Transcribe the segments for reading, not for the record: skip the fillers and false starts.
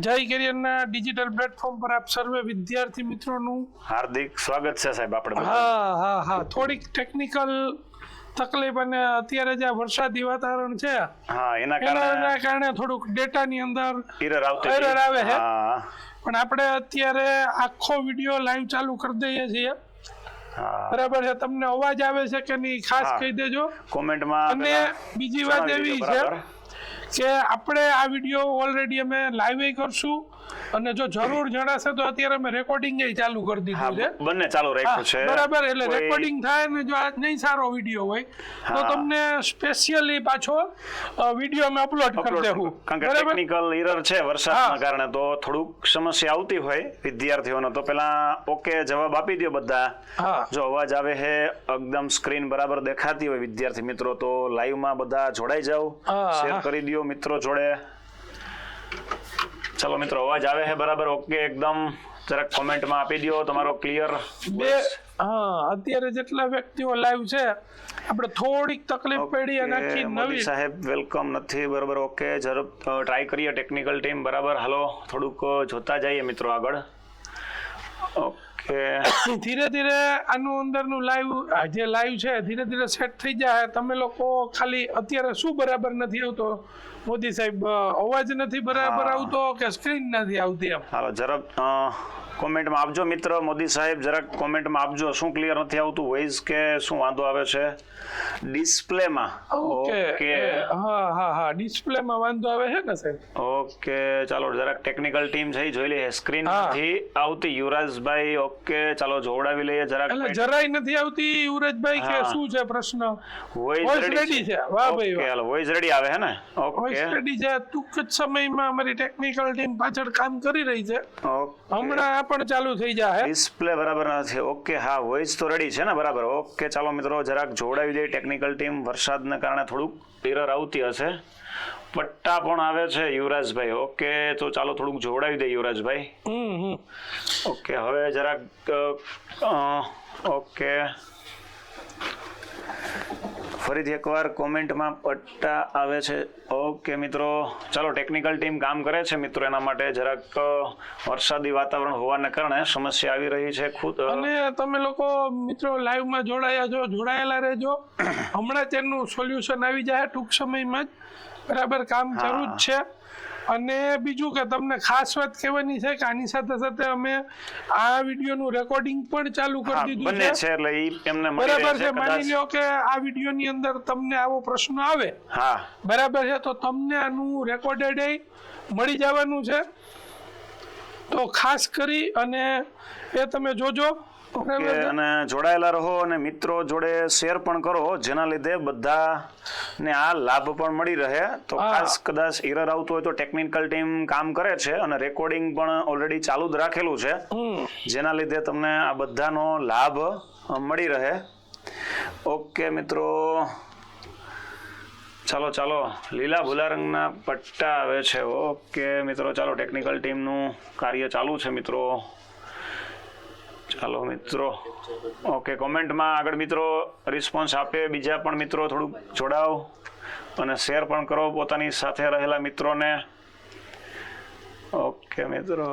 જય કેરિયરના digital platform પર આપ સર્વે વિદ્યાર્થી મિત્રોનું હાર્દિક સ્વાગત છે સાહેબ આપણે હા થોડીક ટેકનિકલ તકલીફ અને અત્યારે જે વરસાદી વાતાવરણ છે એના કારણે થોડુંક ડેટાની અંદર એરર આવે છે પણ આપણે અત્યારે આખો વિડીયો લાઈવ ચાલુ કરી દઈએ છીએ બરાબર છે તમને અવાજ આવે છે કે નહીં ખાસ કહી દેજો કોમેન્ટમાં અને બીજી વાત એવી છે કે આપણે આ વિડીયો ઓલરેડી અમે લાઈવ કરશું અને જો જરૂર જણાશે તો અત્યારે અમે રેકોર્ડિંગ ચાલુ કરી દીધું છે બંને ચાલુ રાખ્યું છે બરાબર એટલે રેકોર્ડિંગ થાય ને જો આજ નહીં સારો વિડીયો હોય તો તમને સ્પેશિયલી પાછો વિડીયો અમે અપલોડ કરી દેવું કારણ કે ટેકનિકલ એરર છે વરસાદના કારણે તો થોડુંક સમસ્યા આવતી હોય વિદ્યાર્થીઓને તો પેલા ઓકે જવાબ આપી દો બધા જો અવાજ આવે છે એકદમ સ્ક્રીન બરાબર દેખાતી હોય વિદ્યાર્થી મિત્રો તો લાઈવમાં બધા જોડાઈ જાવ શેર કરી દો મિત્રો જોડે ચલો મિત્રો અવાજ આવે છે બરાબર ઓકે એકદમ જરાક કોમેન્ટમાં આપી દો તમારો ક્લિયર અત્યારે જેટલા વ્યક્તિઓ લાઈવ છે આપણે થોડીક તકલીફ પડી અને આખી નવી સાહેબ વેલકમ નથી બરાબર ઓકે જરૂર ટ્રાય કરીએ ટેકનિકલ ટીમ બરાબર હાલો થોડુંક જોતા જઈએ મિત્રો આગળ ઓકે ધીરે ધીરે આનું અંદરનું લાઈવ જે લાઈવ છે ધીરે ધીરે સેટ થઈ જાય તમે લોકો ખાલી અત્યારે શું બરાબર નથી આવતો મોદી સાહેબ અવાજ નથી બરાબર આવતો કે સ્ક્રીન નથી આવતી એમ હાલો જરાક કોમેન્ટમાં આપજો મિત્ર મોદી સાહેબ જરાક કોમેન્ટમાં આપજો શું ક્લિયર નથી આવતું વોઇસ કે શું વાંધો આવે છે ડિસ્પ્લેમાં ઓકે હા ડિસ્પ્લેમાં વાંધો આવે છે ને સાહેબ ઓકે ચાલો જરાક ટેકનિકલ ટીમ છે જોઈ લઈએ સ્ક્રીન નથી આવતી યુવરાજભાઈ ઓકે ચાલો જોડાવી લઈએ જરાક એટલે જરાય નથી આવતી યુવરાજભાઈ કે શું છે પ્રશ્ન વોઇસ રેડી છે વાહ ભાઈ ઓકે હાલો વોઇસ રેડી આવે છે ને ઓકે વોઇસ રેડી છે ટૂંક જ સમયમાં અમારી ટેકનિકલ ટીમ પાછળ કામ કરી રહી છે હમણાં પણ ચાલુ થઈ જાય ડિસ્પ્લે બરાબર નથી ઓકે હા વોઇસ તો રેડી છે ને બરાબર ઓકે ચાલો મિત્રો જરાક જોડાવી દઈએ ટેકનિકલ ટીમ વરસાદના કારણે થોડુંક એરર આવતી હશે પટ્ટા પણ આવે છે યુવરાજભાઈ ઓકે તો ચાલો થોડુંક જોડાવી દઈએ યુવરાજભાઈ ઓકે હવે જરાક ઓકે ફરીથી એકવાર કોમેન્ટમાં પટ્ટા આવે છે ઓકે મિત્રો ચાલો ટેકનિકલ ટીમ કામ કરે છે મિત્રો એના માટે જરાક વરસાદી વાતાવરણ હોવાને કારણે સમસ્યા આવી રહી છે ખુદ અને તમે લોકો મિત્રો લાઈવમાં જોડાયેલા રહેજો હમણાં તેનું સોલ્યુશન આવી જાય ટૂંક સમયમાં જ બરાબર કામ ચાલુ જ છે અને બીજું કે તમને ખાસ વાત કહેવાની છે કે આની સાથે સાથે અમે આ વિડીયોનું રેકોર્ડિંગ પણ ચાલુ કરી દીધું છે એટલે એમને બરાબર છે માની લો કે આ વિડીયોની અંદર તમને આવો પ્રશ્ન આવે બરાબર છે તો તમને આનું રેકોર્ડેડ મળી જવાનું છે તો ખાસ કરી અને એ તમે જોજો અને જોડાયેલા રહો અને મિત્રો જોડે શેર પણ કરો જેના લીધે બધા ને આ લાભ પણ મળી રહે તો ખાસ કદાચ એરર આવતું હોય તો ટેકનિકલ ટીમ કામ કરે છે અને રેકોર્ડિંગ પણ ઓલરેડી ચાલુ જ રાખેલું છે જેના લીધે તમને આ બધાનો લાભ મળી રહે ઓકે મિત્રો ચાલો લીલા ભૂલા રંગના પટ્ટા આવે છે ઓકે મિત્રો ચાલો ટેકનિકલ ટીમનું કાર્ય ચાલુ છે મિત્રો ચાલો મિત્રો ઓકે કોમેન્ટમાં આગળ મિત્રો રિસ્પોન્સ આપે બીજા પણ મિત્રો થોડુંક જોડાવ અને શેર પણ કરો પોતાની સાથે રહેલા મિત્રોને ઓકે મિત્રો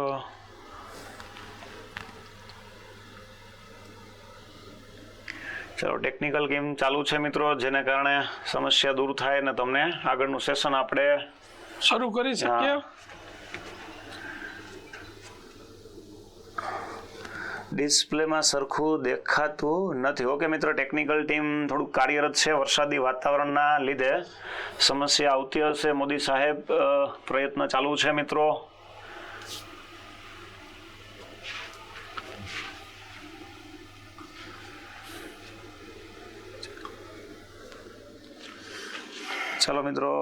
ચાલો ટેકનિકલ ગેમ ચાલુ છે મિત્રો જેને કારણે સમસ્યા દૂર થાય ને તમને આગળનું સેશન આપણે શરૂ કરી શકીએ ડિસ્પ્લેમાં સરખું દેખાતું નથી ઓકે મિત્રો ટેકનિકલ ટીમ થોડુંક કાર્યરત છે વરસાદી વાતાવરણના લીધે સમસ્યા આવતી હશે મોદી સાહેબ પ્રયત્ન ચાલુ છે મિત્રો ચાલો મિત્રો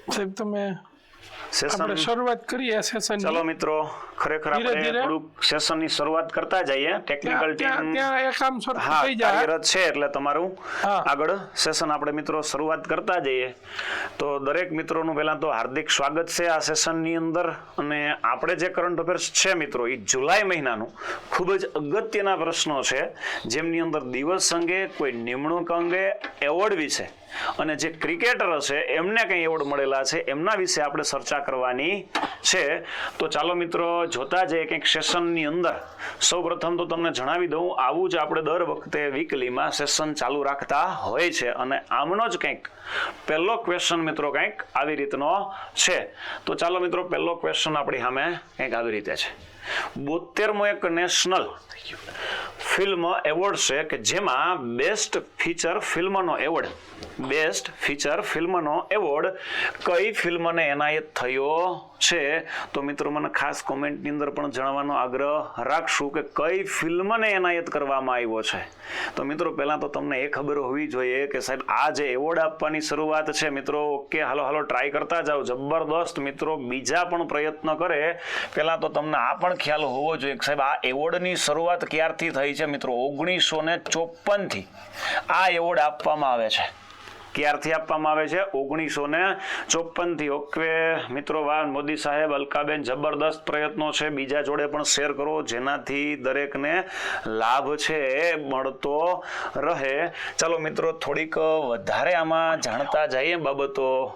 સાહેબ તમે સેશન શરૂઆત કરીએ સેશન ચાલો મિત્રો ખરેખર આપણે થોડુંક સેશનની શરૂઆત કરતા જઈએ. ટેકનિકલ ટીમ ત્યાં એક કામ શરૂ થઈ જાય કાર્યરત છે એટલે તમારું આગળ સેશન આપણે મિત્રો શરૂઆત કરતા જઈએ. તો દરેક મિત્રોનું પહેલા તો હાર્દિક સ્વાગત છે આ સેશનની અંદર. અને આપણે જે કરંટ અફેર્સ છે મિત્રો એ જુલાઈ મહિનાનું ખૂબ જ અગત્યના પ્રશ્નો છે, જેમની અંદર દિવસ અંગે, કોઈ નિમણૂક અંગે, એવોર્ડ વિશે અને જે ક્રિકેટર છે એમને કંઈ એવોર્ડ મળેલા છે એમના વિશે આપણે ચર્ચા કરવાની છે. તો ચાલો મિત્રો જોતા જઈએ કંઈક સેશનની અંદર. સૌ પ્રથમ તો તમને જણાવી દઉં, આવું જ આપણે દર વખતે વીકલીમાં સેશન ચાલુ રાખતા હોય છે. અને આમનો જ કંઈક પહેલો ક્વેશ્ચન મિત્રો કંઈક આવી રીતનો છે. તો ચાલો મિત્રો પહેલો ક્વેશ્ચન આપણી સામે કંઈક આવી રીતે છે. 72મો એક નેશનલ ફિલ્મ એવોર્ડ છે કે જેમાં બેસ્ટ ફીચર ફિલ્મનો એવોર્ડ કઈ ફિલ્મને એનાયત થયો છે. તો મિત્રો મને ખાસ કોમેન્ટની અંદર પણ જણાવવાનો આગ્રહ રાખશું કે કઈ ફિલ્મને એનાયત કરવામાં આવ્યો છે. તો મિત્રો પહેલા તો તમને એ ખબર હોવી જોઈએ કે સાહેબ આ જે એવોર્ડ આપવાની શરૂઆત છે મિત્રો, ઓકે હાલો ટ્રાય કરતા જાઓ, જબરદસ્ત મિત્રો બીજા પણ પ્રયત્ન કરે. પહેલા તો તમને આ પણ ખ્યાલ હોવો જોઈએ કે સાહેબ આ એવોર્ડની શરૂઆત ક્યારથી થઈ છે મિત્રો? 1954 થી આ એવોર્ડ આપવામાં આવે છે. ક્યારથી આપવામાં આવે છે? 1954 થી. ઓકે મિત્રો, વાહ મોદી સાહેબ, અલકાબેન, જબરદસ્ત પ્રયત્નો છે. બીજા જોડે પણ શેર કરો જેનાથી દરેકને લાભ છે મળતો રહે. ચાલો મિત્રો થોડીક વધારે આમાં જાણતા જઈએ બાબતો.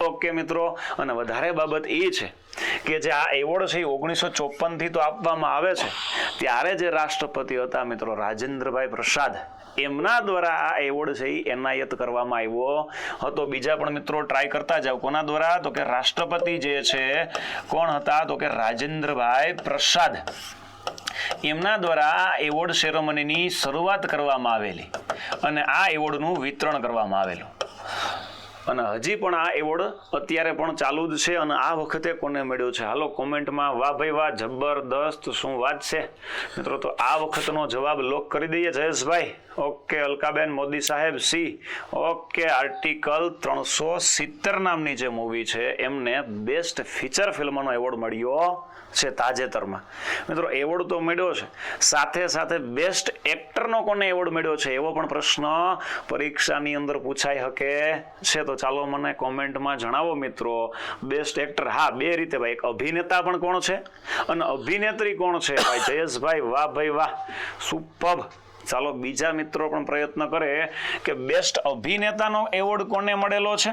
ઓકે મિત્રો, અને વધારે બાબત એ છે કે જે આ એવોર્ડ છે એ 1954 થી તો આપવામાં આવે છે. ત્યારે જે રાષ્ટ્રપતિ હતા મિત્રો રાજેન્દ્રભાઈ પ્રસાદ, એમના દ્વારા આ એવોર્ડ છે એ એનાયત કરવામાં આવ્યો હતો. બીજા પણ મિત્રો ટ્રાય કરતા જાવ. કોના દ્વારા? તો કે રાષ્ટ્રપતિ જે છે કોણ હતા? તો કે રાજેન્દ્રભાઈ પ્રસાદ. એમના દ્વારા આ એવોર્ડ સેરેમનીની શરૂઆત કરવામાં આવેલી અને આ એવોર્ડનું વિતરણ કરવામાં આવેલું. અને હજી પણ આ એવોર્ડ અત્યારે પણ ચાલુ જ છે. અને આ વખતે કોને મળ્યો છે? હાલો કોમેન્ટમાં વાહ ભાઈ વાહ, જબરદસ્ત, શું વાત છે મિત્રો. તો આ વખતનો જવાબ લોક કરી દઈએ જયેશભાઈ. ઓકે અલકાબેન, મોદી સાહેબ સી. ઓકે આર્ટિકલ 370 નામની જે મૂવી છે એમને બેસ્ટ ફીચર ફિલ્મનો એવોર્ડ મળ્યો છે તાજેતરમાં. મિત્રો એવોર્ડ તો મળ્યો છે, સાથે સાથે બેસ્ટ એક્ટરનો કોને એવોર્ડ મળ્યો છે એવો પણ પ્રશ્ન પરીક્ષાની અંદર પૂછાઈ શકે છે. તો ચાલો મને કોમેન્ટમાં જણાવો મિત્રો. બેસ્ટ એક્ટર, હા બે રીતે ભાઈ, એક અભિનેતા પણ કોણ છે અને અભિનેત્રી કોણ છે ભાઈ જયેશભાઈ. વાહ ભાઈ વાહ, સુપર્બ. ચાલો બીજા મિત્રો પણ પ્રયત્ન કરે કે બેસ્ટ અભિનેતાનો એવોર્ડ કોને મળેલો છે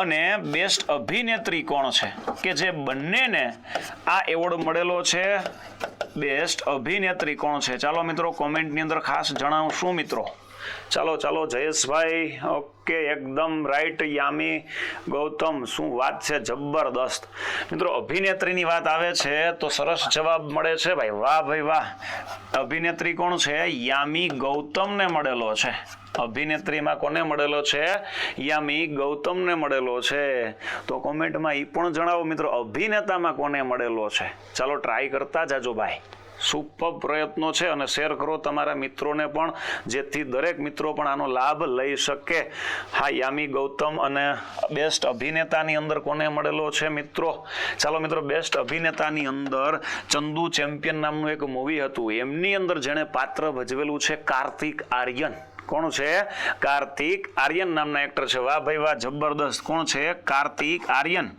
અને બેસ્ટ અભિનેત્રી કોણ છે કે જે બંનેને આ એવોર્ડ મળેલો છે. બેસ્ટ અભિનેત્રી કોણ છે? ચાલો મિત્રો કોમેન્ટની અંદર ખાસ જણાવશું મિત્રો. ચાલો જયેશભાઈ. ઓકે એકદમ રાઈટ. યામી ગૌતમ, શું વાત છે, જબરદસ્ત. મિત્રો અભિનેત્રીની વાત આવે છે તો સરસ જવાબ મળે છે ભાઈ. વાહ ભાઈ વાહ. અભિનેત્રી કોણ છે? યામી ગૌતમને મળેલો છે. અભિનેત્રીમાં કોને મળેલો છે? યામી ગૌતમને મળેલો છે. તો કોમેન્ટમાં એ પણ જણાવો મિત્રો અભિનેતામાં કોને મળેલો છે. ચાલો ટ્રાય કરતા જાજો ભાઈ. સુપર પ્રયત્નો છે અને શેર કરો તમારા મિત્રોને પણ, જેથી દરેક મિત્રો પણ આનો લાભ લઈ શકે. હા યામી ગૌતમ. અને બેસ્ટ અભિનેતાની અંદર કોને મળેલો છે મિત્રો? ચાલો મિત્રો બેસ્ટ અભિનેતાની અંદર ચંદુ ચેમ્પિયન નામનું એક મૂવી હતું, એમની અંદર જેણે પાત્ર ભજવેલું છે કાર્તિક આર્યન. કોણ છે? કાર્તિક આર્યન નામના એક્ટર છે. વાહ ભાઈ વાહ, જબરદસ્ત. કોણ છે? કાર્તિક આર્યન.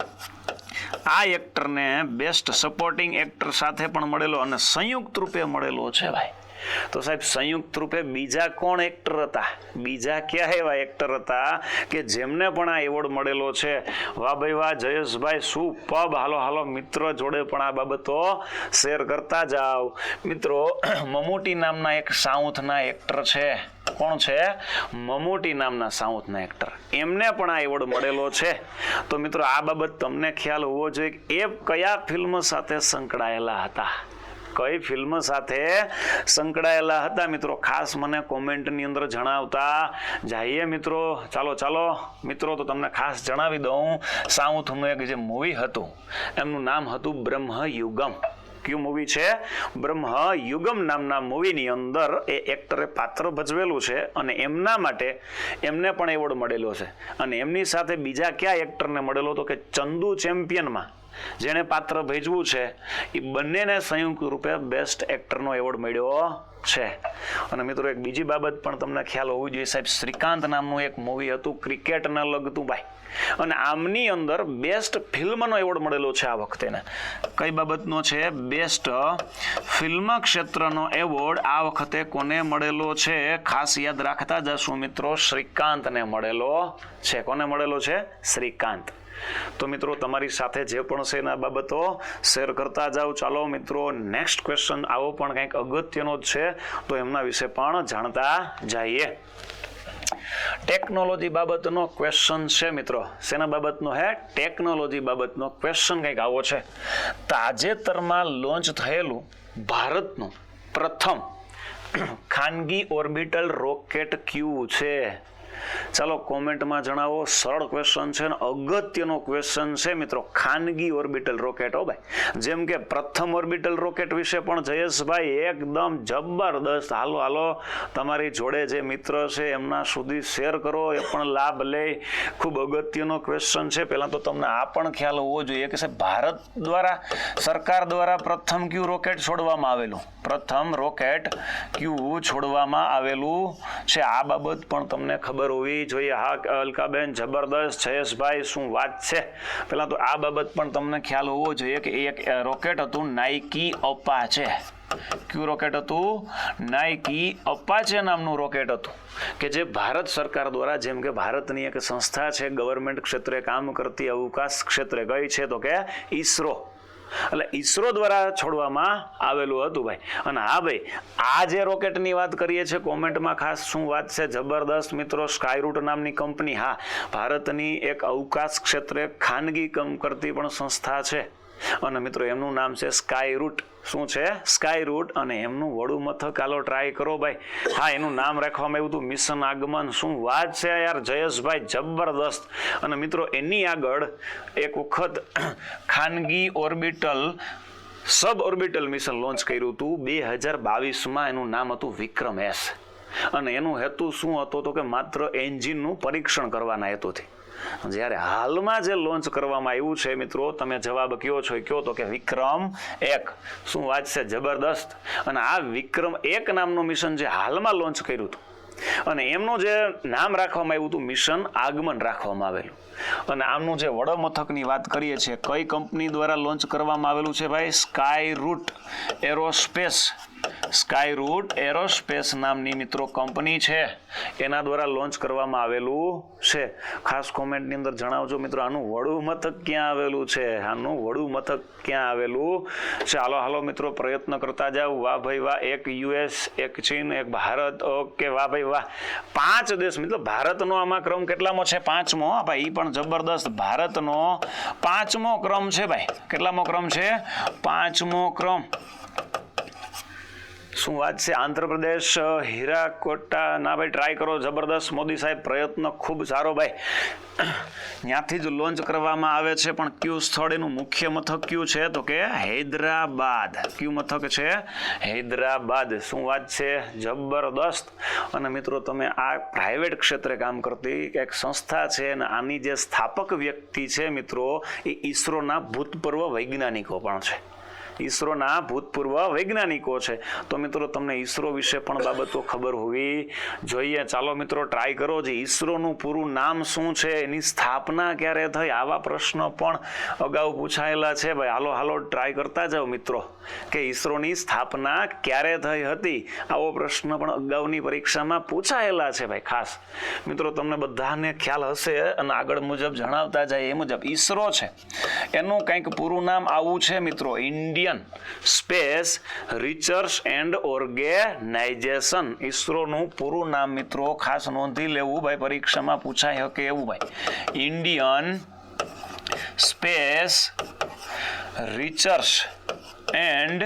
આ એક્ટરને બેસ્ટ સપોર્ટિંગ એક્ટર સાથે પણ મળેલો અને સંયુક્ત રૂપે મળેલો છે ભાઈ. તો સાહેબ સંયુક્ત રૂપે બીજા કોણ એક્ટર હતા? બીજા કયા એવા એક્ટર હતા કે જેમને પણ આ એવોર્ડ મળેલો છે? વાહ ભાઈ વાહ જયેશભાઈ, સુપર્બ. હાલો મિત્રો જોડે પણ આ બાબતો શેર કરતા જાઓ મિત્રો. મમૂટી નામના એક સાઉથના એક્ટર છે. કોણ છે? મમૂટી નામના સાઉથના એક્ટર, એમને પણ આ એવોર્ડ મળેલો છે. તો મિત્રો આ બાબત તમને ખ્યાલ હોવો જોઈએ કે એ કયા ફિલ્મ સાથે સંકળાયેલા હતા, કઈ ફિલ્મ સાથે સંકળાયેલા હતા મિત્રો. ખાસ મને કોમેન્ટની અંદર જણાવતા જઈએ મિત્રો. ચાલો મિત્રો, તો તમને ખાસ જણાવી દઉં, સાઉથનું એક જે મૂવી હતું એમનું નામ હતું બ્રહ્મયુગમ. કયું મૂવી છે? બ્રહ્મયુગમ નામના મૂવીની અંદર એ એક્ટરે પાત્ર ભજવેલું છે અને એમના માટે એમને પણ એવોર્ડ મળેલો છે. અને એમની સાથે બીજા કયા એક્ટરને મળેલો તો કે ચંદુ ચેમ્પિયનમાં જેણે પાત્ર ભજવું છે એ બંનેને સંયુક્ત રૂપે બેસ્ટ એક્ટરનો એવોર્ડ મળ્યો છે. અને મિત્રો એક બીજી બાબત પણ તમને ખ્યાલ હોવી જોઈએ સાહેબ, શ્રીકાંત નામનું એક મૂવી હતું ક્રિકેટને લગતું ભાઈ, અને આમની અંદર બેસ્ટ ફિલ્મનો એવોર્ડ મળેલો છે આ વખતે. કઈ બાબતનો છે? બેસ્ટ ફિલ્મ ક્ષેત્રનો એવોર્ડ આ વખતે કોને મળેલો છે? ખાસ યાદ રાખતા જશું મિત્રો, શ્રીકાંતને મળેલો છે. કોને મળેલો છે? શ્રીકાંત. તો મિત્રો તમારી સાથે જે પણ છે એના બાબતો શેર કરતા જાઓ. ચાલો મિત્રો નેક્સ્ટ ક્વેશ્ચન આવો પણ કંઈક અગત્યનો જ છે, તો એમના વિશે પણ જાણતા જઈએ. ટેકનોલોજી બાબતનો ક્વેશ્ચન છે મિત્રો. શેના બાબતનો હે? ટેકનોલોજી બાબતનો ક્વેશ્ચન કંઈક આવો છે. તાજેતરમાં લોન્ચ થયેલું ભારતનું પ્રથમ ખાનગી ઓર્બિટલ રોકેટ કયું છે? ચાલો કોમેન્ટમાં જણાવો. સરળ ક્વેશ્ચન છે અને અગત્યનો ક્વેશ્ચન છે મિત્રો. ખાનગી ઓર્બિટલ રોકેટ, હો ભાઈ. જેમ કે પ્રથમ ઓર્બિટલ રોકેટ વિશે પણ જયેશભાઈ એકદમ જબરદસ્ત હાલો હાલો તમારી જોડે જે મિત્ર છે એમના સુધી શેર કરો, એ પણ લાભ લે. ખૂબ અગત્યનો ક્વેશ્ચન છે. પહેલાં તો તમને આ પણ ખ્યાલ હોવો જોઈએ કે ભારત દ્વારા, સરકાર દ્વારા પ્રથમ કયું રોકેટ છોડવામાં આવેલું? પ્રથમ રોકેટ કયું છોડવામાં આવેલું છે? આ બાબત પણ તમને ખબર હોવી જોઈએ. હા અલકાબેન, જબરદસ્ત. જયેશભાઈ, શું વાત છે. પહેલા તો આ બાબત પણ તમને ખ્યાલ હોવો જોઈએ કે એક રોકેટ હતું નાઇકી અપાચે. કયું રોકેટ હતું? નાઇકી અપાચે નામનું રોકેટ હતું કે જે ભારત સરકાર દ્વારા, જેમ કે ભારતની એક સંસ્થા છે ગવર્મેન્ટ ક્ષેત્રે કામ કરતી, અવકાશ ક્ષેત્રે ગઈ છે, તો કે ઈસરો. એટલે ઈસરો દ્વારા છોડવામાં આવેલું હતું ભાઈ. અને હા ભાઈ, આ જે રોકેટની વાત કરીએ છીએ કોમેન્ટમાં ખાસ શું વાત છે? જબરદસ્ત મિત્રો. સ્કાયરૂટ નામની કંપની, હા ભારતની એક અવકાશ ક્ષેત્રે ખાનગી કામ કરતી પણ સંસ્થા છે. અને મિત્રો એમનું નામ છે સ્કાયરૂટ. શું છે? સ્કાયરૂટ. અને એમનું વડું મથક હાલો ટ્રાય કરો ભાઈ. હા, એનું નામ રાખવામાં આવ્યું હતું મિશન આગમન. શું વાત છે યાર જયેશભાઈ, જબરદસ્ત. અને મિત્રો એની આગળ એક વખત ખાનગી ઓર્બિટલ સબ ઓર્બિટલ મિશન લોન્ચ કર્યું હતું 2022માં. એનું નામ હતું વિક્રમ એસ. અને એનું હેતુ શું હતો? તો કે માત્ર એન્જિનનું પરીક્ષણ કરવાના હેતુથી. જ્યારે હાલમાં જે લોન્ચ કરવામાં આવ્યું છે મિત્રો, તમે જવાબ કયો છો? કયો તો કે વિક્રમ 1. શું વાત છે, જબરદસ્ત. અને આ વિક્રમ 1 નામનું મિશન જે હાલમાં લોન્ચ કર્યું હતું, અને એમનું જે નામ રાખવામાં આવ્યું હતું મિશન આગમન રાખવામાં આવેલું. અને આમનું જે વડમથકની વાત કરીએ છીએ, કઈ કંપની દ્વારા લોન્ચ કરવામાં આવેલું છે ભાઈ? સ્કાયરૂટ એરોસ્પેસ. સ્કાયરૂટ એરોસ્પેસ નામની મિત્રો કંપની છે, એના દ્વારા લોન્ચ કરવામાં આવેલું છે. ખાસ કોમેન્ટની અંદર જણાવજો મિત્રો, આનું વડું મથક ક્યાં આવેલું છે? આનું વડું મથક ક્યાં આવેલું છે? હાલો હાલો મિત્રો પ્રયત્ન કરતા જાઓ. વાહ ભાઈ વાહ. એક યુએસ, એક ચીન, એક ભારત. ઓકે, વાહ ભાઈ વાહ. 5 દેશ મિત્રો. ભારતનો આમાં ક્રમ કેટલામો છે? 5મો. ભાઈ એ પણ જબરદસ્ત. ભારતનો 5મો ક્રમ છે ભાઈ. કેટલામો ક્રમ છે? 5મો ક્રમ. શું વાત છે. આંધ્રપ્રદેશ, હીરાકોટા. ના ભાઈ ટ્રાય કરો. જબરદસ્ત મોદી સાહેબ, પ્રયત્ન ખૂબ સારો ભાઈ. ત્યાંથી જ લોન્ચ કરવામાં આવે છે. પણ કયું સ્થળ, એનું મુખ્ય મથક કયું છે? તો કે હૈદરાબાદ. કયું મથક છે? હૈદરાબાદ. શું વાત છે, જબરદસ્ત. અને મિત્રો તમે આ પ્રાઇવેટ ક્ષેત્રે કામ કરતી એક સંસ્થા છે, અને આની જે સ્થાપક વ્યક્તિ છે મિત્રો, એ ઈસરોના ભૂતપૂર્વ વૈજ્ઞાનિકો પણ છે. ઈસરોના ભૂતપૂર્વ વૈજ્ઞાનિકો છે. તો મિત્રો તમને ઈસરો વિશે પણ બાબતો ખબર હોવી જોઈએ. ચાલો મિત્રો ટ્રાય કરો. જે ઈસરોનું પૂરું નામ શું છે, એની સ્થાપના ક્યારે થઈ, આવા પ્રશ્નો પણ અગાઉ પૂછાયેલા છે ભાઈ. હાલો હાલો ટ્રાય કરતા જાઓ મિત્રો કે ઈસરોની સ્થાપના ક્યારે થઈ હતી. આવો પ્રશ્ન પણ અગાઉની પરીક્ષામાં પૂછાયેલા છે ભાઈ. ખાસ મિત્રો તમને બધાને ખ્યાલ હશે, અને આગળ મુજબ જણાવતા જાય એ મુજબ ઈસરો છે એનું કંઈક પૂરું નામ આવું છે મિત્રો, Indian space research and Organisation. ઈસરોનું પૂરું નામ મિત્રો ખાસ નોંધી લેવું ભાઈ, પરીક્ષામાં પૂછાય શકે એવું ભાઈ. Indian space research and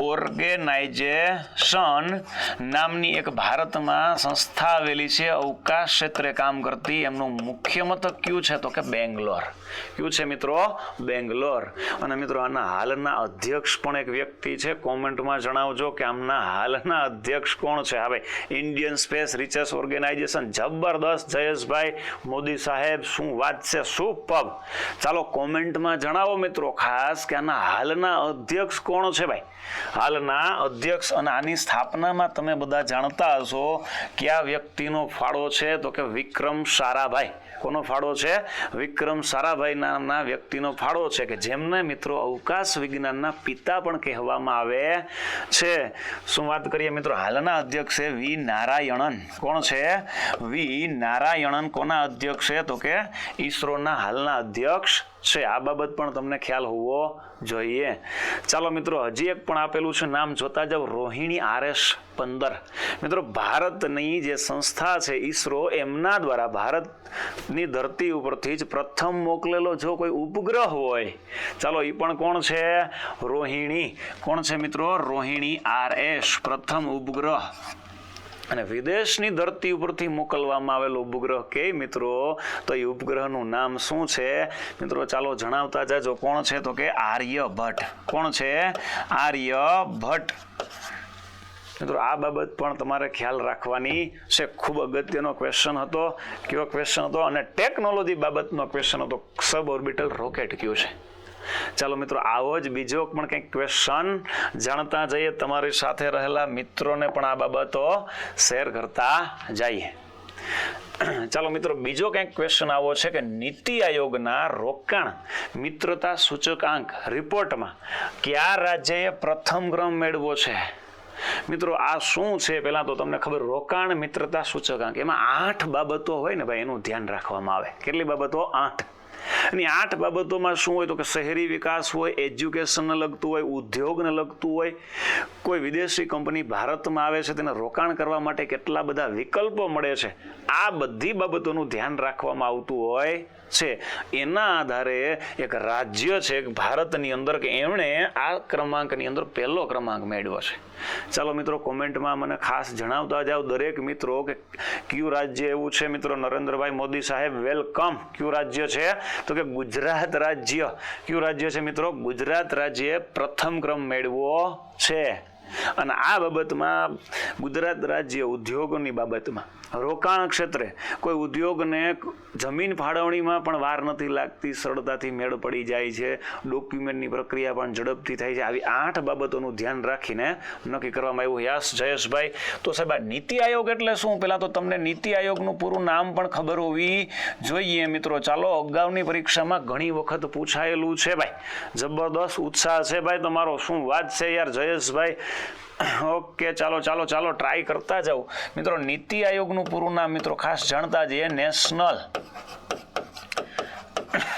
organisation નામની એક ભારતમાં સંસ્થા આવેલી છે અવકાશ ક્ષેત્રે કામ કરતી. એમનું મુખ્ય મથક કયું છે તો કે બેંગ્લોર. કયું છે મિત્રો? બેંગ્લોર. અને મિત્રો આના હાલના અધ્યક્ષ પણ એક વ્યક્તિ છે. કોમેન્ટમાં જણાવજો કે આમના હાલના અધ્યક્ષ કોણ છે. હવે ઇન્ડિયન સ્પેસ રિસર્ચ ઓર્ગેનાઇઝેશન. જબરદસ્ત જયેશભાઈ મોદી સાહેબ, શું વાત છે, સુપર. ચાલો કોમેન્ટમાં જણાવો મિત્રો ખાસ કે આના હાલના અધ્યક્ષ કોણ છે ભાઈ? હાલના અધ્યક્ષ. અને આની સ્થાપનામાં તમે બધા જાણતા હશો કયા વ્યક્તિનો ફાળો છે તો કે વિક્રમ સારાભાઈ. કોનો ફાળો છે? વિક્રમ સારાભાઈ નામના વ્યક્તિનો ફાળો છે કે જેમને મિત્રો અવકાશ વિજ્ઞાનના પિતા પણ કહેવામાં આવે છે. શું વાત કરીએ મિત્રો? હાલના અધ્યક્ષ છે વી નારાયણન. કોણ છે? વી નારાયણન. કોના અધ્યક્ષ છે તો કે ઈસરોના હાલના અધ્યક્ષ છે. આ બાબત પણ તમને ખ્યાલ હોવો જોઈએ. ચાલો મિત્રો હજી એક પણ આપેલું છે નામ જોતા જાવ. રોહિણી RS-15. મિત્રો ભારતની જે સંસ્થા છે ઈસરો, એમના દ્વારા ભારતની ધરતી ઉપરથી જ પ્રથમ મોકલેલો જો કોઈ ઉપગ્રહ હોય, ચાલો એ પણ કોણ છે? રોહિણી. કોણ છે મિત્રો? રોહિણી RS પ્રથમ ઉપગ્રહ. અને વિદેશની ધરતી ઉપરથી મોકલવામાં આવેલો ઉપગ્રહ કે મિત્રો તો એ ઉપગ્રહનું નામ શું છે મિત્રો? ચાલો જણાવતા જાજો. કોણ છે તો કે આર્યભટ્ટ. કોણ છે? આર્યભટ્ટ. મિત્રો આ બાબત પણ તમારે ખ્યાલ રાખવાની છે. ખૂબ અગત્યનો ક્વેશ્ચન હતો. કેવો ક્વેશ્ચન હતો? અને ટેકનોલોજી બાબતનો ક્વેશ્ચન હતો. સબ ઓર્બિટલ રોકેટ કયું છે? ચાલો મિત્રો આવો જ બીજો પણ કંઈક ક્વેશ્ચન જાણતા જઈએ. તમારી સાથે રહેલા મિત્રોને પણ આ બાબતો શેર કરતા જઈએ. ચાલો મિત્રો બીજો કંઈક ક્વેશ્ચન આવો છે કે નીતિ આયોગના રોકાણ મિત્રતા સૂચકાંક રિપોર્ટમાં કયા રાજ્યએ પ્રથમ ક્રમ મેળવ્યો છે? મિત્રો આ શું છે? પહેલા તો તમને ખબર, રોકાણ મિત્રતા સૂચકાંક. એમાં 8 બાબતો હોય ને ભાઈ, એનું ધ્યાન રાખવામાં આવે. કેટલી બાબતો? 8. અને 8 બાબતોમાં શું હોય તો કે શહેરી વિકાસ હોય, એજ્યુકેશનને લગતું હોય, ઉદ્યોગને લગતું હોય, કોઈ વિદેશી કંપની ભારતમાં આવે છે તેને રોકાણ કરવા માટે કેટલા બધા વિકલ્પો મળે છે, આ બધી બાબતોનું ધ્યાન રાખવામાં આવતું હોય છે. એના આધારે એક રાજ્ય છે ભારતની અંદર કે એમણે આ ક્રમાંકની અંદર પહેલો ક્રમાંક મેળવ્યો છે. ચાલો મિત્રો કોમેન્ટમાં મને ખાસ જણાવતા જાઓ દરેક મિત્રો કે કયું રાજ્ય એવું છે. મિત્રો નરેન્દ્રભાઈ મોદી સાહેબ વેલકમ. કયું રાજ્ય છે તો કે ગુજરાત રાજ્ય. કયું રાજ્ય છે મિત્રો? ગુજરાત રાજ્યએ પ્રથમ ક્રમ મેળવ્યો છે. અને આ બાબતમાં ગુજરાત રાજ્ય ઉદ્યોગોની બાબતમાં રોકાણ ક્ષેત્રે કોઈ ઉદ્યોગને જમીન ફાળવણીમાં પણ વાર નથી લાગતી, સરળતાથી મેળ પડી જાય છે, ડોક્યુમેન્ટની પ્રક્રિયા પણ ઝડપથી થાય છે. આવી 8 બાબતોનું ધ્યાન રાખીને નક્કી કરવામાં આવ્યું. યસ જયેશભાઈ. તો સાહેબ આ નીતિ આયોગ એટલે શું? પહેલા તો તમને નીતિ આયોગનું પૂરું નામ પણ ખબર હોવી જોઈએ મિત્રો. ચાલો અગાઉની પરીક્ષામાં ઘણી વખત પૂછાયેલું છે ભાઈ. જબરદસ્ત ઉત્સાહ છે ભાઈ તમારો. શું વાત છે યાર જયેશભાઈ. ઓકે ચાલો ચાલો ચાલો ટ્રાય કરતા જાઓ મિત્રો. નીતિ આયોગનું પૂરું નામ મિત્રો ખાસ જાણતા જઈએ. નેશનલ.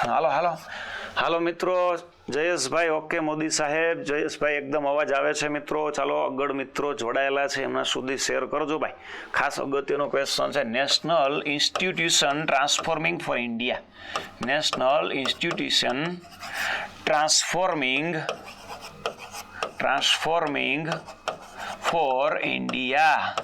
હાલો હાલો હાલો મિત્રો. જયેશભાઈ ઓકે મોદી સાહેબ. જયેશભાઈ એકદમ અવાજ આવે છે મિત્રો. ચાલો આગળ મિત્રો જોડાયેલા છે એમના સુધી શેર કરજો ભાઈ. ખાસ અગત્યનો ક્વેશ્ચન છે. National institution transforming for India. National institution transforming for India.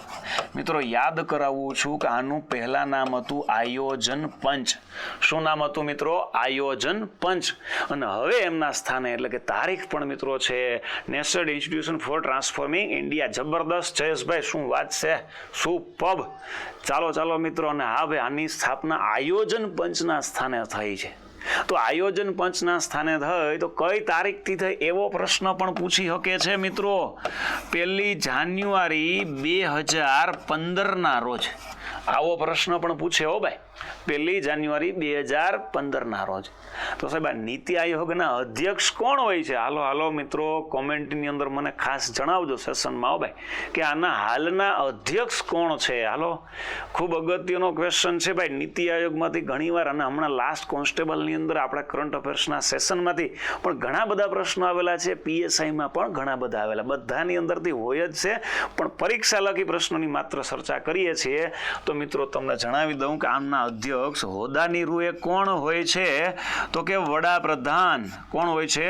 મિત્રો યાદ કરાવું છું કે આનું પહેલા નામ હતું આયોજન પંચ. શું નામ હતું મિત્રો? આયોજન પંચ. અને હવે એમના સ્થાને એટલે કે તારીખ પણ મિત્રો છે national institution for transforming India. જબરદસ્ત જયેશભાઈ. શું વાત છે, સુપર્બ. ચાલો ચાલો મિત્રો. અને હા ભાઈ આની સ્થાપના આયોજન પંચના સ્થાને થઈ છે. તો આયોજન પંચના સ્થાને થઈ તો કઈ તારીખથી થઈ એવો પ્રશ્ન પણ પૂછી શકે છે મિત્રો. 1 જાન્યુઆરી 2015 ના રોજ આવો પ્રશ્ન પણ પૂછે હો ભાઈ. 1 જાન્યુઆરી 2015 ના રોજ. તો સાહેબ આ નીતિ આયોગના અધ્યક્ષ કોણ હોય છે? હાલો હાલો મિત્રો કોમેન્ટની અંદર મને ખાસ જણાવજો સેશનમાં હો ભાઈ કે આના હાલના અધ્યક્ષ કોણ છે. હાલો ખૂબ અગત્યનો ક્વેશ્ચન છે ભાઈ. નીતિ આયોગમાંથી ઘણીવાર અને હમણાં લાસ્ટ કોન્સ્ટેબલની અંદર આપણા કરંટ અફેર્સના સેશનમાંથી પણ ઘણા બધા પ્રશ્નો આવેલા છે. PSIમાં પણ ઘણા બધા આવેલા. બધાની અંદરથી હોય જ છે પણ પરીક્ષાલક્ષી પ્રશ્નોની માત્ર ચર્ચા કરીએ છીએ. તો મિત્રો તમને જણાવી દઉં કે આમના અધ્યક્ષ હોદ્દાની રૂએ કોણ હોય છે? તો કે વડાપ્રધાન. કોણ હોય છે?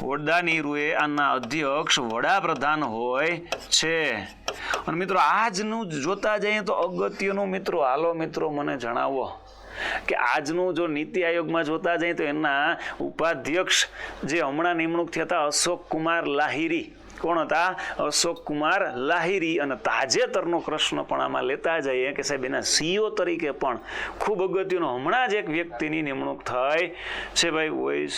હોદ્દાની રૂએ આના અધ્યક્ષ વડાપ્રધાન હોય છે. અને મિત્રો આજનું જોતા જઈએ તો અગત્યનું મિત્રો, હાલો મિત્રો મને જણાવો કે આજનું જો નીતિ આયોગમાં જોતા જઈએ તો એના ઉપાધ્યક્ષ જે હમણાં નિમણૂક થયા હતા અશોક કુમાર લાહિરી. કોણ હતા? અશોક કુમાર લાહિરી. અને તાજેતરનો પ્રશ્ન પણ આમાં લેતા જઈએ કે સાહેબ એના સીઓ તરીકે પણ ખૂબ અગત્યનો હમણાં જ એક વ્યક્તિની નિમણૂક થઈ છે ભાઈ,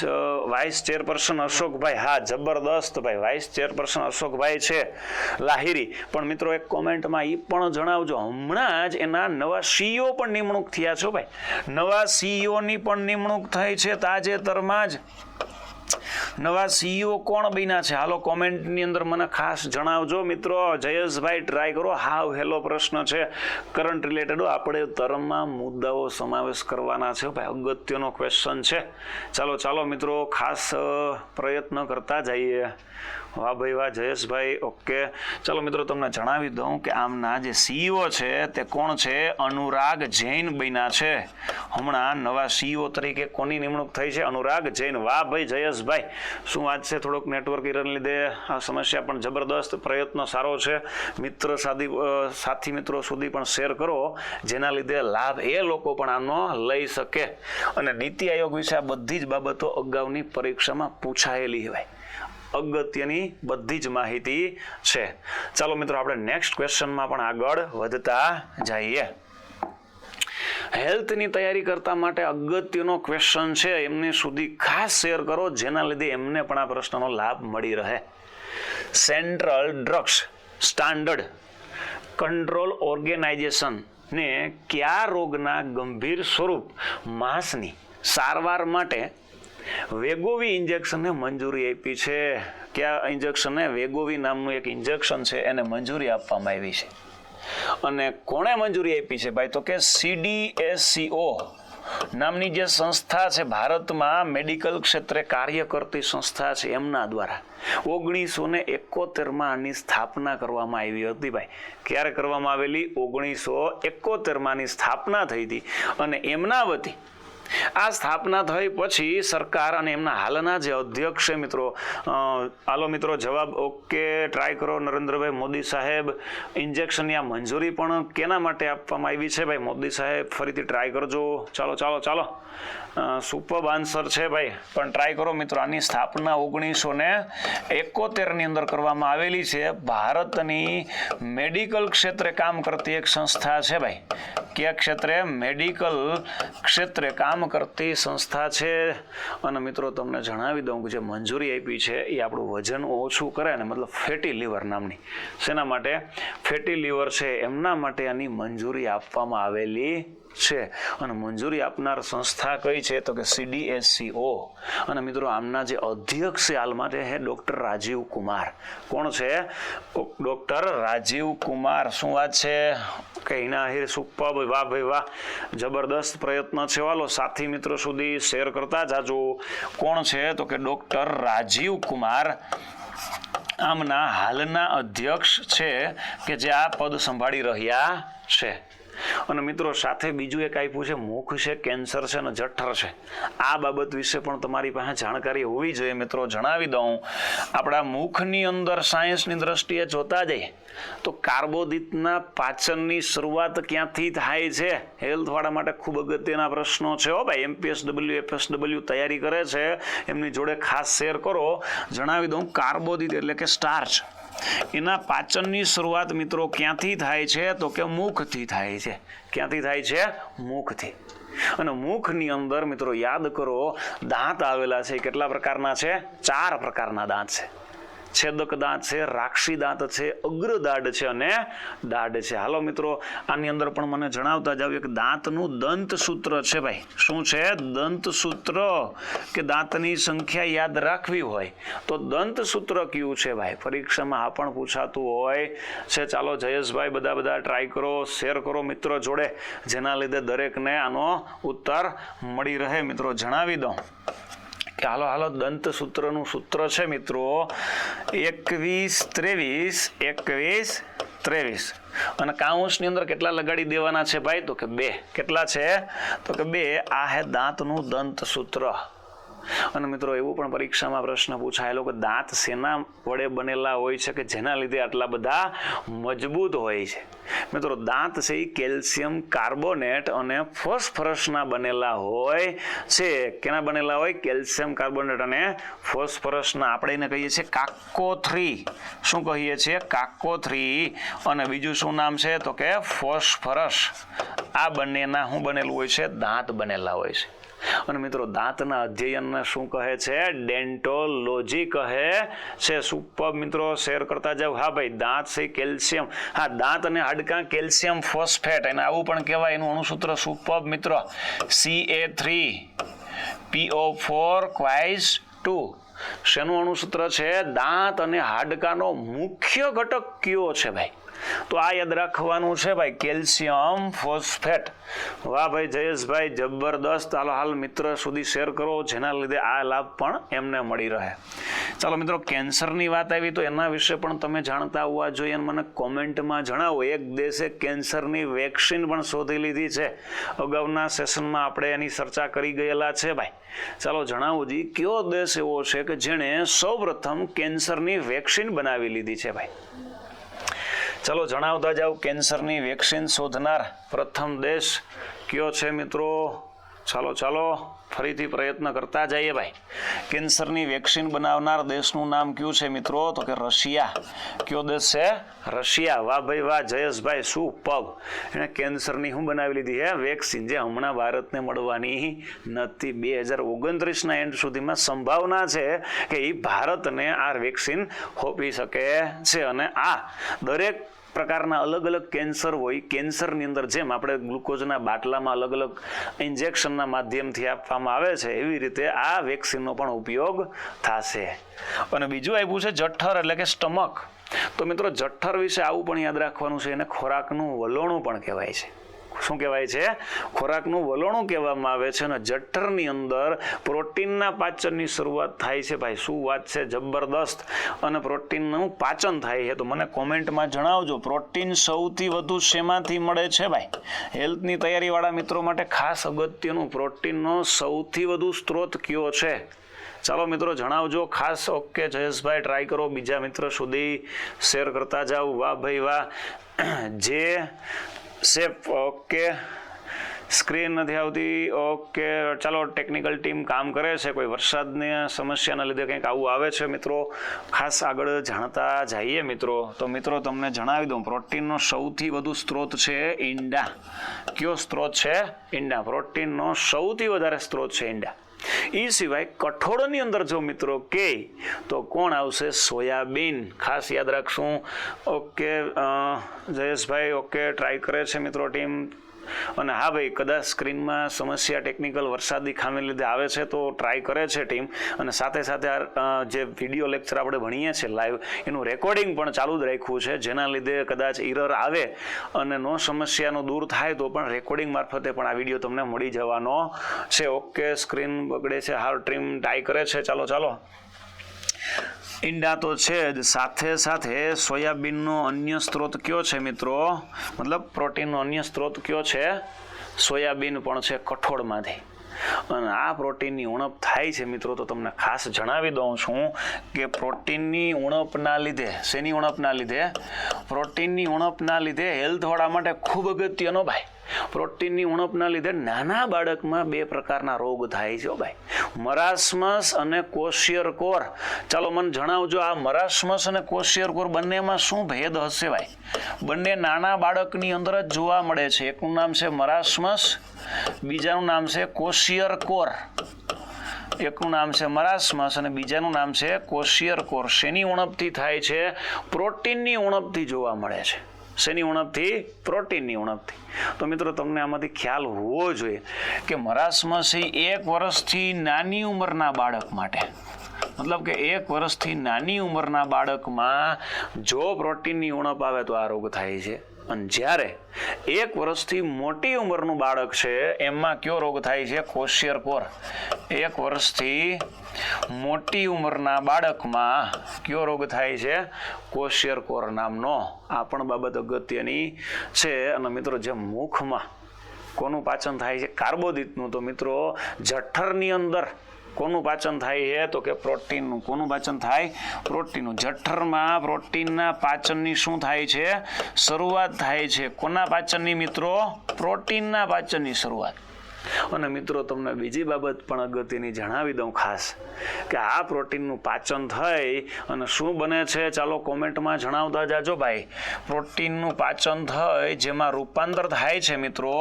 વાઇસ ચેરપર્સન અશોકભાઈ. હા, જબરદસ્ત ભાઈ, વાઇસ ચેરપર્સન અશોકભાઈ છે લાહિરી. પણ મિત્રો એક કોમેન્ટમાં એ પણ જણાવજો, હમણાં જ એના નવા સીઓ પણ નિમણૂક થયા છો ભાઈ. નવા સીઓની પણ નિમણૂક થઈ છે તાજેતરમાં જ. નવા સીઈઓ કોણ બન્યા છે? હાલો કોમેન્ટની અંદર મને ખાસ જણાવજો મિત્રો. જયેશભાઈ ટ્રાય કરો. હાવ હેલો પ્રશ્ન છે, કરંટ રિલેટેડ. આપણે તમામ મુદ્દાઓ સમાવેશ કરવાના છે ભાઈ, અગત્યનો ક્વેશ્ચન છે. ચાલો મિત્રો ખાસ પ્રયત્ન કરતા જઈએ. વાહ ભાઈ વાહ જયેશભાઈ. ઓકે, ચાલો મિત્રો તમને જણાવી દઉં કે આમના જે સીઈઓ છે તે કોણ છે? અનુરાગ જૈન બન્યા છે. હમણાં નવા સીઈઓ તરીકે કોની નિમણૂક થઈ છે? અનુરાગ જૈન. વાહ ભાઈ જયેશભાઈ, શું વાત છે? થોડુંક નેટવર્ક એરરને લીધે આ સમસ્યા, પણ જબરદસ્ત પ્રયત્ન સારો છે. સાથી મિત્રો સુધી પણ શેર કરો, જેના લીધે લાભ એ લોકો પણ આનો લઈ શકે. અને નીતિ આયોગ વિશે આ બધી જ બાબતો અગાઉની પરીક્ષામાં પૂછાયેલી હોય, અગત્યની બધી જ માહિતી છે. ચાલો મિત્રો આપણે નેક્સ્ટ ક્વેશ્ચનમાં પણ આગળ વધતા જઈએ. હેલ્થની તૈયારી કરતા માટે અગત્યનો ક્વેશ્ચન છે, એમને સુધી ખાસ શેર કરો, જેના લીધે એમને પણ આ પ્રશ્નનો લાભ મળી રહે. Central drugs standard control organisation ને કયા રોગના ગંભીર સ્વરૂપ માંસની સારવાર માટે વેગોવી ઇન્જેક્શનને મંજૂરી આપી છે? કયા ઇન્જેક્શનને? વેગોવી નામનું એક ઇન્જેક્શન છે, એને મંજૂરી આપવામાં આવી છે. અને કોણે મંજૂરી આપી છે ભાઈ? તો કે CDSCO નામની જે સંસ્થા છે, ભારતમાં મેડિકલ ક્ષેત્રે કાર્ય કરતી સંસ્થા છે, એમના દ્વારા 1971માં આની સ્થાપના કરવામાં આવી હતી ભાઈ. ક્યારે કરવામાં આવેલી? 1971માં આની સ્થાપના થઈ હતી. અને એમના વતી આ સ્થાપના થઈ પછી સરકાર અને એમના હાલના જે અધ્યક્ષ છે મિત્રો, હાલો મિત્રો જવાબ ઓકે ટ્રાય કરો. નરેન્દ્રભાઈ મોદી સાહેબ, ઇન્જેક્શનની આ મંજૂરી પણ કેના માટે આપવામાં આવી છે ભાઈ? મોદી સાહેબ ફરીથી ટ્રાય કરજો. ચાલો સુપર આન્સર છે ભાઈ, પણ ટ્રાય કરો મિત્રો. આની સ્થાપના 1971ની અંદર કરવામાં આવેલી છે. ભારતની મેડિકલ ક્ષેત્રે કામ કરતી એક સંસ્થા છે ભાઈ. કયા ક્ષેત્રે? મેડિકલ ક્ષેત્રે કામ કરતી સંસ્થા છે. અને મિત્રો તમને જણાવી દઉં કે જે મંજૂરી આપી છે એ આપણું વજન ઓછું કરે ને, મતલબ ફેટી લીવર નામની. શેના માટે? ફેટી લીવર છે, એમના માટે આની મંજૂરી આપવામાં આવેલી છે. અને મંજૂરી આપનાર સંસ્થા કઈ છે? તો કે CDSCO. અને મિત્રો આમના જે અધ્યક્ષ છે હાલમાં છે ડોક્ટર રાજીવ કુમાર. કોણ છે? ડોક્ટર રાજીવ કુમાર. શું વાત છે? કે એના આહિર સુપર. વાહ ભાઈ વાહ, જબરદસ્ત પ્રયત્ન છે. વાલો સાથી મિત્રો સુધી શેર કરતા જાજો. કોણ છે? તો કે ડોક્ટર રાજીવ કુમાર આમના હાલના અધ્યક્ષ છે, કે જે આ પદ સંભાળી રહ્યા છે. અને મિત્રો સાથે બીજું એક આપ્યું છે, મુખ છે, કેન્સર છે અને જઠર છે. આ બાબત વિશે પણ તમારી પાસે જાણકારી હોવી જોઈએ મિત્રો. જણાવી દઉં, આપણા મુખની અંદર સાયન્સની દ્રષ્ટિએ જોતા જઈએ તો કાર્બોદિતના પાચનની શરૂઆત ક્યાંથી થાય છે? હેલ્થવાળા માટે ખૂબ અગત્યના પ્રશ્નો છે હો ભાઈ. MPSW FSW તૈયારી કરે છે, એમની જોડે ખાસ શેર કરો. જણાવી દઉં, કાર્બોદિત એટલે કે સ્ટાર્ચ, એના પાચનની શરૂઆત મિત્રો ક્યાંથી થાય છે? તો કે મુખથી થાય છે. ક્યાંથી થાય છે? મુખથી. અને મુખની અંદર મિત્રો યાદ કરો, દાંત આવેલા છે. કેટલા પ્રકારના છે? 4 પ્રકારના દાંત છે. છેદક દાંત છે, રાક્ષી દાંત છે, અગ્રદાઢ છે અને દાઢ છે. હાલો મિત્રો આની અંદર પણ મને જણાવતા જાવ, એક દાંતનું દંત સૂત્ર છે ભાઈ. શું છે? દંત સૂત્ર. કે દાંતની સંખ્યા યાદ રાખવી હોય તો દંત સૂત્ર કયું છે ભાઈ? પરીક્ષામાં આ પણ પૂછાતું હોય છે. ચાલો જયેશભાઈ બધા ટ્રાય કરો, શેર કરો મિત્રો જોડે, જેના લીધે દરેકને આનો ઉત્તર મળી રહે. મિત્રો જણાવી દઉં કે હાલો દંત સૂત્રનું સૂત્ર છે મિત્રો 21 23 21 23 અને કાઉન્સની અંદર કેટલા લગાડી દેવાના છે ભાઈ? તો કે 2. કેટલા છે? તો કે 2. આ હે દાંતનું દંત સૂત્ર. અને મિત્રો એવું પણ પરીક્ષામાં પ્રશ્ન પૂછાયેલો કે દાંત શેના વડે બનેલા હોય છે કે જેના લીધે આટલા બધા મજબૂત હોય છે? મિત્રો દાંત છે એ કેલ્શિયમ કાર્બોનેટ અને ફોસ્ફરસના બનેલા હોય છે. કેના બનેલા હોય? કેલ્શિયમ કાર્બોનેટ અને ફોસ્ફરસના. આપણે એને કહીએ છીએ કાકો3. શું કહીએ છીએ? કાકો3. અને બીજું શું નામ છે? તો કે ફોસ્ફરસ. આ બંનેના શું બનેલું હોય છે? દાંત બનેલા હોય છે. અને મિત્રો દાંતના અધ્યયનને શું કહે છે? ડેન્ટોલોજી કહે છે. સુપર મિત્રો, શેર કરતા જાવ. હા ભાઈ, દાંત છે કેલ્શિયમ. હા, દાંત અને હાડકાં કેલ્શિયમ ફોસ્ફેટ, એને આવું પણ કહેવાય. એનું અણુસૂત્ર સુપર મિત્રો Ca3PO4 શેનું અણુસૂત્ર છે? દાંત અને હાડકાનો મુખ્ય ઘટક કયો છે ભાઈ? તો આ યાદ રાખવાનું છે ભાઈ, કેલ્શિયમ ફોસ્ફેટ. વાહ ભાઈ જયેશભાઈ, જબરદસ્ત. હાલ મિત્ર સુધી શેર કરો, જેના લીધે આ લાભ પણ એમને મળી રહે. ચાલો મિત્રો, કેન્સરની વાત આવી તો એના વિશે પણ તમે જાણતા હોવા જોઈએ. મને કોમેન્ટમાં જણાવો. એક દેશે કેન્સરની વેક્સિન પણ શોધી લીધી છે. અગાઉના સેશનમાં આપણે એની ચર્ચા કરી ગયેલા છે ભાઈ. ચાલો જણાવો જી, કયો દેશ એવો છે કે જેણે સૌપ્રથમ કેન્સરની વેક્સિન બનાવી લીધી છે ભાઈ? ચાલો જણાવતા જાઓ. કેન્સરની વેક્સિન શોધનાર પ્રથમ દેશ કયો છે મિત્રો? ચાલો ફરીથી પ્રયત્ન કરતા જઈએ ભાઈ. કેન્સરની વેક્સિન બનાવનાર દેશનું નામ કયું છે મિત્રો? તો કે રશિયા. કયો દેશ છે? રશિયા. વાહ ભાઈ વાહ જયેશભાઈ, શું પગ. એને કેન્સરની શું બનાવી લીધી છે? વેક્સિન, જે હમણાં ભારતને મળવાની નથી. 2029ના એન્ડ સુધીમાં સંભાવના છે કે એ ભારતને આ વેક્સિન હોપી શકે છે. અને આ દરેક પ્રકારના અલગ અલગ કેન્સર હોય. કેન્સરની અંદર જેમ આપણે ગ્લુકોઝના બાટલામાં અલગ અલગ ઇન્જેક્શનના માધ્યમથી આપવામાં આવે છે, એવી રીતે આ વેક્સિનનો પણ ઉપયોગ થશે. અને બીજું આવ્યું છે જઠ્ઠર એટલે કે સ્ટમક. તો મિત્રો જઠ્ઠર વિશે આવું પણ યાદ રાખવાનું છે, એને ખોરાકનું વલોણું પણ કહેવાય છે. શું કહેવાય છે? ખોરાકનું વલોણું કહેવામાં આવે છે. અને જઠ્ઠરની અંદર પ્રોટીનના પાચનની શરૂઆત થાય છે ભાઈ. શું વાત છે, જબરદસ્ત. અને પ્રોટીનનું પાચન થાય છે. તો મને કોમેન્ટમાં જણાવજો, પ્રોટીન સૌથી વધુ શેમાંથી મળે છે ભાઈ? હેલ્થની તૈયારીવાળા મિત્રો માટે ખાસ અગત્યનું, પ્રોટીનનો સૌથી વધુ સ્ત્રોત કયો છે? ચાલો મિત્રો જણાવજો ખાસ. ઓકે જયેશભાઈ, ટ્રાય કરો, બીજા મિત્રો સુધી શેર કરતા જાઓ. વાહ ભાઈ વાહ. જે શેપ, ઓકે, સ્ક્રીન નથી આવતી. ઓકે ચાલો, ટેકનિકલ ટીમ કામ કરે છે. કોઈ વરસાદની સમસ્યાના લીધે કંઈક આવું આવે છે મિત્રો. ખાસ આગળ જાણતા જઈએ મિત્રો. તો મિત્રો તમને જણાવી દઉં, પ્રોટીનનો સૌથી વધુ સ્ત્રોત છે ઈંડા. કયો સ્ત્રોત છે? ઈંડા. પ્રોટીનનો સૌથી વધારે સ્ત્રોત છે ઈંડા. એ સિવાય કઠોળની અંદર જો મિત્રો કે તો કોણ આવશે? સોયાબીન. ખાસ યાદ રાખશું. ઓકે જયેશભાઈ, ઓકે ટ્રાય કરે છે મિત્રો ટીમ. અને હા ભાઈ, કદાચ સ્ક્રીનમાં સમસ્યા ટેકનિકલ વરસાદી ખામી લીધે આવે છે તો ટ્રાય કરે છે ટીમ. અને સાથે સાથે જે વિડીયો લેક્ચર આપણે ભણીએ છીએ લાઈવ, એનું રેકોર્ડિંગ પણ ચાલુ જ રાખ્યું છે, જેના લીધે કદાચ એરર આવે અને નો સમસ્યાનો દૂર થાય તો પણ રેકોર્ડિંગ મારફતે પણ આ વિડીયો તમને મળી જવાનો છે. ઓકે, સ્ક્રીન બગડે છે, હાલ ટીમ ટ્રાય કરે છે. ચાલો ઈંડા તો છે જ, સાથે સાથે સોયાબીનનો અન્ય સ્ત્રોત કયો છે મિત્રો? મતલબ પ્રોટીનનો અન્ય સ્ત્રોત કયો છે? સોયાબીન પણ છે કઠોળમાંથી. અને આ પ્રોટીનની ઉણપ થાય છે મિત્રો, તો તમને ખાસ જણાવી દઉં છું કે પ્રોટીનની ઉણપના લીધે, શેની ઉણપના લીધે? પ્રોટીનની ઉણપના લીધે હેલ્થવાળા માટે ખૂબ અગત્યનો ભાઈ. પ્રોટીનની ઉણપના લીધે નાના બાળકમાં 2 પ્રકારના રોગ થાય છે ભાઈ, મરાસ્મસ અને કોશિયરકોર. ચાલો મને જણાવજો, આ મરાસ્મસ અને કોશિયરકોર બંનેમાં શું ભેદ હશે ભાઈ? બંને નાના બાળકની અંદર જ જોવા મળે છે. એકનું નામ છે મરાસ્મસ, બીજાનું નામ છે કોશિયરકોર. એકનું નામ છે મરાસ્મસ અને બીજાનું નામ છે કોશિયરકોર. શેની ઉણપથી થાય છે? પ્રોટીનની ઉણપથી જોવા મળે છે. શેની ઉણપથી? પ્રોટીનની ઉણપથી. તો મિત્રો તમને આમાંથી ખ્યાલ હોવો જોઈએ કે મરાસ્મસ એ 1 વર્ષથી નાની ઉંમરના બાળક માટે, મતલબ કે 1 વર્ષથી નાની ઉંમરના બાળકમાં જો પ્રોટીનની ઉણપ આવે તો આ રોગ થાય છે. અને જ્યારે 1 વર્ષથી મોટી ઉંમરનું બાળક છે એમાં કયો રોગ થાય છે? ક્વોશિયરકોર. 1 વર્ષથી મોટી ઉંમરના બાળકમાં કયો રોગ થાય છે? ક્વોશિયરકોર નામનો. આ પણ બાબત અગત્યની છે. અને મિત્રો જે મુખમાં કોનું પાચન થાય છે? કાર્બોદિતનું. તો મિત્રો જઠરની અંદર કોનું પાચન થાય છે? તો કે પ્રોટીનનું. કોનું પાચન થાય? પ્રોટીનનું. જઠરમાં પ્રોટીનના પાચનની શું થાય છે? શરૂઆત થાય છે. કોના પાચનની મિત્રો? પ્રોટીનના પાચનની શરૂઆત. અને મિત્રો તમને બીજી બાબત પણ અગત્યની જણાવી દઉં ખાસ, કે આ પ્રોટીનનું પાચન થઈ અને શું બને છે? ચાલો કોમેન્ટમાં જણાવતા જાજો ભાઈ. પ્રોટીનનું પાચન થઈ જેમાં રૂપાંતર થાય છે મિત્રો,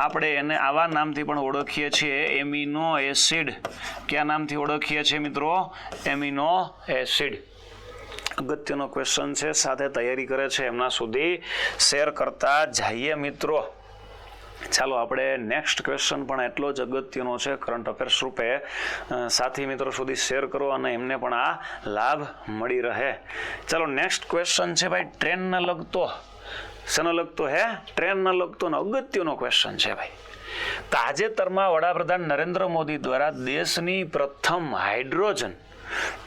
આપણે એને આવા નામથી પણ ઓળખીએ છીએ, એમિનો એસિડ. કયા નામથી ઓળખીએ છીએ મિત્રો? Amino acid. અગત્યનો ક્વેશ્ચન છે, સાથે તૈયારી કરે છે એમના સુધી શેર કરતા જઈએ મિત્રો. ચાલો આપણે નેક્સ્ટ ક્વેશ્ચન પણ એટલો જ અગત્યનો છે કરંટ અફેર્સ રૂપે, સાથી મિત્રો સુધી શેર કરો અને એમને પણ આ લાભ મળી રહે. ચાલો નેક્સ્ટ ક્વેશ્ચન છે ભાઈ ટ્રેનને લગતો. શેનો લગતો હે? ટ્રેનને લગતો ને અગત્યનો ક્વેશ્ચન છે ભાઈ. તાજેતરમાં વડાપ્રધાન નરેન્દ્ર મોદી દ્વારા દેશની પ્રથમ હાઇડ્રોજન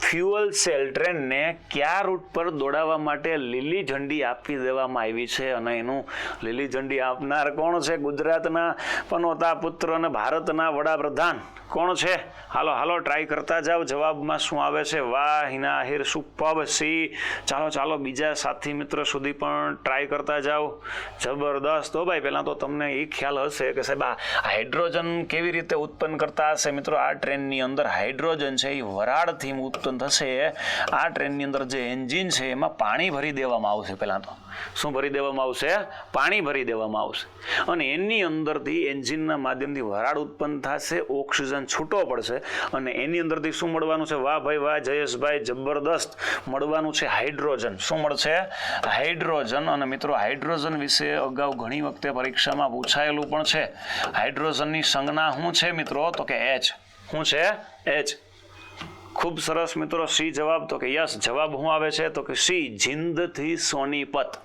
ફ્યુઅલ સેલ ટ્રેનને કયા રૂટ પર દોડાવવા માટે લીલી ઝંડી આપી દેવામાં આવી છે? અને એનું લીલી ઝંડી આપનાર કોણ છે? ગુજરાતના પનોતા પુત્ર અને ભારતના વડાપ્રધાન કોણ છે? હાલો ટ્રાય કરતા જાઓ. જવાબમાં શું આવે છે? વાહ હિના આહિર, સુપર્બ. સી. ચાલો બીજા સાથી મિત્ર સુધી પણ ટ્રાય કરતા જાઓ. જબરદસ્ત. હો ભાઈ, પહેલાં તો તમને એ ખ્યાલ હશે કે સાહેબ આ હાઇડ્રોજન કેવી રીતે ઉત્પન્ન કરતા હશે મિત્રો? આ ટ્રેનની અંદર હાઇડ્રોજન છે એ વરાળથી ઉત્પન્ન થશે. આ ટ્રેનની અંદર જે એન્જિન છે એમાં પાણી ભરી દેવામાં આવશે. પહેલાં તો શું ભરી દેવામાં આવશે? પાણી ભરી દેવામાં આવશે. અને એની અંદરથી એન્જિનના માધ્યમથી વરાળ ઉત્પન્ન થશે, ઓક્સિજન છૂટો પડશે અને એની અંદરથી શું મળવાનું છે? વાહ ભાઈ વાહ જયેશભાઈ, જબરદસ્ત. મળવાનું છે હાઇડ્રોજન. શું મળશે? હાઇડ્રોજન. અને મિત્રો હાઇડ્રોજન વિશે અગાઉ ઘણી વખતે પરીક્ષામાં પૂછાયેલું પણ છે. હાઇડ્રોજનની સંજ્ઞા શું છે મિત્રો? તો કે H. શું છે? H. ખૂબ સરસ મિત્રો. સી જવાબ. તો કે યસ, જવાબ શું આવે છે? તો કે સી, જિંદથી સોનીપત.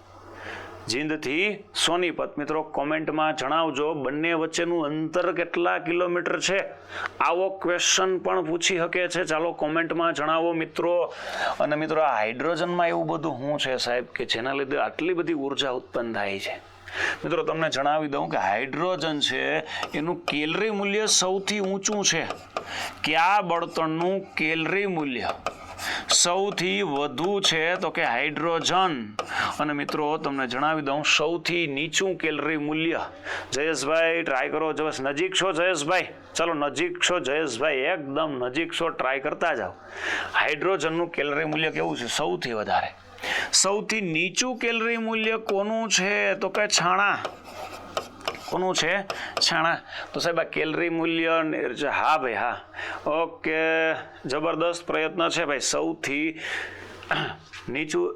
જિંદથી સોનીપત. મિત્રો કોમેન્ટમાં જણાવજો બંને વચ્ચેનું અંતર કેટલા કિલોમીટર છે? આવો ક્વેશ્ચન પણ પૂછી શકે છે. ચાલો કોમેન્ટમાં જણાવો મિત્રો. અને મિત્રો આ હાઇડ્રોજનમાં એવું બધું શું છે સાહેબ કે જેના લીધે આટલી બધી ઉર્જા ઉત્પન્ન થાય છે? મિત્રો તમને જણાવી દઉં કે હાઇડ્રોજન છે એનું કેલરી મૂલ્ય સૌથી ઊંચું છે. કયા બળતણનું કેલરી મૂલ્ય સૌથી વધુ છે? તો કે હાઇડ્રોજન. અને મિત્રો તમને જણાવી દઉં સૌથી નીચું કેલરી મૂલ્ય. જયેશભાઈ ટ્રાય કરો. નજીક છો જયેશભાઈ? ચાલો નજીક છો જયેશભાઈ, એકદમ નજીક છો. ટ્રાય કરતા જાઓ. હાઇડ્રોજનનું કેલરી મૂલ્ય કેવું છે? સૌથી વધારે. સૌથી નીચું કેલરી મૂલ્ય કોનું છે? તો કે છાણા. કોનું છે? છાણા. તો સાહેબ આ કેલરી મૂલ્ય, હા ભાઈ હા, ઓકે, જબરદસ્ત પ્રયત્ન છે ભાઈ. સૌથી નીચું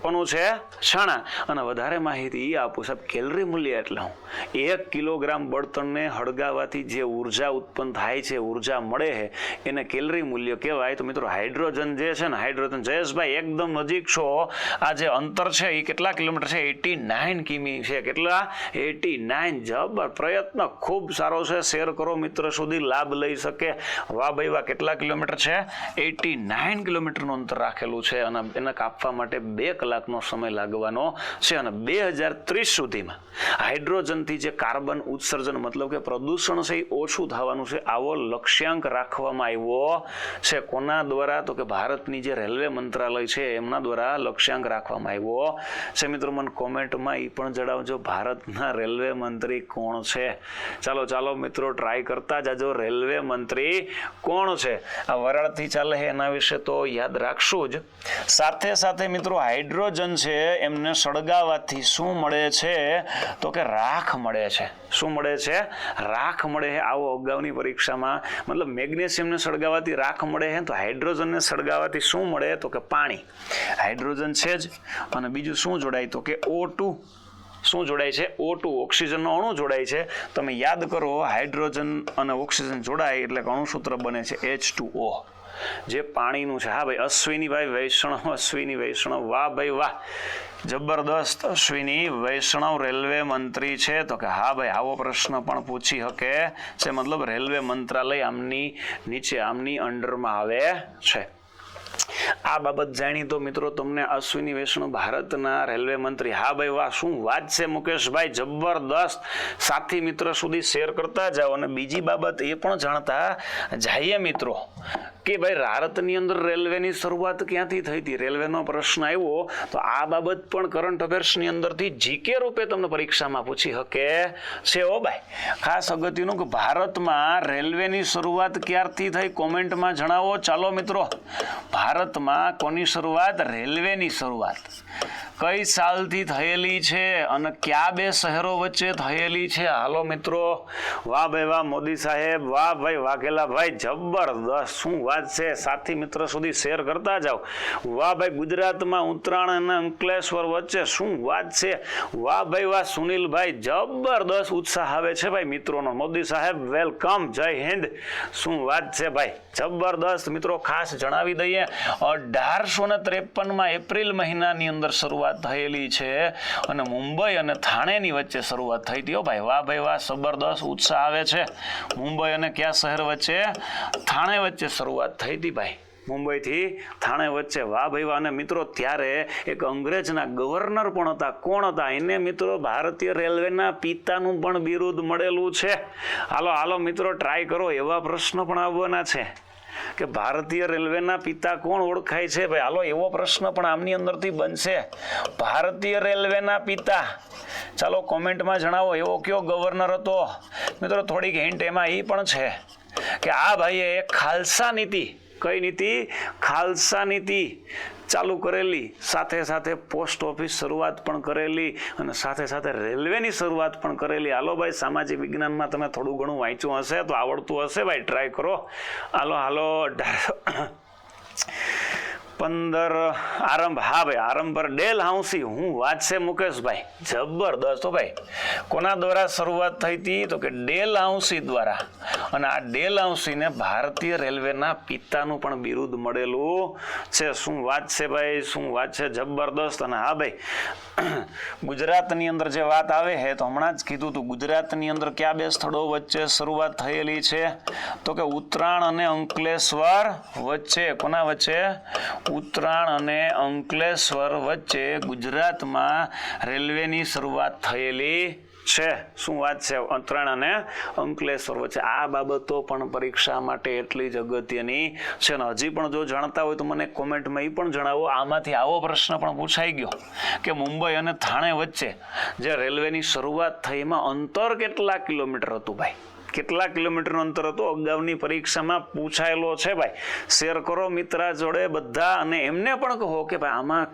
કોનું છે? છાણા. અને વધારે માહિતી આપું સાહેબ. કેલરી મૂલ્ય એટલે હું 1 કિલોગ્રામ બળતણને હળગાવવાથી જે ઉર્જા ઉત્પન્ન થાય છે, ઉર્જા મળે છે, એને કેલરી મૂલ્ય કહેવાય. તો મિત્રો હાઇડ્રોજન જે છે ને, હાઇડ્રોજન, જયેશભાઈ એકદમ નજીક છો. આ જે અંતર છે એ કેટલા કિલોમીટર છે? 89 કિમી છે. કેટલા? 89. જબર પ્રયત્ન ખૂબ સારો છે. શેર કરો મિત્ર સુધી, લાભ લઈ શકે. વાહ ભાઈ વાહ. કેટલા કિલોમીટર છે? 89 કિલોમીટરનું અંતર રાખેલું છે. અને એને કાપવા માટે 2 કલાકનો સમય લાગવાનો છે. અને 2030 સુધીમાં હાઇડ્રોજનથી જે કાર્બન ઉત્સર્જન મતલબ કે પ્રદૂષણ છે એ ઓછું થવાનું છે. આવો લક્ષ્યાંક રાખવામાં આવ્યો છે. કોના દ્વારા? તો કે ભારતની જે રેલવે મંત્રાલય છે એમના દ્વારા લક્ષ્યાંક રાખવામાં આવ્યો છે. મિત્રો મને કોમેન્ટમાં એ પણ જણાવજો ભારતના રેલવે મંત્રી કોણ છે? ચાલો મિત્રો ટ્રાય કરતા જાજો. રેલવે મંત્રી કોણ છે? આ વરાળથી ચાલે છે એના વિશે તો યાદ રાખશું જ. સાથે મિત્રો હાઇડ્રોજન છે એમને સળગાવવાથી શું મળે છે? તો કે રાખ મળે છે. શું મળે છે? રાખ મળે છે. આવો અગાઉની પરીક્ષામાં, મતલબ મેગ્નેશિયમને સળગાવવાથી રાખ મળે છે, તો હાઇડ્રોજનને સળગાવવાથી શું મળે? તો કે પાણી. હાઇડ્રોજન છે જ, અને બીજું શું જોડાય? તો કે O2. શું જોડાય છે? O2 ઓક્સિજનનો અણુ જોડાય છે. તમે યાદ કરો હાઇડ્રોજન અને ઓક્સિજન જોડાય એટલે અણુસૂત્ર બને છે H2O જે પાણીનું છે. હા ભાઈ અશ્વિનીભાઈ વૈષ્ણવ વાહ ભાઈ વાહ જબરદસ્ત. અશ્વિની વૈષ્ણવ રેલવે મંત્રી છે તો કે હા ભાઈ આવો પ્રશ્ન પણ પૂછી શકે છે. મતલબ રેલવે મંત્રાલય આમની નીચે આમની અંડરમાં આવે છે. આ બાબત જાણી તો મિત્રો તમને અશ્વિની વૈષ્ણવ ભારતના રેલવે મંત્રી. હા ભાઈ વાહ શું વાત છે મુકેશભાઈ જબરદસ્ત. સાથી મિત્ર સુધી શેર કરતા જાઓ અને બીજી બાબત એ પણ જાણતા જઈએ મિત્રો કે ભાઈ ભારતની અંદર રેલવેની શરૂઆત ક્યાંથી થઈ હતી. રેલવેનો પ્રશ્ન આવ્યો તો આ બાબત પણ કરંટ અફેર્સની અંદરથી જીકે રૂપે તમને પરીક્ષામાં પૂછી શકે છે. ઓ ભાઈ ખાસ અગત્યનું કે ભારતમાં રેલવેની શરૂઆત ક્યારથી થઈ કોમેન્ટમાં જણાવો. ચાલો મિત્રો ભારતમાં કોની શરૂઆત? રેલવેની શરૂઆત કઈ સાલથી થયેલી છે અને કયા બે શહેરો વચ્ચે થયેલી છે? હાલો મિત્રો વાહ ભાઈ વાહ મોદી સાહેબ વાહ ભાઈ વાઘેલા ભાઈ જબરદસ્ત. શું વાત છે સાથી મિત્ર સુધી શેર કરતા જાઓ. વાહ ભાઈ ગુજરાતમાં ઉત્તરાયણ અને અંકલેશ્વર વચ્ચે. શું વાત છે વાહ ભાઈ વાહ સુનિલભાઈ જબરદસ્ત ઉત્સાહ આવે છે ભાઈ મિત્રોનો. મોદી સાહેબ વેલકમ જય હિન્દ. શું વાત છે ભાઈ જબરદસ્ત. મિત્રો ખાસ જણાવી દઈએ 1853માં એપ્રિલ મહિનાની અંદર શરૂઆત થયેલી છે અને મુંબઈ અને થાણેની વચ્ચે શરૂઆત થઈ હતી. ભાઈ વાહ ભાઈ વાહ જબરદસ્ત ઉત્સાહ આવે છે. મુંબઈ અને કયા શહેર વચ્ચે? થાણે વચ્ચે શરૂઆત થઈ હતી ભાઈ. મુંબઈથી થાણે વચ્ચે. વાહ ભાઈ વાહ. અને મિત્રો ત્યારે એક અંગ્રેજના ગવર્નર પણ હતા. કોણ હતા? એને મિત્રો ભારતીય રેલવેના પિતાનું પણ બિરુદ મળેલું છે. હાલો મિત્રો ટ્રાય કરો. એવા પ્રશ્નો પણ આવવાના છે કે ભારતીય રેલવેના પિતા કોણ ઓળખાય છે ભાઈ. હાલો એવો પ્રશ્ન પણ આમની અંદરથી બનશે. ભારતીય રેલવેના પિતા ચાલો કોમેન્ટમાં જણાવો એવો કયો ગવર્નર હતો. મિત્રો થોડીક હિન્ટ એમાં એ પણ છે કે આ ભાઈએ એક ખાલસા નીતિ. કઈ નીતિ? ખાલસા નીતિ ચાલુ કરેલી. સાથે સાથે પોસ્ટ ઓફિસ શરૂઆત પણ કરેલી અને સાથે સાથે રેલવેની શરૂઆત પણ કરેલી. હાલો ભાઈ સામાજિક વિજ્ઞાનમાં તમે થોડું ઘણું વાંચ્યું હશે તો આવડતું હશે ભાઈ ટ્રાય કરો. હાલો 15 આરંભ. હા ભાઈ આરંભ પર ડેલહાઉસી. હું વાત છે મુકેશભાઈ જબરદસ્ત. તો ભાઈ કોના દ્વારા શરૂઆત થઈ હતી તો કે ડેલહાઉસી દ્વારા. અને આ ડેલહાઉસીને ભારતીય રેલવેના પિતાનું પણ બિરુદ મળેલું છે. શું વાત છે ભાઈ શું વાત છે જબરદસ્ત. અને હા ભાઈ ગુજરાતની અંદર જે વાત આવે છે તો હમણાં જ કીધું હતું ગુજરાતની અંદર કયા બે સ્થળો વચ્ચે શરૂઆત થયેલી છે તો કે ઉત્તરાયણ અને અંકલેશ્વર વચ્ચે. કોના વચ્ચે? ઉત્તરાયણ અને અંકલેશ્વર વચ્ચે ગુજરાતમાં રેલવેની શરૂઆત થયેલી છે. શું વાત છે? ઉત્તરાયણ અને અંકલેશ્વર વચ્ચે. આ બાબતો પણ પરીક્ષા માટે એટલી જ અગત્યની છે ને હજી પણ જો જાણતા હોય તો મને કોમેન્ટમાં એ પણ જણાવો. આમાંથી આવો પ્રશ્ન પણ પૂછાઈ ગયો કે મુંબઈ અને થાણે વચ્ચે જે રેલવેની શરૂઆત થઈ એમાં અંતર કેટલા કિલોમીટર હતું ભાઈ? કેટલા કિલોમીટરનું અંતર હતું? અગાઉની પરીક્ષામાં પૂછાયેલો છે ભાઈ. શેર કરો મિત્ર જોડે બધા અને એમને પણ કહો કે ભાઈ આમાં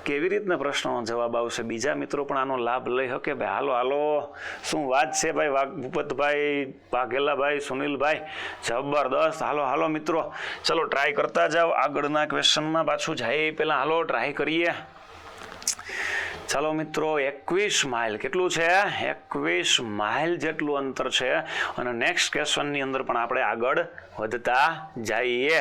કેવી રીતના પ્રશ્નોનો જવાબ આવશે. બીજા મિત્રો પણ આનો લાભ લઈ શકે ભાઈ. હાલો શું વાત છે ભાઈ ભૂપતભાઈ વાઘેલાભાઈ સુનિલભાઈ જબરદસ્ત. હાલો મિત્રો ચલો ટ્રાય કરતા જાઓ. આગળના ક્વેશ્ચનમાં પાછું જાય પહેલા હાલો ટ્રાય કરીએ. ચાલો મિત્રો 21 માઇલ. કેટલું છે? 21 માઇલ જેટલું અંતર છે. અને નેક્સ્ટ ક્વેશ્ચનની અંદર પણ આપણે આગળ વધતા જઈએ.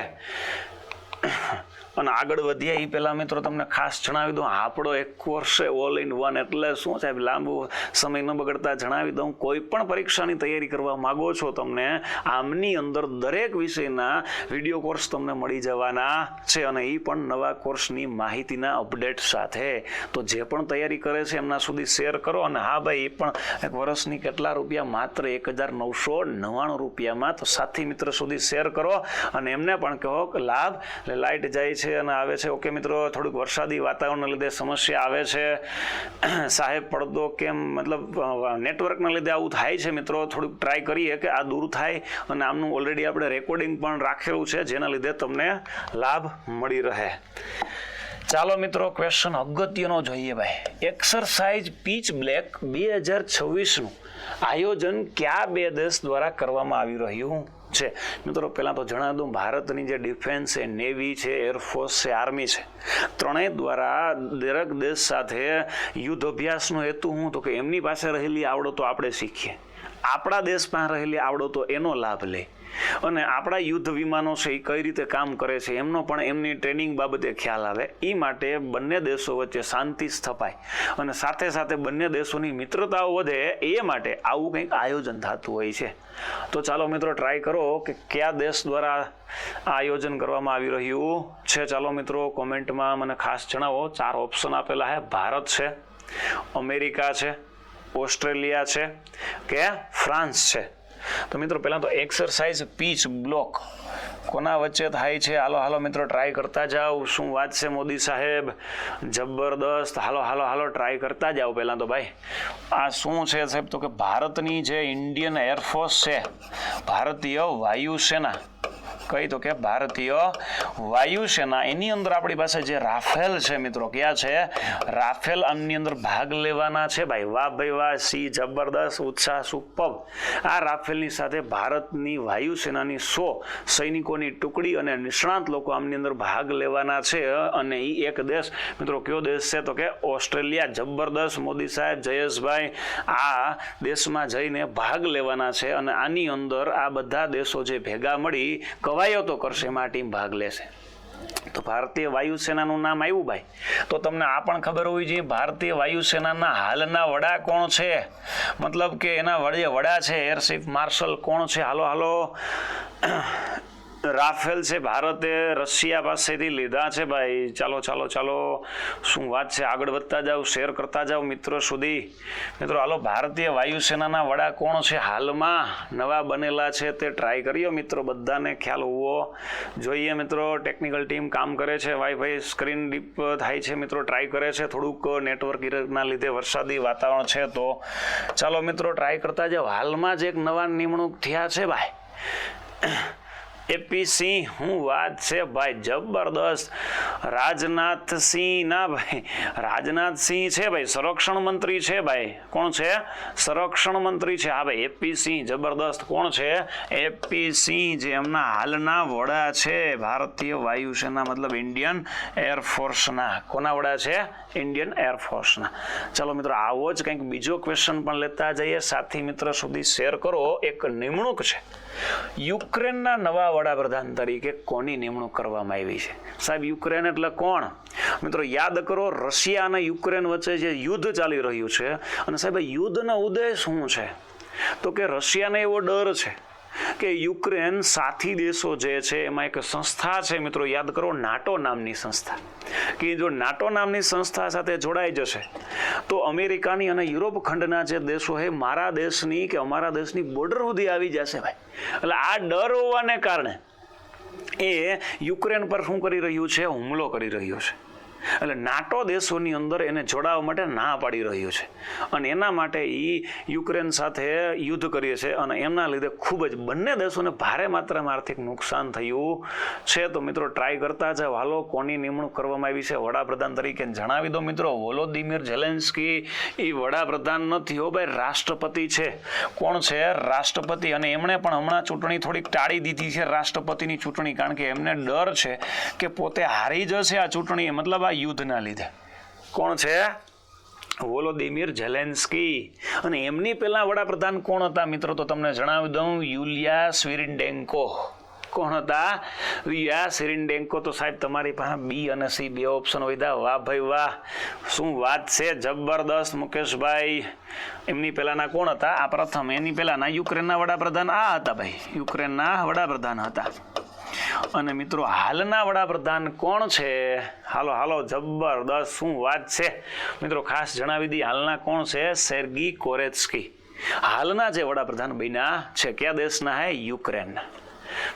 અને આગળ વધીએ એ પહેલાં મિત્રો તમને ખાસ જણાવી દઉં આપણો એક કોર્સ છે ઓલ ઇન વન. એટલે શું સાહેબ લાંબુ સમય ન બગડતા જણાવી દઉં કોઈ પણ પરીક્ષાની તૈયારી કરવા માગો છો તમને આમની અંદર દરેક વિષયના વિડીયો કોર્સ તમને મળી જવાના છે અને એ પણ નવા કોર્સની માહિતીના અપડેટ સાથે. તો જે પણ તૈયારી કરે છે એમના સુધી શેર કરો. અને હા ભાઈ એ પણ એક વર્ષની કેટલા રૂપિયા? માત્ર 1999 રૂપિયામાં. તો સાથી મિત્ર સુધી શેર કરો અને એમને પણ કહો કે લાભ લાઇટ જાય છે અને આવે છે. ઓકે મિત્રો થોડુંક વરસાદી વાતાવરણના લીધે સમસ્યા આવે છે સાહેબ. પડદો કેમ મતલબ નેટવર્કના લીધે આવું થાય છે મિત્રો. થોડુંક ટ્રાય કરીએ કે આ દૂર થાય અને આમનું ઓલરેડી આપણે રેકોર્ડિંગ પણ રાખેલું છે જેના લીધે તમને લાભ મળી રહે. ચાલો મિત્રો ક્વેશ્ચન અગત્યનો જોઈએ ભાઈ. એક્સરસાઇઝ પીચ બ્લેક 2026નું આયોજન કયા બે દેશ દ્વારા કરવામાં આવી રહ્યું છે. મિત્રો પહેલાં તો જણાવી દઉં, ભારતની જે ડિફેન્સ છે, નેવી છે, એરફોર્સ છે, આર્મી છે, ત્રણેય દ્વારા દરેક દેશ સાથે યુદ્ધ અભ્યાસનો હેતુ શું તો કે એમની પાસે રહેલી આવડતો આપણે શીખીએ, આપણા દેશમાં રહેલી આવડતો એનો લાભ લે, અને આપણા યુદ્ધ વિમાનો છે એ કઈ રીતે કામ કરે છે એમનો પણ એમની ટ્રેનિંગ બાબતે ખ્યાલ આવે. એ માટે બંને દેશો વચ્ચે શાંતિ સ્થપાય અને સાથે સાથે બંને દેશોની મિત્રતાઓ વધે, એ માટે આવું કંઈક આયોજન થતું હોય છે. તો ચાલો મિત્રો ટ્રાય કરો કે કયા દેશ દ્વારા આ આયોજન કરવામાં આવી રહ્યું છે. ચાલો મિત્રો કોમેન્ટમાં મને ખાસ જણાવો. 4 ઓપ્શન આપેલા છે. ભારત છે, અમેરિકા છે, ઓસ્ટ્રેલિયા છે કે ફ્રાન્સ છે. તો મિત્રો પહેલાં તો એક્સરસાઇઝ પીચ બ્લોક કોના વચ્ચે થાય છે? હાલો મિત્રો ટ્રાય કરતા જાઓ. શું વાત છે મોદી સાહેબ, જબરદસ્ત. હાલો ટ્રાય કરતા જાઓ. પહેલાં તો ભાઈ આ શું છે સાહેબ? તો કે ભારતની જે ઇન્ડિયન એરફોર્સ છે, ભારતીય વાયુસેના, કઈ તો કે ભારતીય વાયુસેના, એની અંદર આપણી પાસે જે રાફેલ છે મિત્રો, ક્યાં છે રાફેલ, આમની અંદર ભાગ લેવાના છે ભાઈ. વાહ ભાઈ વાહ, સી જબરદસ્ત, ઉત્સાહ સુપર. આ રાફેલની સાથે ભારતની વાયુસેનાની 100 સૈનિકોની ટુકડી અને નિષ્ણાત લોકો આમની અંદર ભાગ લેવાના છે. અને એ એક દેશ મિત્રો કયો દેશ છે? તો કે ઓસ્ટ્રેલિયા. જબરદસ્ત મોદી સાહેબ, જયેશભાઈ, આ દેશમાં જઈને ભાગ લેવાના છે અને આની અંદર આ બધા દેશો જે ભેગા મળી કવાયતો કરશે, એમાં ટીમ ભાગ લેશે. તો ભારતીય વાયુસેનાનું નામ આવ્યું ભાઈ. તો તમને આ પણ ખબર હોવી જોઈએ ભારતીય વાયુસેનાના હાલના વડા કોણ છે, મતલબ કે એના વડા છે એર ચીફ માર્શલ કોણ છે? હાલો રાફેલ છે ભારતે રશિયા પાસેથી લીધા છે ભાઈ. ચાલો શું વાત છે, આગળ વધતા જાઓ, શેર કરતા જાઓ મિત્રો સુધી. મિત્રો હાલો, ભારતીય વાયુસેનાના વડા કોણ છે હાલમાં નવા બનેલા છે તે ટ્રાય કરીએ મિત્રો, બધાને ખ્યાલ હોવો જોઈએ. મિત્રો ટેકનિકલ ટીમ કામ કરે છે, વાઈફાઈ સ્ક્રીન ડીપ થાય છે મિત્રો, ટ્રાય કરે છે. થોડુંક નેટવર્ક ના લીધે વરસાદી વાતાવરણ છે, તો ચાલો મિત્રો ટ્રાય કરતા જાઓ. હાલમાં જ એક નવા નિમણૂક થયા છે ભાઈ, એપી સિંહ. શું વાત છે ભાઈ, જબરદસ્ત. રાજનાથસિંહ ના ભાઈ, રાજનાથસિંહ છે ભાઈ, સંરક્ષણ મંત્રી છે ભાઈ. કોણ છે? સંરક્ષણ મંત્રી છે. હા ભાઈ, એપી સિંહ જબરદસ્ત. કોણ છે? એપી સિંહ, જે એમના હાલના વડા છે ભારતીય વાયુસેના, મતલબ ઇન્ડિયન એરફોર્સના. કોના વડા છે? ઇન્ડિયન એરફોર્સના. ચાલો મિત્રો આવો જ કંઈક બીજો ક્વેશ્ચન પણ લેતા જઈએ, સાથી મિત્ર સુધી શેર કરો. એક નિમણૂક છે યુક્રેનના નવા વડાપ્રધાન તરીકે કોની નિમણૂક કરવામાં આવી છે સાહેબ? યુક્રેન એટલે કોણ મિત્રો? યાદ કરો, રશિયા અને યુક્રેન વચ્ચે જે યુદ્ધ ચાલી રહ્યું છે, અને સાહેબ યુદ્ધનો ઉદ્દેશ શું છે? તો કે રશિયાને એવો ડર છે કે યુક્રેન સાથી દેશો જે છે એમાં એક સંસ્થા છે મિત્રો, યાદ કરો, નાટો નામની સંસ્થા, કે જો નાટો નામની સંસ્થા સાથે જોડાઈ જશે તો અમેરિકાની અને યુરોપ ખંડના જે દેશો છે મારા દેશની કે અમારા દેશની બોર્ડર સુધી આવી જશે ભાઈ. એટલે આ ડર હોવાને કારણે એ યુક્રેન પર શું કરી રહ્યું છે? હુમલો કરી રહ્યો છે. એટલે નાટો દેશોની અંદર એને જોડાવા માટે ના પાડી રહ્યું છે, અને એના માટે એ યુક્રેન સાથે યુદ્ધ કરીએ છે, અને એમના લીધે ખૂબ જ બંને દેશોને ભારે માત્રામાં આર્થિક નુકસાન થયું છે. તો મિત્રો ટ્રાય કરતા જાઓ. હાલો, કોની નિમણૂક કરવામાં આવી છે વડાપ્રધાન તરીકે જણાવી દો મિત્રો. વોલોદિમીર ઝેલેન્સ્કી એ વડાપ્રધાન નથી હો ભાઈ, રાષ્ટ્રપતિ છે. કોણ છે? રાષ્ટ્રપતિ. અને એમણે પણ હમણાં ચૂંટણી થોડીક ટાળી દીધી છે, રાષ્ટ્રપતિની ચૂંટણી, કારણ કે એમને ડર છે કે પોતે હારી જશે આ ચૂંટણી, મતલબ આ યુદ્ધના લીધે. કોણ છે? વોલોદિમીર ઝેલેન્સ્કી. અને એમની પહેલા વડાપ્રધાન કોણ હતા મિત્રો? તો તમને જણાવી દઉં, યુલિયા સ્વિરિન્ડેન્કો. કોણ હતા? યુલિયા સ્વિરિન્ડેન્કો. તો સાહેબ તમારી પાસે બી અને સી બે ઓપ્શન હોય. વાહ ભાઈ વાહ, શું વાત છે, જબરદસ્ત મુકેશભાઈ. એમની પહેલાના કોણ હતા? આ પ્રથમ. એની પહેલાના યુક્રેનના વડાપ્રધાન આ હતા ભાઈ, યુક્રેનના વડાપ્રધાન હતા. અને મિત્રો હાલના વડાપ્રધાન કોણ છે? હાલો જબરદસ્ત, શું વાત છે મિત્રો, ખાસ જણાવી દી. હાલના કોણ છે? સેર્ગી કોરેત્સ્કી. હાલના જે વડાપ્રધાન બન્યા છે કયા દેશના? હે યુક્રેનના.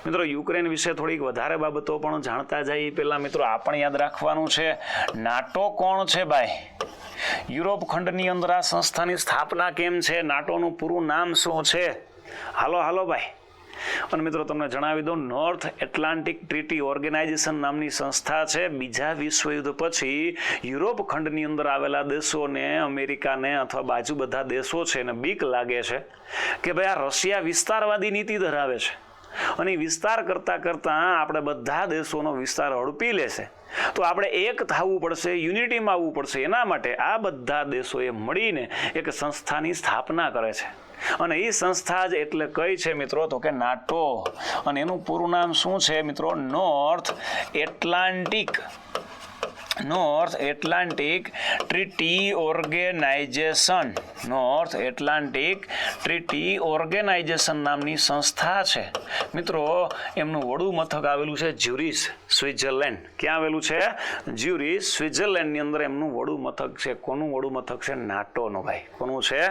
મિત્રો યુક્રેન વિશે થોડીક વધારે બાબતો પણ જાણતા જાય પહેલા મિત્રો આ પણ યાદ રાખવાનું છે, નાટો કોણ છે ભાઈ? યુરોપ ખંડની અંદર આ સંસ્થાની સ્થાપના કેમ છે? નાટોનું પૂરું નામ શું છે? હાલો ભાઈ. અને મિત્રો તમને જણાવી દઉં, નોર્થ એટલાન્ટિક ટ્રીટી ઓર્ગેનાઇઝેશન નામની સંસ્થા છે. બીજા વિશ્વયુદ્ધ પછી યુરોપ ખંડની અંદર આવેલા દેશોને, અમેરિકાને અથવા બાજુ બધા દેશો છે એને બીક લાગે છે કે ભાઈ આ રશિયા વિસ્તારવાદી નીતિ ધરાવે છે, અને વિસ્તાર કરતાં કરતાં આપણે બધા દેશોનો વિસ્તાર હડપી લેશે તો આપણે એક થવું પડશે, યુનિટીમાં આવવું પડશે. એના માટે આ બધા દેશોએ મળીને એક સંસ્થાની સ્થાપના કરે છે અને એ સંસ્થા જ એટલે કઈ છે મિત્રો તો કે નાટો. અને એનું પૂરું નામ શું છે મિત્રો? North Atlantic treaty organisation. North Atlantic treaty organisation નામની સંસ્થા છે મિત્રો. એમનું વડું મથક આવેલું છે જ્યુરિચ, સ્વિટ્ઝરલેન્ડ. ક્યાં આવેલું છે? જ્યુરિચ, સ્વિટ્ઝરલેન્ડની અંદર એમનું વડું મથક છે. કોનું વડું મથક છે? નાટોનું ભાઈ. કોનું છે?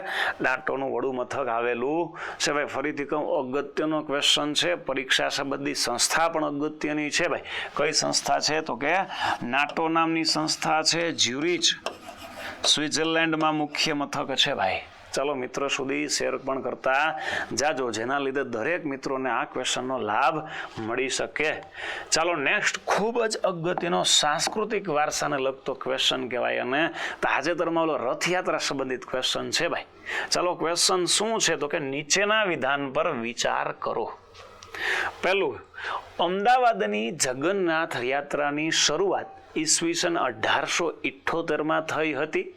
નાટોનું વડું મથક આવેલું છે ભાઈ. ફરીથી કહું, અગત્યનો ક્વેશ્ચન છે. પરીક્ષા સંબંધી સંસ્થા પણ અગત્યની છે ભાઈ. કઈ સંસ્થા છે તો કે નાટો નામની સંસ્થા છે. જ્યુરિચ, સ્વિટ્ઝરલેન્ડમાં મુખ્ય મથક છે ભાઈ. ચાલો મિત્રો સુધી શેર પણ કરતા જાજો, જેના લીધે દરેક મિત્રોને આ ક્વેશ્ચનનો લાભ મળી શકે. ચાલો નેક્સ્ટ ખૂબ જ અગત્યનો સાંસ્કૃતિક વારસાને લગતો ક્વેશ્ચન કહેવાય અને તાજેતરમાં ઓલો રથયાત્રા સંબંધિત ક્વેશ્ચન છે ભાઈ. ચાલો ક્વેશ્ચન શું છે તો કે નીચેના વિધાન પર વિચાર કરો. પહેલું, અમદાવાદની જગન્નાથ યાત્રાની શરૂઆત ઈસવીસન 1878માં થઈ હતી.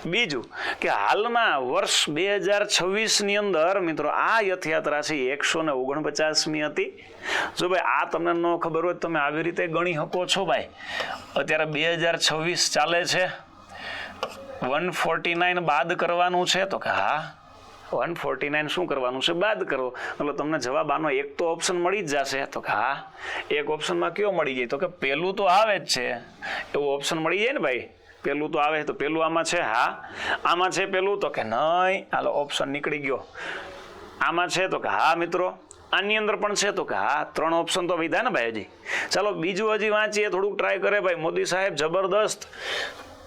બીજું કે હાલમાં વર્ષ 2026ની અંદર મિત્રો આ રથયાત્રા છે 149મી હતી. જો ભાઈ આ તમને ન ખબર હોય તમે આવી રીતે ગણી શકો છો ભાઈ. અત્યારે 2026 ચાલે છે, 149 બાદ કરવાનું છે તો કે હા 149 શું કરવાનું છે? બાદ કરો. એટલે તમને જવાબ આનો એક તો ઓપ્શન મળી જ જશે તો કે હા. એક ઓપ્શનમાં કયો મળી જાય તો કે પેલું તો આવે જ છે, એવું ઓપ્શન મળી જાય ને ભાઈ. પેલું તો આવે તો પેલું આમાં છે. હા આમાં છે પેલું તો કે નહીં. હાલો ઓપ્શન નીકળી ગયો. આમાં છે તો કે હા મિત્રો. આની અંદર પણ છે તો કે હા. 3 ઓપ્શન તો વિધા ને ભાઈ હજી. ચાલો બીજું હજી વાંચીએ, થોડુંક ટ્રાય કરે ભાઈ. મોદી સાહેબ જબરદસ્ત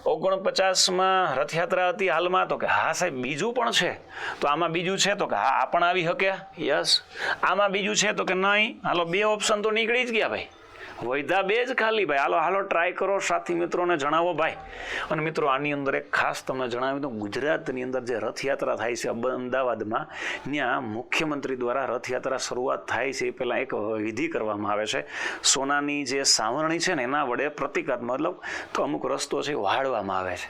49માં રથયાત્રા હતી હાલમાં તો કે હા સાહેબ બીજું પણ છે. તો આમાં બીજું છે તો કે હા આ પણ આવી શકે. યસ. આમાં બીજું છે તો કે નહીં. હાલો 2 ઓપ્શન તો નીકળી જ ગયા ભાઈ. વૈધા 2 જ ખાલી ભાઈ. હાલો ટ્રાય કરો, સાથી મિત્રોને જણાવો ભાઈ. અને મિત્રો આની અંદર એક ખાસ તમને જણાવ્યું તો ગુજરાતની અંદર જે રથયાત્રા થાય છે અમદાવાદમાં, ત્યાં મુખ્યમંત્રી દ્વારા રથયાત્રા શરૂઆત થાય છે એ પહેલાં એક વિધિ કરવામાં આવે છે. સોનાની જે સાવરણી છે ને એના વડે પ્રતિકાત્મક મતલબ તો અમુક રસ્તો છે વાળવામાં આવે છે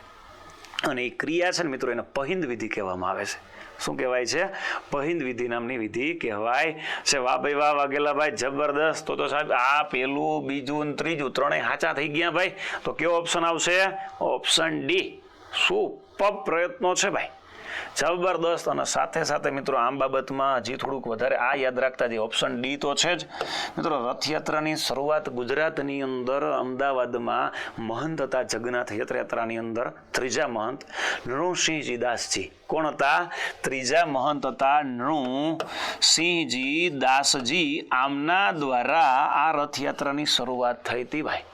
અને એ ક્રિયા છે ને મિત્રો એને પહિંદ વિધિ કહેવામાં આવે છે. શું કહેવાય છે? પહિંદ વિધિ નામની વિધિ કહેવાય છે. વાહ ભાઈ વાહ, વાઘેલા ભાઈ જબરદસ્ત. તો સાહેબ આ પેલું, બીજું અને ત્રીજું ત્રણેય સાચા થઈ ગયા ભાઈ. તો કયો ઓપ્શન આવશે? Option D. સુપર પ્રયત્નો છે ભાઈ, જબરદસ્ત. અને સાથે સાથે મિત્રો આમ બાબતમાં હજી થોડુંક વધારે આ યાદ રાખતા જે ઓપ્શન ડી તો છે જ મિત્રો. રથયાત્રાની શરૂઆત ગુજરાતની અંદર અમદાવાદમાં મહંત હતા જગન્નાથ યાત્રાની અંદર. ત્રીજા મહંત નૃસિંહજી દાસજી. કોણ હતા? ત્રીજા મહંત હતા નૃસિંહજી દાસજી. આમના દ્વારા આ રથયાત્રાની શરૂઆત થઈ હતી ભાઈ.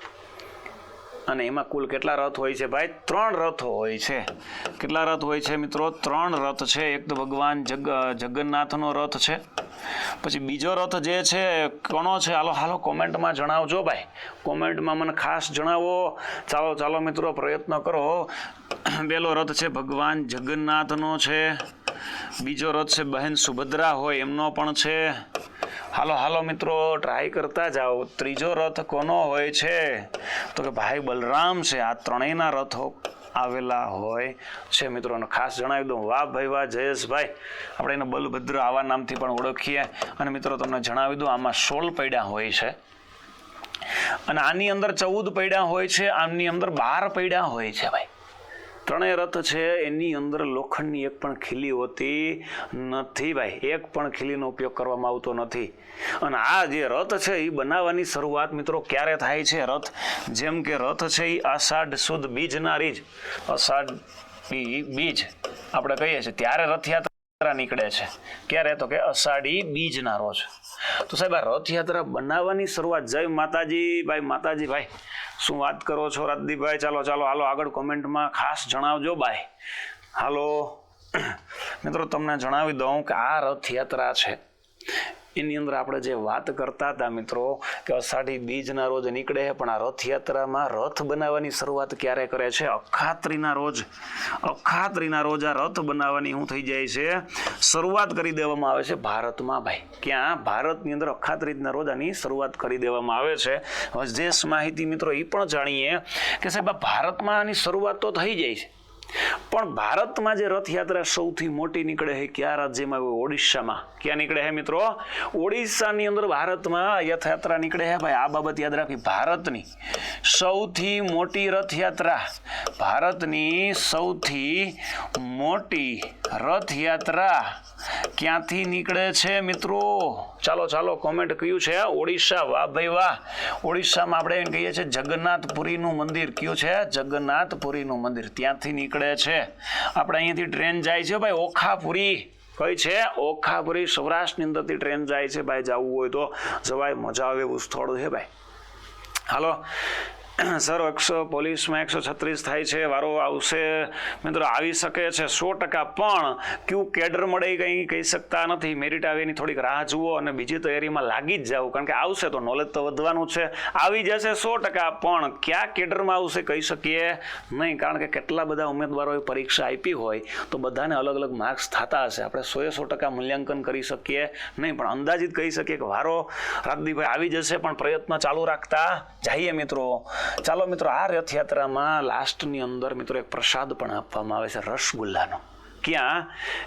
અને એમાં કુલ કેટલા રથ હોય છે ભાઈ? 3 રથો હોય છે. કેટલા રથ હોય છે મિત્રો? 3 રથ છે. એક તો ભગવાન જગન્નાથનો રથ છે. પછી બીજો રથ જે છે કોનો છે? હાલો કોમેન્ટમાં જણાવજો ભાઈ. કોમેન્ટમાં મને ખાસ જણાવો. ચાલો મિત્રો પ્રયત્ન કરો. પહેલો રથ છે ભગવાન જગન્નાથનો છે. બીજો રથ છે બહેન સુભદ્રા હોય એમનો પણ છે. હાલો મિત્રો ટ્રાય કરતા જાઓ. ત્રીજો રથ કોનો હોય છે તો કે ભાઈ બલરામ છે. આ ત્રણેયના રથો આવેલા હોય છે મિત્રોને ખાસ જણાવી દઉં. વાહ ભાઈ વાહ જયેશભાઈ. આપણે એને બલભદ્ર આવા નામથી પણ ઓળખીએ. અને મિત્રો તમને જણાવી દઉં આમાં 16 પૈડા હોય છે અને આની અંદર 14 પૈડા હોય છે. આમની અંદર 12 પૈડા હોય છે ભાઈ. ત્રણેય રથ છે એની અંદર લોખંડની એક પણ ખીલી હોતી નથી ભાઈ. એક પણ ખીલીનો ઉપયોગ કરવામાં આવતો નથી. અને આ જે રથ છે એ બનાવવાની શરૂઆત મિત્રો ક્યારે થાય છે? રથ જેમ કે રથ છે એ અષાઢ સુદ બીજના રીજ, અષાઢ બીજ આપણે કહીએ છીએ ત્યારે રથયાત્રા નીકળે છે. ક્યારે તો કે અષાઢી બીજના રોજ. તો સાહેબ આ રથયાત્રા બનાવવાની શરૂઆત જય માતાજી ભાઈ. માતાજી ભાઈ શું વાત કરો છો રાજદીપભાઈ? ચાલો હાલો આગળ કોમેન્ટમાં ખાસ જણાવજો ભાઈ. હાલો મિત્રો તમને જણાવી દઉં કે આ રથયાત્રા છે એની અંદર આપણે જે વાત કરતા હતા મિત્રો કે અષાઢી બીજના રોજ નીકળે છે, પણ આ રથયાત્રામાં રથ બનાવવાની શરૂઆત ક્યારે કરે છે? અખાત્રીના રોજ આ રથ બનાવવાની શું થઈ જાય છે? શરૂઆત કરી દેવામાં આવે છે ભારતમાં ભાઈ. ક્યાં? ભારતની અંદર અખાત્રીજના રોજ આની શરૂઆત કરી દેવામાં આવે છે. વિશેષ માહિતી મિત્રો એ પણ જાણીએ કે સાહેબ ભારતમાં આની શરૂઆત તો થઈ જાય છે, પણ ભારતમાં જે રથયાત્રા સૌથી મોટી નીકળે છે કયા રાજ્યમાં? ઓડિશામાં. ક્યાં નીકળે છે મિત્રો? ઓડિશાની અંદર ભારતમાં રથયાત્રા નીકળે છે ભાઈ. આ બાબત યાદ રાખી. ભારતની સૌથી મોટી રથયાત્રા, ભારતની સૌથી મોટી રથયાત્રા ક્યાંથી નીકળે છે મિત્રો? ચાલો કોમેન્ટ કયું છે? ઓડિશા. વાહ ભાઈ વાહ. ઓડિશામાં આપણે એમ કહીએ છીએ જગન્નાથપુરીનું મંદિર. કયું છે? જગન્નાથપુરીનું મંદિર. ત્યાંથી નીકળે છે. આપણે અહીંયાથી ટ્રેન જાય છે ભાઈ ઓખાપુરી. કઈ છે? ઓખાપુરી. સૌરાષ્ટ્રની અંદરથી ટ્રેન જાય છે ભાઈ. જવું હોય તો જવાય, મજા આવે એવું સ્થળ છે ભાઈ. હાલો સર, પોલીસમાં 136 થાય છે, વારો આવશે મિત્રો? આવી શકે છે 100%, પણ ક્યુ કેડર મળે કંઈ કહી શકતા નથી. મેરિટ આવે એની થોડીક રાહ જુઓ અને બીજી તૈયારીમાં લાગી જ જાઓ, કારણ કે આવશે તો નોલેજ તો વધવાનું છે. આવી જશે 100%, પણ ક્યાં કેડરમાં આવશે કહી શકીએ નહીં, કારણ કે કેટલા બધા ઉમેદવારોએ પરીક્ષા આપી હોય તો બધાને અલગ અલગ માર્ક્સ થતા હશે. આપણે 100% મૂલ્યાંકન કરી શકીએ નહીં, પણ અંદાજિત કહી શકીએ કે વારો રાજદીપભાઈ આવી જશે, પણ પ્રયત્ન ચાલુ રાખતા જઈએ મિત્રો. ચાલો મિત્રો, આ રથયાત્રામાં લાસ્ટની અંદર મિત્રો એક પ્રસાદ પણ આપવામાં આવે છે રસગુલ્લાનો. ક્યાં?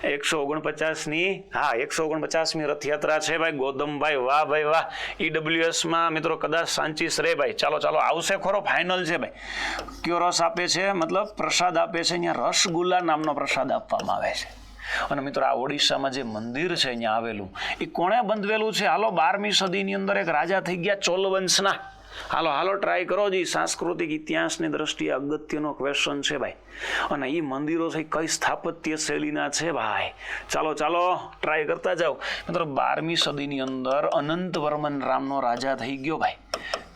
149મી રથયાત્રા છે ભાઈ. ગૌતમભાઈ વાહ ભાઈ વાહ. EWSમાં મિત્રો કદાચ સાંચીસ રે ભાઈ. ચાલો આવશે ખરો, ફાઇનલ છે ભાઈ. કયો રસ આપે છે? મતલબ પ્રસાદ આપે છે. અહીંયા રસગુલ્લા નામનો પ્રસાદ આપવામાં આવે છે. અને મિત્રો આ ઓડિશામાં જે મંદિર છે અહીંયા આવેલું, એ કોણે બંધવેલું છે? હાલો 12મી સદીની અંદર એક રાજા થઈ ગયા ચોલવંશના. હાલો ટ્રાય કરો જી. સાંસ્કૃતિક ઇતિહાસની દ્રષ્ટિએ અગત્યનો ક્વેશ્ચન છે ભાઈ. અને એ મંદિરો છે કઈ સ્થાપત્ય શૈલીના છે ભાઈ? ચાલો ટ્રાય કરતા જાઓ મિત્રો. 12મી સદીની અંદર અનંતવર્મન નામનો રાજા થઈ ગયો ભાઈ.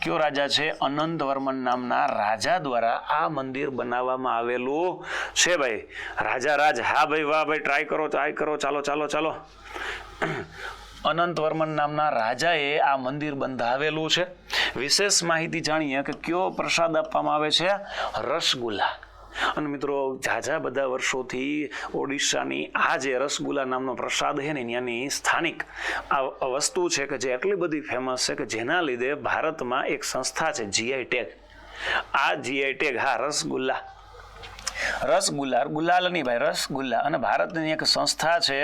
કયો રાજા છે? અનંતવર્મન નામના રાજા દ્વારા આ મંદિર બનાવવામાં આવેલું છે ભાઈ. રાજ. હા ભાઈ વાહ ભાઈ. ટ્રાય કરો. ચાલો. અનંતવર્મન નામના રાજાએ આ મંદિર બંધાવેલું છે. વિશેષ માહિતી જાણીએ કે કયો પ્રસાદ આપવામાં આવે છે? રસગુલ્લા. અને મિત્રો ઝાઝા બધા વર્ષોથી ઓડિશાની આ જે રસગુલ્લા નામનો પ્રસાદ છે ને, ત્યાંની સ્થાનિક આ વસ્તુ છે કે જે એટલી બધી ફેમસ છે કે જેના લીધે ભારતમાં એક સંસ્થા છે GI ટેગ. આ GI ટેગ, હા રસગુલ્લા ગુલાલ નહીં ભાઈ, રસગુલ્લા. અને ભારતની એક સંસ્થા છે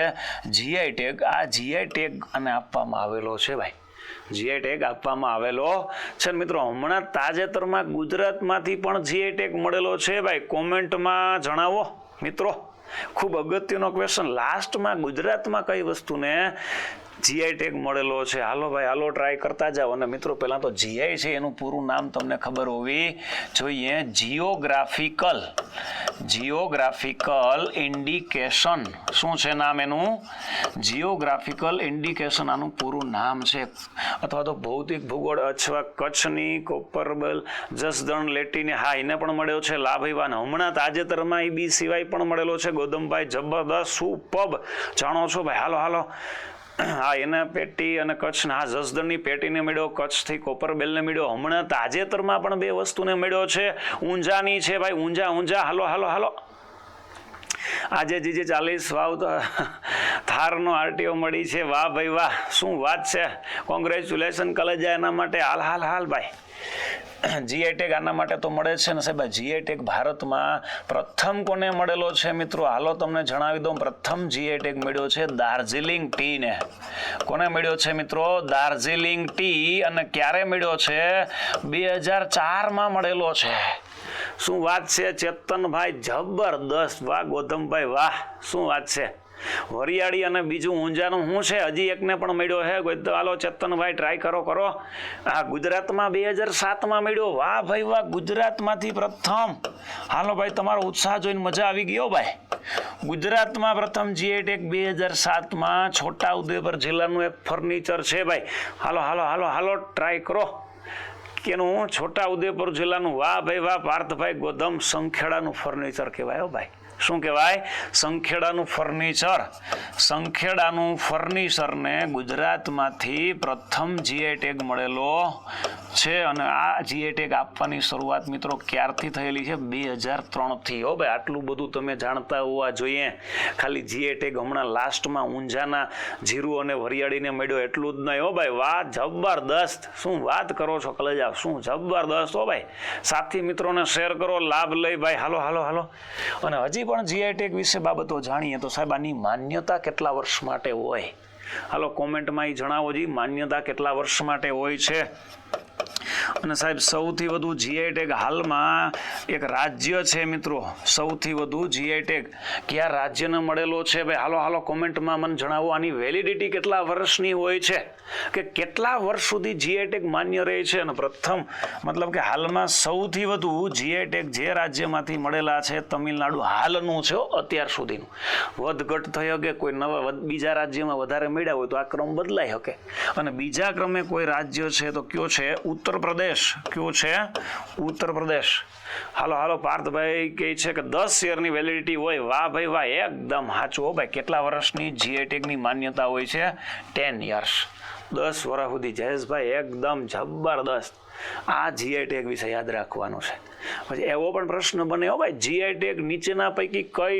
GI ટેગ. આ GI ટેગ અને આપવામાં આવેલો છે ભાઈ. GI ટેગ આપવામાં આવેલો છે મિત્રો. હમણાં તાજેતરમાં ગુજરાતમાંથી પણ GI ટેગ મળેલો છે ભાઈ. કોમેન્ટમાં જણાવો મિત્રો. ખૂબ અગત્યનો ક્વેશ્ચન. લાસ્ટમાં ગુજરાતમાં કઈ વસ્તુને GI ટેગ મળેલો છે? હાલો ટ્રાય કરતા જાઓ. અને મિત્રો પહેલાં તો GI છે એનું પૂરું નામ તમને ખબર હોવી જોઈએ. Geographical indication. શું છે નામ એનું? જિયોગ્રાફિકલ ઇન્ડિકેશન આનું પૂરું નામ છે. અથવા તો ભૌતિક ભૂગોળ અથવા કચ્છની કોપરબલ જસદણ લેટીને, હા એને પણ મળ્યો છે. લાભઈવાન હમણાં તાજેતરમાં EB સિવાય પણ મળેલો છે. ગૌતમભાઈ જબરદસ્ત, સુપબ. જાણો છો ભાઈ? હાલો. હા એના પેટી અને કચ્છના, હા જસદણની પેટીને મળ્યો, કચ્છથી કોપરબેલને મળ્યો. હમણાં તાજેતરમાં પણ બે વસ્તુને મળ્યો છે. ઊંઝાની છે ભાઈ. ઊંઝા. હાલો. આજે જીજે 40 વાવ તો થારનો RTO મળી છે. વાહ ભાઈ વાહ, શું વાત છે. કોંગ્રેચ્યુલેશન કલેજા એના માટે. હાલ ભાઈ. GI ટેગ આના માટે તો મળે છે ને સાહેબ. GI ટેગ ભારતમાં પ્રથમ કોને મળેલો છે મિત્રો? હાલો તમને જણાવી દઉં. પ્રથમ GI ટેગ મળ્યો છે દાર્જિલિંગ ટીને. કોને મળ્યો છે મિત્રો? દાર્જિલિંગ ટી. અને ક્યારે મળ્યો છે? 2004માં મળેલો છે. શું વાત છે ચેતનભાઈ, જબરદસ્ત. વાહ ગૌતમભાઈ વાહ, શું વાત છે. વરિયાળી અને બીજું ઊંઝાનું શું છે? હજી એકને પણ મળ્યો છે. હાલો ચેતનભાઈ ટ્રાય કરો. હા ગુજરાતમાં 2007માં મળ્યો. વાહ ભાઈ વાહ, ગુજરાતમાંથી પ્રથમ. હાલો ભાઈ, તમારો ઉત્સાહ જોઈને મજા આવી ગયો ભાઈ. ગુજરાતમાં પ્રથમ GI ટેગ 2007માં છોટાઉદેપુર જિલ્લાનું એક ફર્નિચર છે ભાઈ. હાલો ટ્રાય કરો. કેનું? છોટાઉદેપુર જિલ્લાનું. વાહ ભાઈ વાહ પાર્થભાઈ ગોધમ, સંખેડાનું ફર્નિચર કહેવાય ભાઈ. શું કહેવાય? સંખેડાનું ફર્નિચર. સંખેડાનું ફર્નિચરને ગુજરાતમાંથી પ્રથમ જીઆઈ ટેગ મળેલો છે અને આ જીઆઈ ટેગ આપવાની શરૂઆત મિત્રો ક્યારથી થયેલી છે? 2003થી. હો ભાઈ, આટલું બધું તમે જાણતા હોવા જોઈએ. ખાલી જીઆઈ ટેગ હમણાં લાસ્ટમાં ઊંઝાના જીરું અને વરિયાળીને મળ્યો એટલું જ નહીં. હો ભાઈ, વાહ, જબરદસ્ત. શું વાત કરો છો કલેજા, શું જબરદસ્ત. હો ભાઈ, સાથી મિત્રોને શેર કરો, લાભ લઈ ભાઈ. હાલો હાલો હાલો. અને હજી પણ જીઆઈ ટેગ વિશે બાબતો જાણીએ તો સાહેબ આની માન્યતા કેટલા વર્ષ માટે હોય? હાલો કોમેન્ટમાં જણાવો જી, માન્યતા કેટલા વર્ષ માટે હોય છે? અને સાહેબ સૌથી વધુ જીઆઈ ટેગ હાલમાં એક રાજ્ય છે મિત્રો, સૌથી વધુ જીઆઈ ટેગ કયા રાજ્યને મળેલો છે ભાઈ? હાલો હાલો કોમેન્ટમાં મને જણાવો. આની વેલિડિટી કેટલા વર્ષની હોય છે, કે કેટલા વર્ષ સુધી જીઆઈ ટેગ માન્ય રહે છે? અને પ્રથમ મતલબ કે હાલમાં સૌથી વધુ જીઆઈ ટેગ જે રાજ્યમાંથી મળેલા છે તમિલનાડુ હાલનું છે અત્યાર સુધીનું. વધઘટ થઈ શકે, કોઈ નવા બીજા રાજ્યમાં વધારે મળ્યા હોય તો આ ક્રમ બદલાઈ શકે. અને બીજા ક્રમે કોઈ રાજ્ય છે તો કયો છે? ઉત્તર પ્રદેશ. કયો છે? ઉત્તર પ્રદેશ. હાલો હાલો પાર્થભાઈ કહે છે કે 10 યરની વેલિડિટી હોય. વાહ ભાઈ વાહ, એકદમ સાચું. હો ભાઈ, કેટલા વર્ષની જીઆઈ ટેગની માન્યતા હોય છે? 10 યર્સ. 10 વર્ષ સુધી. જયેશભાઈ એકદમ જબરદસ્ત. આ જીઆઈ ટેગ વિશે યાદ રાખવાનું છે. પછી એવો પણ પ્રશ્ન બને, હો ભાઈ, જીઆઈ ટેગ નીચેના પૈકી કઈ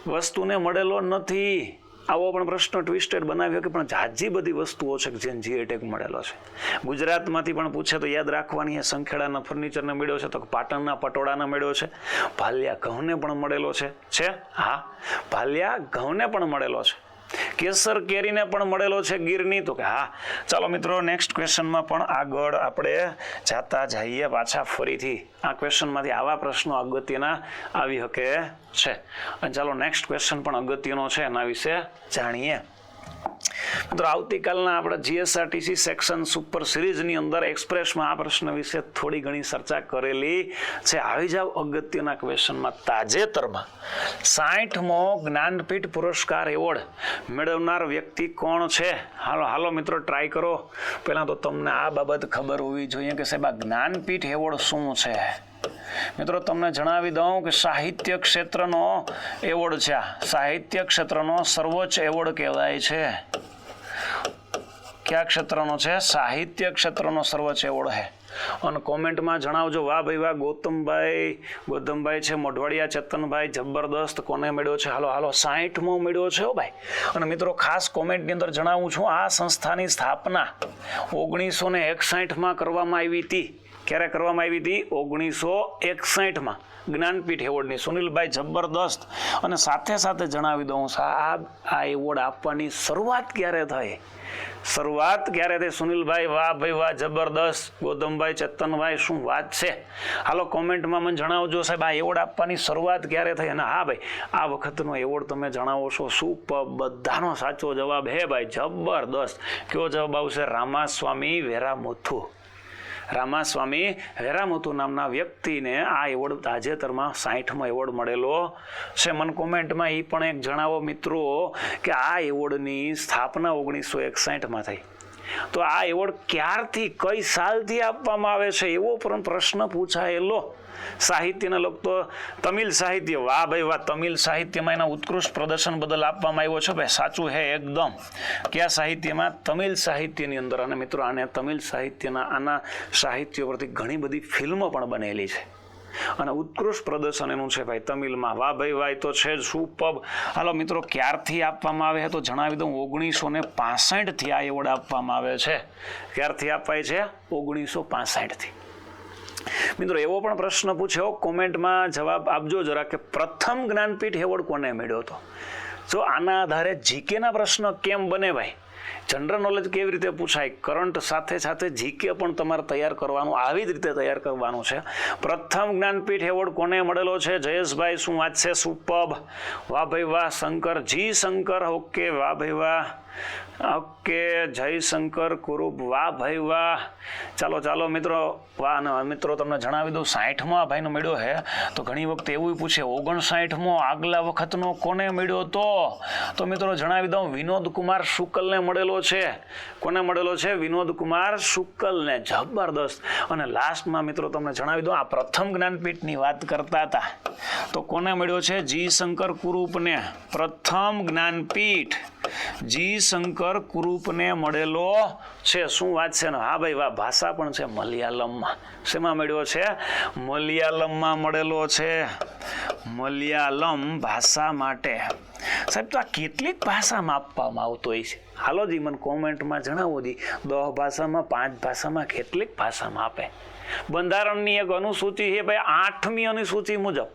વસ્તુને મળેલો નથી? આવો પણ પ્રશ્ન ટ્વિસ્ટેડ બનાવ્યો કે પણ જાજી બધી વસ્તુઓ છે કે જેને જીઆઈ ટેગ મળેલો છે. ગુજરાતમાંથી પણ પૂછે તો યાદ રાખવાની. સંખેડાના ફર્નિચરને મળ્યો છે તો પાટણના પટોળાને મળ્યો છે. ભાલિયા ઘઉંને પણ મળેલો છે. હા, ભાલિયા ઘઉંને પણ મળેલો છે. કેસર કેરીને પણ મળેલો છે ગીરની. તો કે હા. ચાલો મિત્રો, નેક્સ્ટ ક્વેશ્ચનમાં પણ આગળ આપણે જાતા જઈએ પાછા ફરીથી. આ ક્વેશ્ચનમાંથી આવા પ્રશ્નો અગત્યના આવી શકે છે. અને ચાલો નેક્સ્ટ ક્વેશ્ચન પણ અગત્યનો છે, એના વિશે જાણીએ. મિત્રો આવતીકાલના આપણા જીએસઆરટીસી સેક્શન સુપર સિરીઝની અંદર એક્સપ્રેસમાં આ પ્રશ્ન વિશે થોડી ઘણી ચર્ચા કરેલી છે. આવી જાવ અગત્યના ક્વેશ્ચનમાં. તાજેતરમાં 60મો જ્ઞાનપીઠ પુરસ્કાર એવોર્ડ મેળવનાર વ્યક્તિ કોણ છે? હાલો હાલો મિત્રો ટ્રાય કરો. પહેલાં તો તમને આ બાબત ખબર હોવી જોઈએ કે સાહેબ આ જ્ઞાનપીઠ એવોર્ડ શું છે. મિત્રો તમને જણાવી દઉં કે સાહિત્ય ક્ષેત્રનો એવોર્ડ છે. સાહિત્ય ક્ષેત્રનો સર્વોચ્ચ એવોર્ડ કહેવાય છે. કયા ક્ષેત્રનો છે? સાહિત્ય ક્ષેત્રનો સર્વોચ્ચ એવોર્ડ છે. અને કોમેન્ટમાં જણાવજો. વાહ ભાઈ વાહ, ગૌતમભાઈ છે, મોઢવાડિયા ચેતનભાઈ, જબરદસ્ત. કોને મળ્યો છે? હાલો હાલો, 60મો મળ્યો છે. હો ભાઈ. અને મિત્રો ખાસ કોમેન્ટની અંદર જણાવું છું, આ સંસ્થાની સ્થાપના 1961માં કરવામાં આવી હતી. ક્યારે કરવામાં આવી હતી? 1961માં. જ્ઞાનપીઠ એવોર્ડની. સુનિલભાઈ જબરદસ્ત. અને સાથે સાથે જણાવી દઉં સાહેબ, આ એવોર્ડ આપવાની શરૂઆત ક્યારે થઈ? શરૂઆત ક્યારે થઈ સુનિલભાઈ? વાહ ભાઈ વાહ, જબરદસ્ત. ગૌતમભાઈ, ચેતનભાઈ, શું વાત છે. હાલો કોમેન્ટમાં મને જણાવજો સાહેબ આ એવોર્ડ આપવાની શરૂઆત ક્યારે થઈ. અને હા ભાઈ, આ વખતનો એવોર્ડ તમે જણાવો છો. સુપર. બધાનો સાચો જવાબ હે ભાઈ, જબરદસ્ત. કયો જવાબ આવશે? રામાસ્વામી વેરામુથુ. રામાસ્વામી વેરામુથુ નામના વ્યક્તિને આ એવોર્ડ તાજેતરમાં 60મો એવોર્ડ મળેલો છે. મને કોમેન્ટમાં એ પણ એક જણાવો મિત્રો કે આ એવોર્ડની સ્થાપના 1961માં થઈ. તો આ એવોર્ડ ક્યારથી, કઈ સાલથી આપવામાં આવે છે એવો પણ પ્રશ્ન પૂછાયેલો. સાહિત્યને લગતો તમિલ સાહિત્ય. વાહ ભાઈ વાહ, તમિલ સાહિત્યમાં એના ઉત્કૃષ્ટ પ્રદર્શન બદલ આપવામાં આવ્યો છે ભાઈ. સાચું હે એકદમ. કયા સાહિત્યમાં? તમિલ સાહિત્યની અંદર. અને મિત્રો આને તમિલ સાહિત્યના આના સાહિત્ય પરથી ઘણી બધી ફિલ્મો પણ બનેલી છે. અને ઉત્કૃષ્ટ પ્રદર્શન એનું છે ભાઈ તમિલમાં. વાહ ભાઈ વાહ, તો છે જ સુપર. હાલો મિત્રો, ક્યારથી આપવામાં આવે છે તો જણાવી દઉં 1965થી આ એવોર્ડ આપવામાં આવે છે. ક્યારથી અપાય છે? 1965થી. મિત્રો એવો પણ પ્રશ્ન પૂછ્યો, કોમેન્ટમાં જવાબ આપજો જરા, કે પ્રથમ જ્ઞાનપીઠ એવોર્ડ કોને મળ્યો હતો? જો આના આધારે જીકેના પ્રશ્ન કેમ બને ભાઈ? જનરલ નોલેજ કેવી રીતે પૂછાય? કરંટ સાથે સાથે જીકે પણ તમારે તૈયાર કરવાનું, આવી જ રીતે તૈયાર કરવાનું છે. પ્રથમ જ્ઞાનપીઠ એવોર્ડ કોને મળેલો છે? જયેશભાઈ, શું વાત છે? સુપર. વાહ ભાઈ વાહ. શંકર, જી શંકર, ઓકે. વાહ ભાઈ વાહ. ઓકે, જયશંકર કુરુપ, વાહ ભાઈ વાહ. ચાલો ચાલો મિત્રો, વાહ. અને મિત્રો તમને જણાવી દઉં 60મો આ ભાઈનો મળ્યો છે. તો ઘણી વખત એવું પૂછે 59મો આગલા વખતનો કોને મળ્યો હતો? તો મિત્રો જણાવી દઉં વિનોદ કુમાર શુક્લને મળેલો છે. કોને મળેલો છે? વિનોદ કુમાર શુક્લને. જબરદસ્ત. અને લાસ્ટમાં મિત્રો તમને જણાવી દઉં આ પ્રથમ જ્ઞાનપીઠની વાત કરતા હતા તો કોને મળ્યો છે? જી શંકર કુરુપને. પ્રથમ જ્ઞાનપીઠ જી શંકર કુરુપને મળેલો છે. શું વાત છે ને? હા ભાઈ વાહ. ભાષા પણ છે મલયાલમમાં. શેમાં મળ્યો છે? મલયાલમમાં મળેલો છે. મલયાલમ ભાષા માટે. સાહેબ તો આ કેટલીક ભાષામાં આપવામાં આવતો હોય છે? હાલો જી મને કોમેન્ટમાં જણાવો જી. 10 ભાષામાં, 5 ભાષામાં, કેટલીક ભાષામાં આપે? બંધારણની એક અનુસૂચિ છે ભાઈ, 8મી અનુસૂચિ મુજબ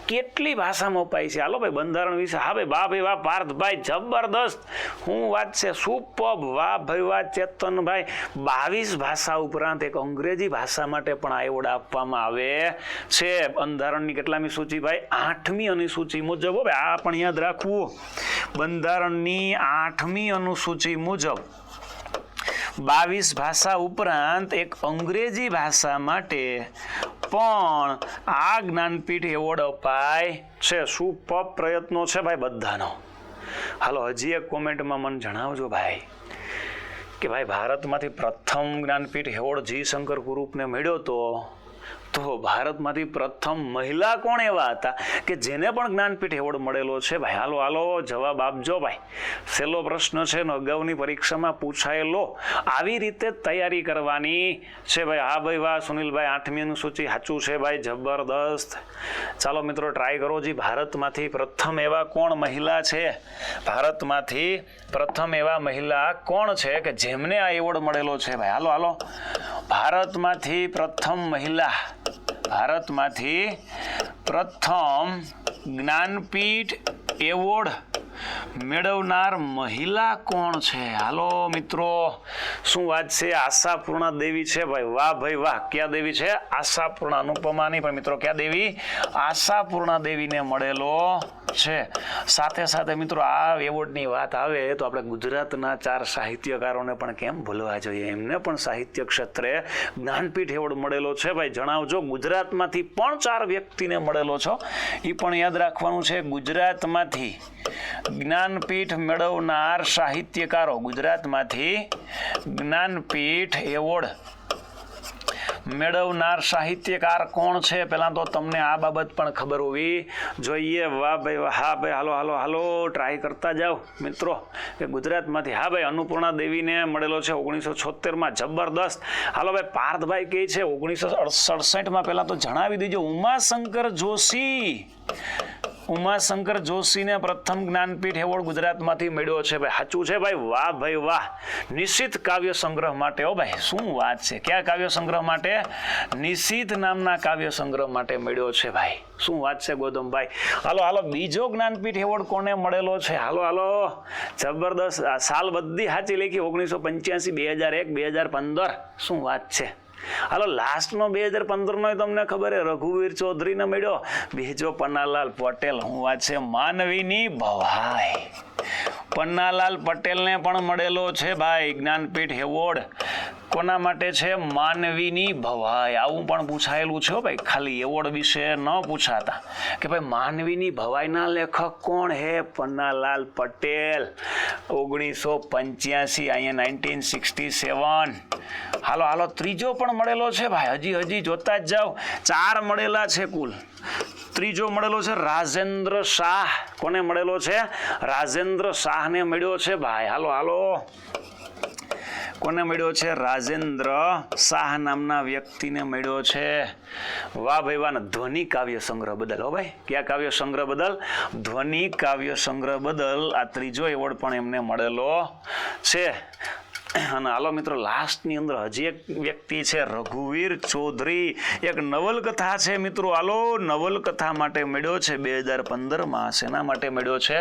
કેટલી ભાષામાં અપાય છે? હાલો ભાઈ બંધારણ વિશે. હા ભાઈ, વાહ ભાઈ વાહ પાર્થભાઈ, જબરદસ્ત. શું વાત છે, સુપર્બ. વાહ ભાઈ વાહ ચેતનભાઈ. 22 ભાષા ઉપરાંત એક અંગ્રેજી ભાષા માટે પણ આ એવોર્ડ આપવામાં આવે છે. બંધારણની કેટલામી સૂચિ ભાઈ? 8મી અનુસૂચિ મુજબ. ભાઈ આ પણ યાદ રાખવું. બંધારણની 8મી અનુસૂચિ મુજબ 22 ભાષા ઉપરાંત એક અંગ્રેજી ભાષા માટે પણ આ જ્ઞાનપીઠ એવોર્ડ અપાય છે. સુપર્બ પ્રયત્નો છે ભાઈ બધાનો. હાલો હજી એક કોમેન્ટમાં મને જણાવજો ભાઈ કે ભાઈ ભારતમાંથી પ્રથમ જ્ઞાનપીઠ એવોર્ડ જી શંકર કુરુપને મળ્યો તો ભારતમાંથી પ્રથમ મહિલા કોણ એવા હતા કે જેને પણ જ્ઞાનપીઠ એવોર્ડ મળેલો છે ભાઈ? હાલો હાલો જવાબ આપજો ભાઈ. સહેલો પ્રશ્ન છે ને અગાઉની પરીક્ષામાં પૂછાયેલો. આવી રીતે તૈયારી કરવાની છે ભાઈ. હા ભાઈ વાહ સુનિલભાઈ, 8મી અનુસૂચિ સાચું છે ભાઈ, જબરદસ્ત. ચાલો મિત્રો ટ્રાય કરો જી. ભારતમાંથી પ્રથમ એવા કોણ મહિલા છે? ભારતમાંથી પ્રથમ એવા મહિલા કોણ છે કે જેમને આ એવોર્ડ મળેલો છે ભાઈ? હાલો હાલો. ભારતમાંથી પ્રથમ મહિલા, ભારતમાંથી પ્રથમ જ્ઞાનપીઠ એવોર્ડ મેળવનાર મહિલા કોણ છે? હાલો મિત્રો, શું વાત છે? આશાપૂર્ણા દેવી છે ભાઈ. વાહ ભાઈ વાહ. ક્યાં દેવી છે? આશાપૂર્ણા. અનુપમાની પણ મિત્રો ક્યાં દેવી? આશાપૂર્ણા દેવીને મળેલો છે. સાથે સાથે મિત્રો આ એવોર્ડની વાત આવે તો આપણે ગુજરાતના 4 સાહિત્યકારોને પણ કેમ ભૂલવા જોઈએ? એમને પણ સાહિત્ય ક્ષેત્રે જ્ઞાનપીઠ એવોર્ડ મળેલો છે ભાઈ. જણાવજો. ગુજરાતમાંથી પણ 4 વ્યક્તિને મળેલો છો, એ પણ યાદ રાખવાનું છે. ગુજરાતમાંથી જ્ઞાનપીઠ મેળવનાર સાહિત્યકારો, ગુજરાતમાંથી જ્ઞાનપીઠ એવોર્ડ મેળવનાર સાહિત્યકાર કોણ છે? પહેલા તો તમને આ બાબત પણ ખબર હોવી જોઈએ. વાહ ભાઈ વાહ. હા ભાઈ હાલો હાલો હાલો ટ્રાય કરતા જાઓ મિત્રો કે ગુજરાતમાંથી. હા ભાઈ અન્નપૂર્ણા દેવીને મળેલો છે 1976માં. જબરદસ્ત. હાલો ભાઈ પાર્થભાઈ કહે છે 1967માં. પહેલાં તો જણાવી દીજો. ઉમાશંકર જોશી, ઉમાશંકર જોશીને પ્રથમ જ્ઞાનપીઠ એવોર્ડ ગુજરાતમાંથી મળ્યો છે ભાઈ. સાચું છે ભાઈ. વાહ ભાઈ વાહ. નિશિત કાવ્ય સંગ્રહ માટે. હો ભાઈ શું વાત છે. કયા કાવ્ય સંગ્રહ માટે? નિશિત નામના કાવ્ય સંગ્રહ માટે મળ્યો છે ભાઈ. શું વાત છે ગૌતમભાઈ. હાલો હાલો બીજો જ્ઞાનપીઠ એવોર્ડ કોને મળેલો છે? હાલો હાલો જબરદસ્ત. સાલ બધી સાચી લખી. 1985, 2001, 2015. શું વાત છે. હાલો લાસ્ટનો 2015નો તમને ખબર છે રઘુવીર ચૌધરીને મળ્યો. બીજો પન્નાલાલ પટેલ. હું વાત છે માનવીની ભવાઈ. પન્નાલાલ પટેલને પણ મળેલો છે ભાઈ જ્ઞાનપીઠ એવોર્ડ. કોના માટે છે? માનવીની ભવાઈ. આવું પણ પૂછાયેલું છે ભાઈ. ખાલી એવોર્ડ વિશે ન પૂછાતા કે ભાઈ માનવીની ભવાઈના લેખક કોણ હે? પન્નાલાલ પટેલ. 1985, અહીંયા 1967. હાલો હાલો ત્રીજો પણ મળેલો છે ભાઈ. હજી જોતા જ જાઓ. 4 મળેલા છે કુલ. ત્રીજો મળેલો છે રાજેન્દ્ર શાહ. કોને મળેલો છે? રાજેન્દ્ર શાહને મળ્યો છે ભાઈ. હાલો હાલો કોને મળ્યો છે? રાજેન્દ્ર શાહ નામના વ્યક્તિને મળ્યો છે. વાહ ભાઈ વાહ. ધ્વનિ કાવ્ય સંગ્રહ બદલ. હો ભાઈ ક્યાં કાવ્ય સંગ્રહ બદલ? ધ્વનિ કાવ્ય સંગ્રહ બદલ આ ત્રીજો એવોર્ડ પણ એમને મળેલો છે. અને હાલો મિત્રો લાસ્ટની અંદર હજી એક વ્યક્તિ છે રઘુવીર ચૌધરી. એક નવલકથા છે મિત્રો. હાલો નવલકથા માટે મળ્યો છે 2015માં. શેના માટે મળ્યો છે?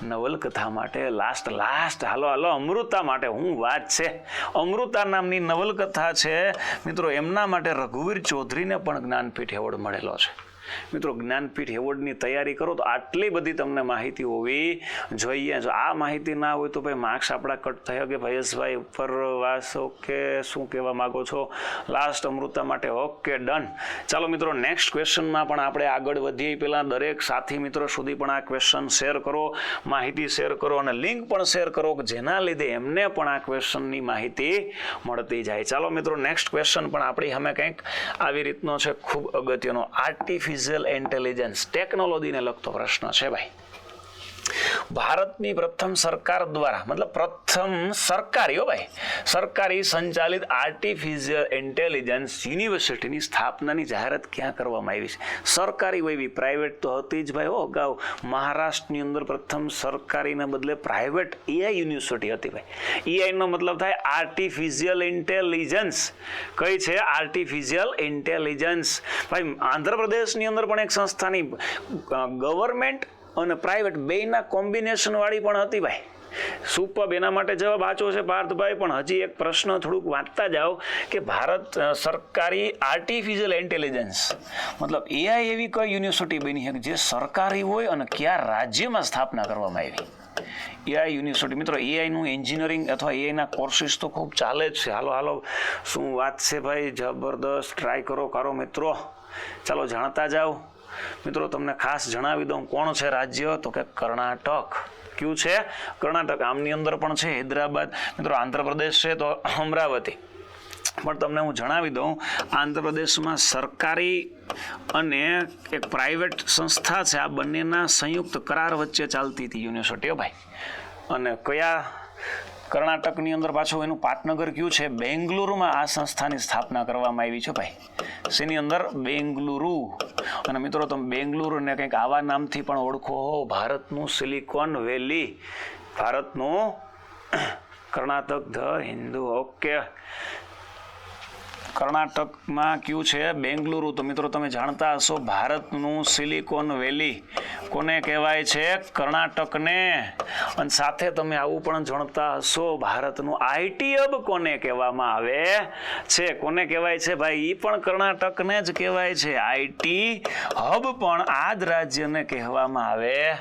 નવલકથા માટે. લાસ્ટ હાલો હાલો અમૃતા માટે. હું વાત છે. અમૃતા નામની નવલકથા છે મિત્રો. એમના માટે રઘુવીર ચૌધરીને પણ જ્ઞાનપીઠ એવોર્ડ મળેલો છે. મિત્રો જ્ઞાનપીઠ એવોર્ડની તૈયારી કરો તો આટલી બધી તમને માહિતી હોવી જોઈએ. જો આ માહિતી ના હોય તો ભાઈ માર્ક્સ આપણા કટ થયા કે ભાઈએસભાઈ ઉપરવાસ ઓકે શું કહેવા માગો છો લાસ્ટ અમૃતા માટે ઓકે ડન. ચાલો મિત્રો નેક્સ્ટ ક્વેશ્ચનમાં પણ આપણે આગળ વધીએ પહેલાં દરેક સાથી મિત્રો સુધી પણ આ ક્વેશ્ચન શેર કરો, માહિતી શેર કરો અને લિંક પણ શેર કરો કે જેના લીધે એમને પણ આ ક્વેશ્ચનની માહિતી મળતી જાય. ચાલો મિત્રો નેક્સ્ટ ક્વેશ્ચન પણ આપણી સામે કંઈક આવી રીતનો છે, ખૂબ અગત્યનો આર્ટિફિશિયલ ઇન્ટેલિજન્સ ટેકનોલોજીને લગતો પ્રશ્ન છે ભાઈ. ભારતની પ્રથમ સરકાર દ્વારા મતલબ પ્રથમ સરકારી ભાઈ સરકારી સંચાલિત આર્ટિફિશિયલ ઇન્ટેલિજન્સ યુનિવર્સિટીની સ્થાપનાની જાહેરાત ક્યાં કરવામાં આવી છે? સરકારી હોય એવી, પ્રાઇવેટ તો હતી જ ભાઈ. અગાઉ મહારાષ્ટ્રની અંદર પ્રથમ સરકારીને બદલે પ્રાઇવેટ એઆઈ યુનિવર્સિટી હતી ભાઈ. એઆઈ નો મતલબ થાય આર્ટિફિશિયલ ઇન્ટેલિજન્સ. કઈ છે? આર્ટિફિશિયલ ઇન્ટેલિજન્સ ભાઈ. આંધ્રપ્રદેશની અંદર પણ એક સંસ્થાની ગવર્મેન્ટ અને પ્રાઇવેટ બેયના કોમ્બિનેશન વાળી પણ હતી ભાઈ. સુપર. એના માટે જવાબ આચો છે પાર્થભાઈ. પણ હજી એક પ્રશ્ન થોડુંક વાંચતા જાઓ કે ભારત સરકારી આર્ટિફિશિયલ ઇન્ટેલિજન્સ મતલબ એઆઈ એવી કઈ યુનિવર્સિટી બની છે જે સરકારી હોય અને કયા રાજ્યમાં સ્થાપના કરવામાં આવી? AI university. મિત્રો એઆઈનું એન્જિનિયરિંગ અથવા એઆઈના કોર્સિસ તો ખૂબ ચાલે જ છે. હાલો હાલો શું વાત છે ભાઈ, જબરદસ્ત. ટ્રાય કરો મિત્રો. ચાલો જાણતા જાઓ મિત્રો. તમને ખાસ જણાવી દઉં કોણ છે રાજ્ય, તો કે કર્ણાટક. કયું છે? કર્ણાટક. આમની અંદર પણ છે હૈદરાબાદ. મિત્રો આંધ્રપ્રદેશ છે તો અમરાવતી. પણ તમને હું જણાવી દઉં આંધ્રપ્રદેશમાં સરકારી અને એક પ્રાઇવેટ સંસ્થા છે, આ બંનેના સંયુક્ત કરાર વચ્ચે ચાલતી હતી યુનિવર્સિટીઓ ભાઈ. અને કયા કર્ણાટકની અંદર પાછું એનું પાટનગર કયું છે? બેંગલુરુમાં આ સંસ્થાની સ્થાપના કરવામાં આવી છે ભાઈ. શેની અંદર? બેંગલુરુ. અને મિત્રો તમે બેંગલુરુને કંઈક આવા નામથી પણ ઓળખો હો, ભારતનું સિલિકોન વેલી. ભારતનું કર્ણાટક ધ હિન્દુ. ઓકે. કર્ણાટકમાં કયું છે? બેંગલુરુ. તો મિત્રો તમે જાણતા હશો ભારતનું સિલિકોન વેલી કોને કહેવાય છે? કર્ણાટકને. અને સાથે તમે આવું પણ જાણતા હશો ભારતનું આઈટી હબ કોને કહેવામાં આવે છે? કોને કહેવાય છે ભાઈ? એ પણ કર્ણાટકને જ કહેવાય છે. આઈટી હબ પણ આ જ રાજ્યને કહેવામાં આવે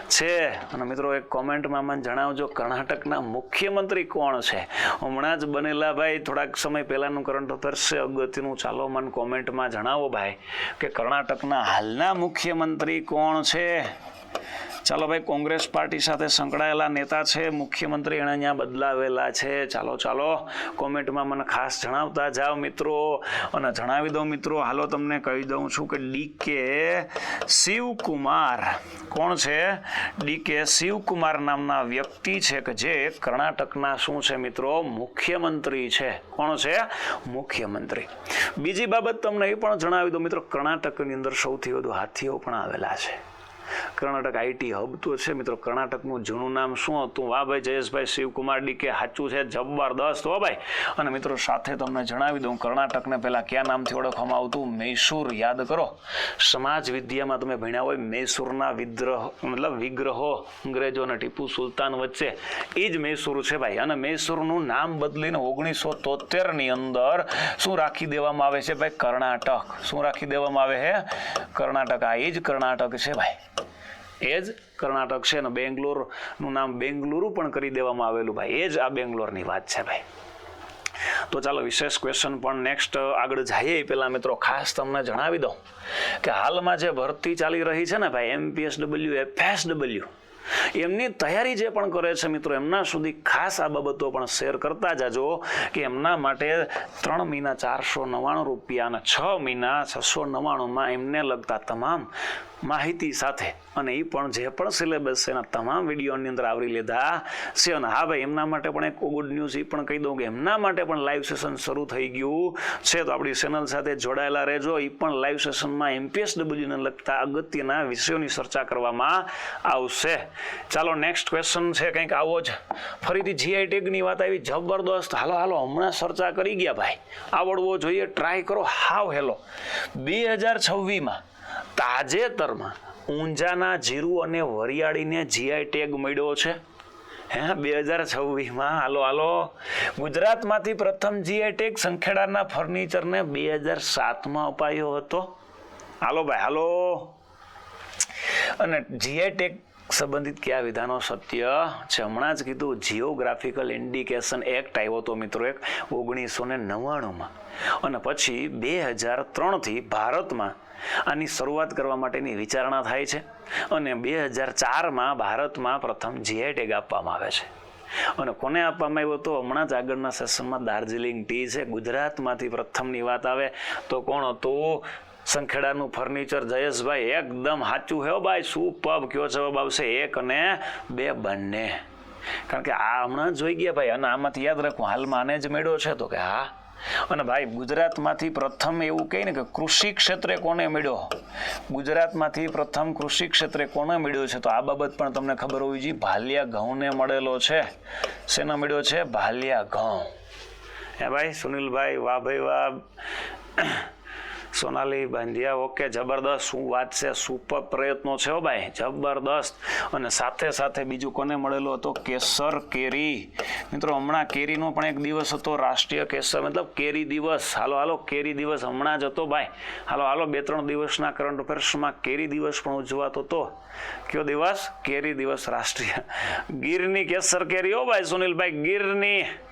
છે. અને મિત્રો એક કોમેન્ટમાં મને જણાવજો કર્ણાટકના મુખ્યમંત્રી કોણ છે? હમણાં જ બનેલા ભાઈ થોડાક સમય પહેલાનું કરંટ અફેર્સ છે અગત્યનું. ચાલો મને કોમેન્ટમાં જણાવો ભાઈ કે કર્ણાટકના હાલના મુખ્યમંત્રી કોણ છે? ચાલો ભાઈ, કોંગ્રેસ પાર્ટી સાથે સંકળાયેલા નેતા છે મુખ્યમંત્રી, એને અહીંયા બદલાવેલા છે. ચાલો કોમેન્ટમાં મને ખાસ જણાવતા જાઓ મિત્રો. અને જણાવી દઉં મિત્રો, હાલો તમને કહી દઉં છું કે ડીકે શિવકુમાર. કોણ છે? ડીકે શિવકુમાર નામના વ્યક્તિ છે કે જે કર્ણાટકના શું છે મિત્રો? મુખ્યમંત્રી છે. કોણ છે? મુખ્યમંત્રી. બીજી બાબત તમને એ પણ જણાવી દઉં મિત્રો, કર્ણાટકની અંદર સૌથી વધુ હાથીઓ પણ આવેલા છે. કર્ણાટક આઈટી હબ તો છે મિત્રો. કર્ણાટકનું જૂનું નામ શું હતું? વાહ ભાઈ જયેશભાઈ, શિવકુમાર ડીકે. સાચું છે, જબરદસ્ત હો ભાઈ. અને મિત્રો સાથે તમને જણાવી દઉં કર્ણાટકને પહેલા કયા નામથી ઓળખવામાં આવતું? મૈસૂર. યાદ કરો, સમાજ વિદ્યામાં તમે ભણ્યા હોય મૈસૂરના વિગ્રહો અંગ્રેજો અને ટીપુ સુલતાન વચ્ચે, એ જ મૈસૂર છે ભાઈ. અને મૈસૂરનું નામ બદલીને 1973ની અંદર શું રાખી દેવામાં આવે છે ભાઈ? કર્ણાટક. શું રાખી દેવામાં આવે છે? કર્ણાટક. આ એ જ કર્ણાટક છે ભાઈ. એ જ કર્ણાટક છે. ને બેંગ્લોરનું નામ બેંગલુરુ પણ કરી દેવામાં આવેલું ભાઈ. એ જ આ બેંગ્લોરની વાત છે ભાઈ. તો ચાલો વિશેષ ક્વેશ્ચન પણ નેક્સ્ટ આગળ જઈએ પહેલા મિત્રો ખાસ તમને જણાવી દઉં કે હાલમાં જે ભરતી ચાલી રહી છે ને ભાઈ, એમપીએસડબલ્યુ, એફએસડબલ્યુ, એમની તૈયારી જે પણ કરે છે મિત્રો, એમના સુધી ખાસ આ બાબતો પણ શેર કરતા જાજો કે એમના માટે 3 મહિના 499 રૂપિયા અને 6 મહિના 699માં એમને લગતા તમામ માહિતી સાથે અને એ પણ જે પણ સિલેબસ છે એના તમામ વિડીયોની અંદર આવરી લીધા છે. અને હા ભાઈ, એમના માટે પણ એક ગુડ ન્યૂઝ એ પણ કહી દઉં કે એમના માટે પણ લાઈવ સેશન શરૂ થઈ ગયું છે. તો આપણી ચેનલ સાથે જોડાયેલા રહેજો. એ પણ લાઈવ સેશનમાં એમપીએસડબલ્યુને લગતા અગત્યના વિષયોની ચર્ચા કરવામાં આવશે. ચાલો નેક્સ્ટ ક્વેશ્ચન છે કંઈક આવો જ. ફરીથી જીઆઈ ટેગની વાત આવી, જબરદસ્ત. હાલો હમણાં ચર્ચા કરી ગયા ભાઈ, આવડવો જોઈએ, ટ્રાય કરો. હાવ હેલો 2026માં તાજેતરમાં ઊંઝાના જીરું અને વરિયાળીને જીઆઈ ટેગ મળ્યો છે. 2026માં. હાલો ગુજરાતમાંથી પ્રથમ જીઆઈ ટેગ સંખેડાના ફર્નિચરને 2007માં અપાયો હતો. હાલો ભાઈ હાલો. અને જીઆઈ ટેગ સંબંધિત કયા વિધાનો સત્ય છે? હમણાં જ કીધું જિયોગ્રાફિકલ ઇન્ડિકેશન એક્ટ આવ્યો હતો મિત્રો એક 1999 અને પછી 2003 ભારતમાં આની શરૂઆત કરવા માટેની વિચારણા થાય છે અને 2004 ભારતમાં પ્રથમ જીઆઈ ટેગ આપવામાં આવે છે. અને કોને આપવામાં આવ્યો તો હમણાં જ આગળના સેશનમાં દાર્જિલિંગ ટી છે. ગુજરાતમાંથી પ્રથમની વાત આવે તો કોણ હતું? સંખેડાનું ફર્નિચર. જયેશભાઈ એકદમ સાચું હે ભાઈ, સુપર્બ. કયો જવાબ આવશે? 1 અને 2 બંને. કારણ કે આ હમણાં જોઈ ગયા ભાઈ, અને આમાંથી યાદ રાખવું હાલમાં આને જ મેળ્યો છે તો કે હા. અને ભાઈ ગુજરાતમાંથી પ્રથમ એવું કહે ને કે કૃષિ ક્ષેત્રે કોને મળ્યો? ગુજરાતમાંથી પ્રથમ કૃષિ ક્ષેત્રે કોને મળ્યો છે? તો આ બાબત પણ તમને ખબર હોવી જોઈએ. ભાલિયા ઘઉંને મળેલો છે. શેનો મળ્યો છે? ભાલિયા ઘઉં. હે ભાઈ સુનિલભાઈ, વાહ ભાઈ વાહ. સોનાલી બાંધિયા, ઓકે, જબરદસ્ત. શું વાત છે, સુપર પ્રયત્નો છે ભાઈ, જબરદસ્ત. અને સાથે સાથે બીજું કોને મળેલો હતો? કેસર કેરી. મિત્રો હમણાં કેરીનો પણ એક દિવસ હતો, રાષ્ટ્રીય કેસર મતલબ કેરી દિવસ. હાલો હાલો, કેરી દિવસ હમણાં જ હતો ભાઈ. હાલો હાલો, 2-3 દિવસના કરંટ અફેર્સમાં કેરી દિવસ પણ ઉજવાતો હતો. કયો દિવસ? કેરી દિવસ રાષ્ટ્રીય. ગીરની કેસર કેરી હો ભાઈ સુનિલભાઈ, ગીરની.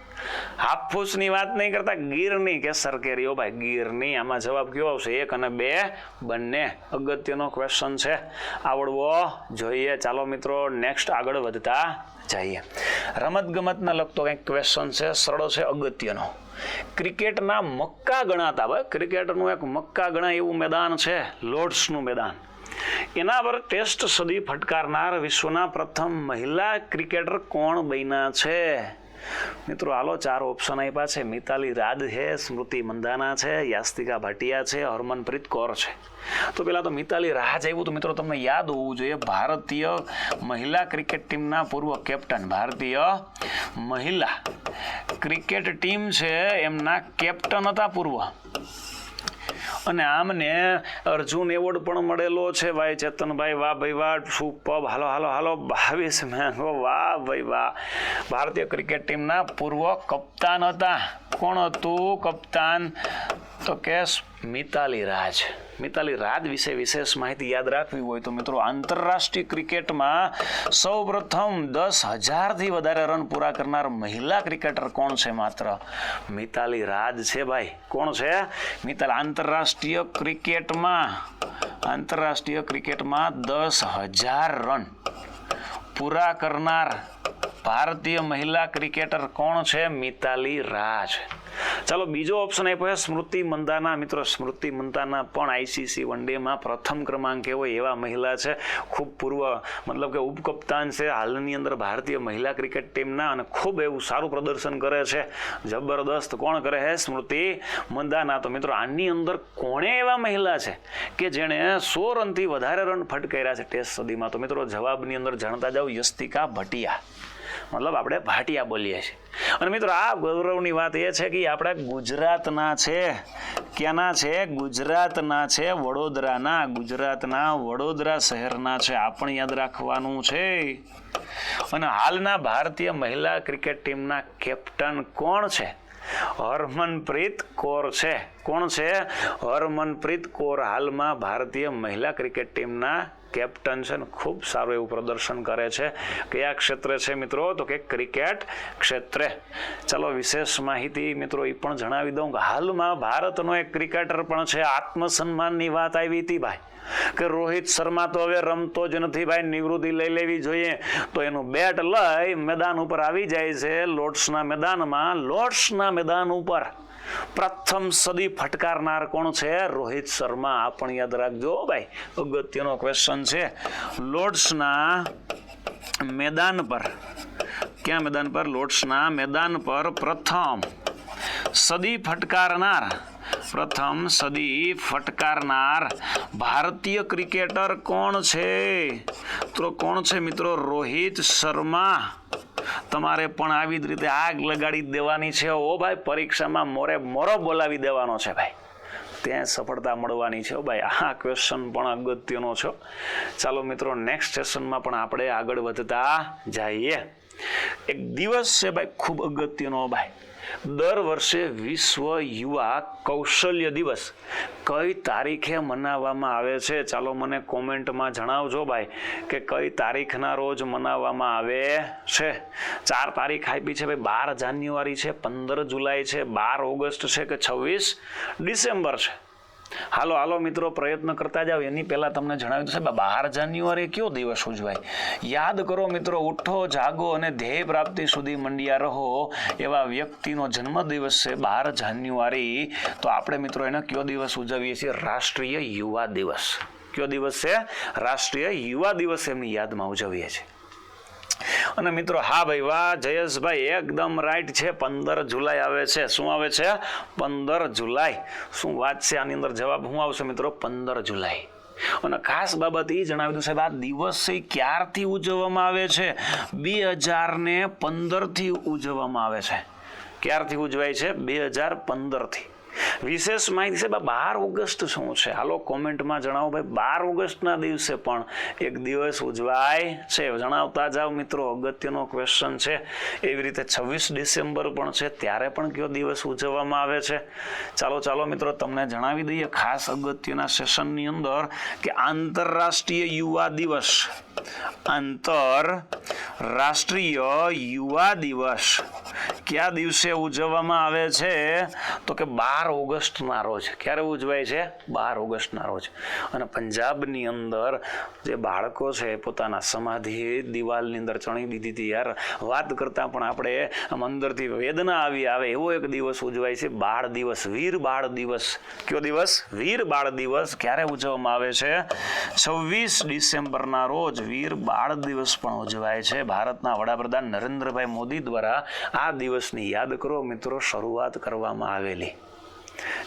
હાફૂસની વાત નહીં કરતા, ગીરની કેસર કેરી હો ભાઈ, ગીરની. આમાં જવાબ કયો આવશે? 1 અને 2 બંને. અગત્યનો ક્વેશ્ચન છે, આવડવો જોઈએ. ચાલો મિત્રો નેક્સ્ટ આગળ વધતા જઈએ. રમત ગમતના લગતો કંઈક ક્વેશ્ચન છે, સરળ છે, અગત્યનો. ક્રિકેટના મક્કા ગણાતા, ભાઈ ક્રિકેટનું એક મક્કા ગણાય એવું મેદાન છે, લોર્ડ્સનું મેદાન. એના પર ટેસ્ટ સદી ફટકારનાર વિશ્વના પ્રથમ મહિલા ક્રિકેટર કોણ બન્યા છે? મિત્રો હાલો, 4 ઓપ્શન આપ્યા છે. મિતાલી રાજ છે, સ્મૃતિ મંધાના છે, યાસ્તિકા ભાટિયા છે, હરમનપ્રીત કૌર છે. તો પેલા તો મિતાલી રાજ આવ્યું તો મિત્રો તમને યાદ હોવું જોઈએ, ભારતીય મહિલા ક્રિકેટ ટીમના પૂર્વ કેપ્ટન. ભારતીય મહિલા ક્રિકેટ ટીમ છે એમના કેપ્ટન હતા પૂર્વ. અને આમને અર્જુન એવોર્ડ પણ મળેલો છે ભાઈ. ચેતનભાઈ, વાહ ભાઈ વાહ, સુપર. હાલો હાલો હાલો, 22 મેંગો, વાહ ભાઈ વાહ. ભારતીય ક્રિકેટ ટીમના પૂર્વ કપ્તાન હતા. કોણ હતું કપ્તાન? તો કે મિતાલી રાજ. મિતાલી રાજ વિશે વિશેષ માહિતી યાદ રાખવી હોય તો મિત્રો આંતરરાષ્ટ્રીય ક્રિકેટમાં સૌ પ્રથમ 10,000થી વધારે રન પૂરા કરનાર મહિલા ક્રિકેટર કોણ છે? માત્ર મિતાલી રાજ છે ભાઈ. કોણ છે? મિતાલી. આંતરરાષ્ટ્રીય ક્રિકેટમાં 10,000 રન પૂરા કરનાર ભારતીય મહિલા ક્રિકેટર કોણ છે? મિતાલી રાજ. ચાલો બીજો ઓપ્શન આપ્યો છે સ્મૃતિ મંધાના. મિત્રો સ્મૃતિ મંધાના પણ આઈસીસી વનડેમાં પ્રથમ ક્રમાંકે હોય એવા મહિલા છે. ખૂબ પૂર્વ મતલબ કે ઉપકપ્તાન છે હાલની અંદર ભારતીય મહિલા ક્રિકેટ ટીમના, અને ખૂબ એવું સારું પ્રદર્શન કરે છે, જબરદસ્ત. કોણ કરે છે? સ્મૃતિ મંધાના. તો મિત્રો આની અંદર કોણે એવા મહિલા છે કે જેણે 100 રનથી વધારે રન ફટકાર્યા છે ટેસ્ટ સદીમાં? તો મિત્રો જવાબની અંદર જાણતા જાઓ, યાસ્તિકા ભાટિયા. મતલબ આપણે ભાટિયા બોલીએ છીએ. અને મિત્રો આ ગૌરવની વાત એ છે કે આપણે ગુજરાતના છે. ક્યાંના છે? ગુજરાતના છે, વડોદરાના. ગુજરાતના વડોદરા શહેરના છે. આ પણ યાદ રાખવાનું છે. અને હાલના ભારતીય મહિલા ક્રિકેટ ટીમના કેપ્ટન કોણ છે? હરમનપ્રીત કૌર છે. કોણ છે? હરમનપ્રીત કૌર હાલમાં ભારતીય મહિલા ક્રિકેટ ટીમના કેપ્ટન છે ને ખૂબ સારું એવું પ્રદર્શન કરે છે. કયા ક્ષેત્રે છે મિત્રો? તો કે ક્રિકેટ ક્ષેત્રે. ચાલો વિશેષ માહિતી મિત્રો એ પણ જણાવી દઉં કે હાલમાં ભારતનો એક ક્રિકેટર પણ છે. આત્મસન્માનની વાત આવી હતી ભાઈ કે રોહિત શર્મા તો હવે રમતો જ નથી ભાઈ, નિવૃત્તિ લઈ લેવી જોઈએ. તો એનું બેટ લઈ મેદાન ઉપર આવી જાય છે, લોર્ડ્સના મેદાનમાં. લોર્ડ્સના મેદાન ઉપર પ્રથમ સદી ફટકારનાર કોણ છે? રોહિત શર્મા. આ પણ યાદ રાખજો ભાઈ, અગત્યનો ક્વેશ્ચન છે. લોર્ડ્સના મેદાન પર, ક્યાં મેદાન પર? લોર્ડ્સના મેદાન પર પ્રથમ સદી ફટકારનાર ભારતીય ક્રિકેટર કોણ છે? તો કોણ છે મિત્રો? રોહિત શર્મા. તમારે પણ આવી જ રીતે આગ લગાડી દેવાની છે ઓ ભાઈ, પરીક્ષામાં મોરો બોલાવી દેવાનો છે ભાઈ, ત્યાં સફળતા મળવાની છે ભાઈ. આ ક્વેશ્ચન પણ અગત્યનો છે. ચાલો મિત્રો નેક્સ્ટ સેશનમાં પણ આપણે આગળ વધતા જઈએ. એક દિવસ છે ભાઈ ખૂબ અગત્યનો ભાઈ, દર વર્ષે વિશ્વ યુવા કૌશલ્ય દિવસ કઈ તારીખે મનાવવામાં આવે છે? ચાલો મને કોમેન્ટમાં જણાવજો ભાઈ કે કઈ તારીખના રોજ મનાવવામાં આવે છે. 4 તારીખ આપી છે ભાઈ. 12 જાન્યુઆરી છે, 15 જુલાઈ છે, 12 ઓગસ્ટ છે કે 26 ડિસેમ્બર છે? હાલો હાલો મિત્રો, પ્રયત્ન કરતા જાઓ. એની પહેલા તમને જણાવ્યું છે 12 જાન્યુઆરી કયો દિવસ ઉજવાય? યાદ કરો મિત્રો. ઉઠો, જાગો અને ધ્યેય પ્રાપ્તિ સુધી મંડ્યા રહો એવા વ્યક્તિનો જન્મદિવસ છે 12 જાન્યુઆરી. તો આપણે મિત્રો એને કયો દિવસ ઉજવીએ છીએ? રાષ્ટ્રીય યુવા દિવસ. કયો દિવસ છે? રાષ્ટ્રીય યુવા દિવસ એમની યાદમાં ઉજવીએ છીએ. અને મિત્રો હા ભાઈ, વાહ જયેશભાઈ, એકદમ રાઈટ છે. 15 જુલાઈ આવે છે. શું આવે છે? 15 જુલાઈ. શું વાત છે? આની અંદર જવાબ શું આવશે મિત્રો? 15 જુલાઈ. અને ખાસ બાબત એ જણાવી દઉં સાહેબ, આ દિવસ ક્યારથી ઉજવવામાં આવે છે? 2015 થી ઉજવવામાં આવે છે. ક્યારથી ઉજવાય છે? 2015 થી. વિશેષ માહિતી સાહેબ 12 ઓગસ્ટ શું છે? હાલો કોમેન્ટમાં જણાવો ભાઈ. 12 ઓગસ્ટના દિવસે પણ એક દિવસ ઉજવાય છે. જણાવતા જાઓ મિત્રો, અગત્યનો ક્વેશ્ચન છે. એવી રીતે 26 ડિસેમ્બર પણ છે, ત્યારે પણ કયો દિવસ ઉજવવામાં આવે છે? ચાલો મિત્રો તમને જણાવી દઈએ ખાસ અગત્યના સેશનની અંદર કે આંતરરાષ્ટ્રીય યુવા દિવસ. આંતરરાષ્ટ્રીય યુવા દિવસ કયા દિવસે ઉજવવામાં આવે છે? તો કે 12 ઓગસ્ટના રોજ. ક્યારે ઉજવાય છે? 12 ઓગસ્ટના રોજ. અને પંજાબની અંદર જે બાળકો છે પોતાના સમાધિ દિવાલની અંદર ચણી દીધી હતી યાર. વાત કરતા પણ આપણે આમ અંદરથી વેદના આવે એવો એક દિવસ ઉજવાય છે, બાળ દિવસ, વીર બાળ દિવસ. કયો દિવસ? વીર બાળ દિવસ. ક્યારે ઉજવવામાં આવે છે? 26 ડિસેમ્બરના રોજ વીર બાળ દિવસ પણ ઉજવાય છે. ભારતના વડાપ્રધાન નરેન્દ્રભાઈ મોદી દ્વારા આ દિવસની યાદ કરો મિત્રો શરૂઆત કરવામાં આવેલી.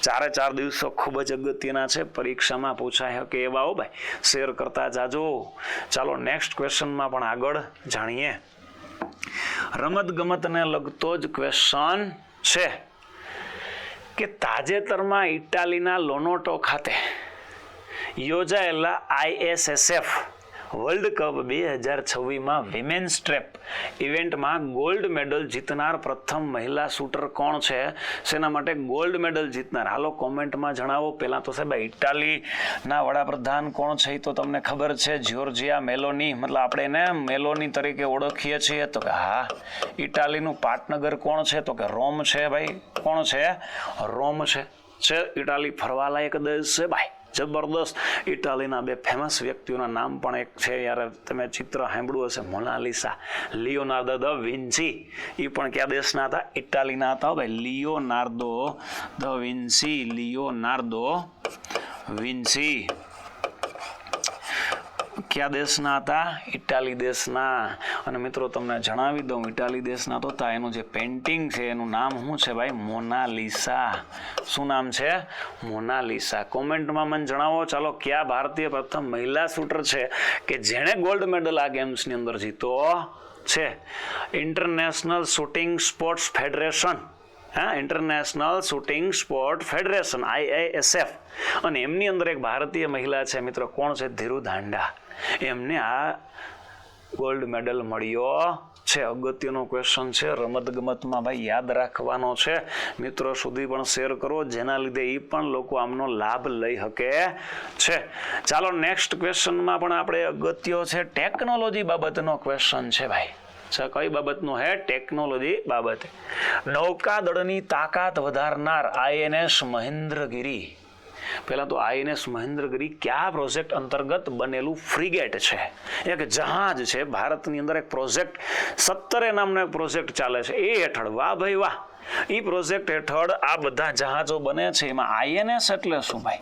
4 દિવસો ખૂબ જ અગત્યના છે. પરીક્ષામાં પૂછાય કે એવા હો ભાઈ, શેર કરતા જાજો. ચાલો નેક્સ્ટ ક્વેશ્ચનમાં પણ આગળ જાણીએ. રમત ગમતને લગતો જ ક્વેશ્ચન છે કે તાજેતરમાં ઇટાલીના લોનોટો ખાતે યોજાયેલા ISSF વર્લ્ડ કપ 2026માં વિમેન્સ ટ્રેપ ઇવેન્ટમાં ગોલ્ડ મેડલ જીતનાર પ્રથમ મહિલા શૂટર કોણ છે? શેના માટે ગોલ્ડ મેડલ જીતનાર? હાલો કોમેન્ટમાં જણાવો. પહેલાં તો સાહેબ ઇટાલીના વડાપ્રધાન કોણ છે એ તો તમને ખબર છે, જ્યોર્જિયા મેલોની. મતલબ આપણે એને મેલોની તરીકે ઓળખીએ છીએ. તો કે હા. ઇટાલીનું પાટનગર કોણ છે? તો કે રોમ છે ભાઈ. કોણ છે? રોમ છે. ઇટાલી ફરવાલાયક દેશ છે ભાઈ. જબરદસ્ત. ઇટાલીના 2 ફેમસ વ્યક્તિઓના નામ પણ એક છે યાર, તમે ચિત્ર સાંભળ્યું હશે, મોનાલિસા, લિયોનાર્દો દ વિન્સી. એ પણ કયા દેશના હતા? ઇટાલીના હતા ભાઈ. લિયોનાર્દો દ વિન્સી. લિયોનાર્દો વિન્સી કયા દેશના હતા? ઇટાલી દેશના. અને મિત્રો તમને જણાવી દઉં, ઇટાલી દેશના તો હતા. એનું જે પેઇન્ટિંગ છે એનું નામ શું છે ભાઈ? મોનાલિસા. શું નામ છે? મોનાલિસા. કોમેન્ટમાં મને જણાવો. ચાલો, કયા ભારતીય પ્રથમ મહિલા શૂટર છે કે જેણે ગોલ્ડ મેડલ આ ગેમ્સની અંદર જીતો છે? International shooting sports federation. International shooting sport federation, IISF. અને એમની અંદર એક ભારતીય મહિલા છે મિત્રો. કોણ છે? ધીરુ ધાંડા. એમને આ ગોલ્ડ મેડલ મળ્યો છે. અગત્યનો ક્વેશ્ચન છે. રમત ગમતમાં ભાઈ યાદ રાખવાનો છે. મિત્રો સુધી પણ શેર કરો, જેના લીધે એ પણ લોકો આમનો લાભ લઈ શકે છે. ચાલો નેક્સ્ટ ક્વેશ્ચનમાં પણ આપણે અગત્ય છે ટેકનોલોજી બાબતનો ક્વેશ્ચન છે ભાઈ. કઈ બાબતનો હે? ટેકનોલોજી બાબતે. નૌકાદળની તાકાત વધારનાર INS મહેન્દ્રગિરી. પહેલા તો INS મહેન્દ્રગિરી કયા પ્રોજેક્ટ અંતર્ગત બનેલું ફ્રિગેટ છે? એક જહાજ છે. ભારતની અંદર એક પ્રોજેક્ટ 17 નામનો એક પ્રોજેક્ટ ચાલે છે. એ હેઠળ, વાહ ભાઈ વાહ, એ પ્રોજેક્ટ હેઠળ આ બધા જહાજો બને છે. એમાં INS એટલે શું ભાઈ?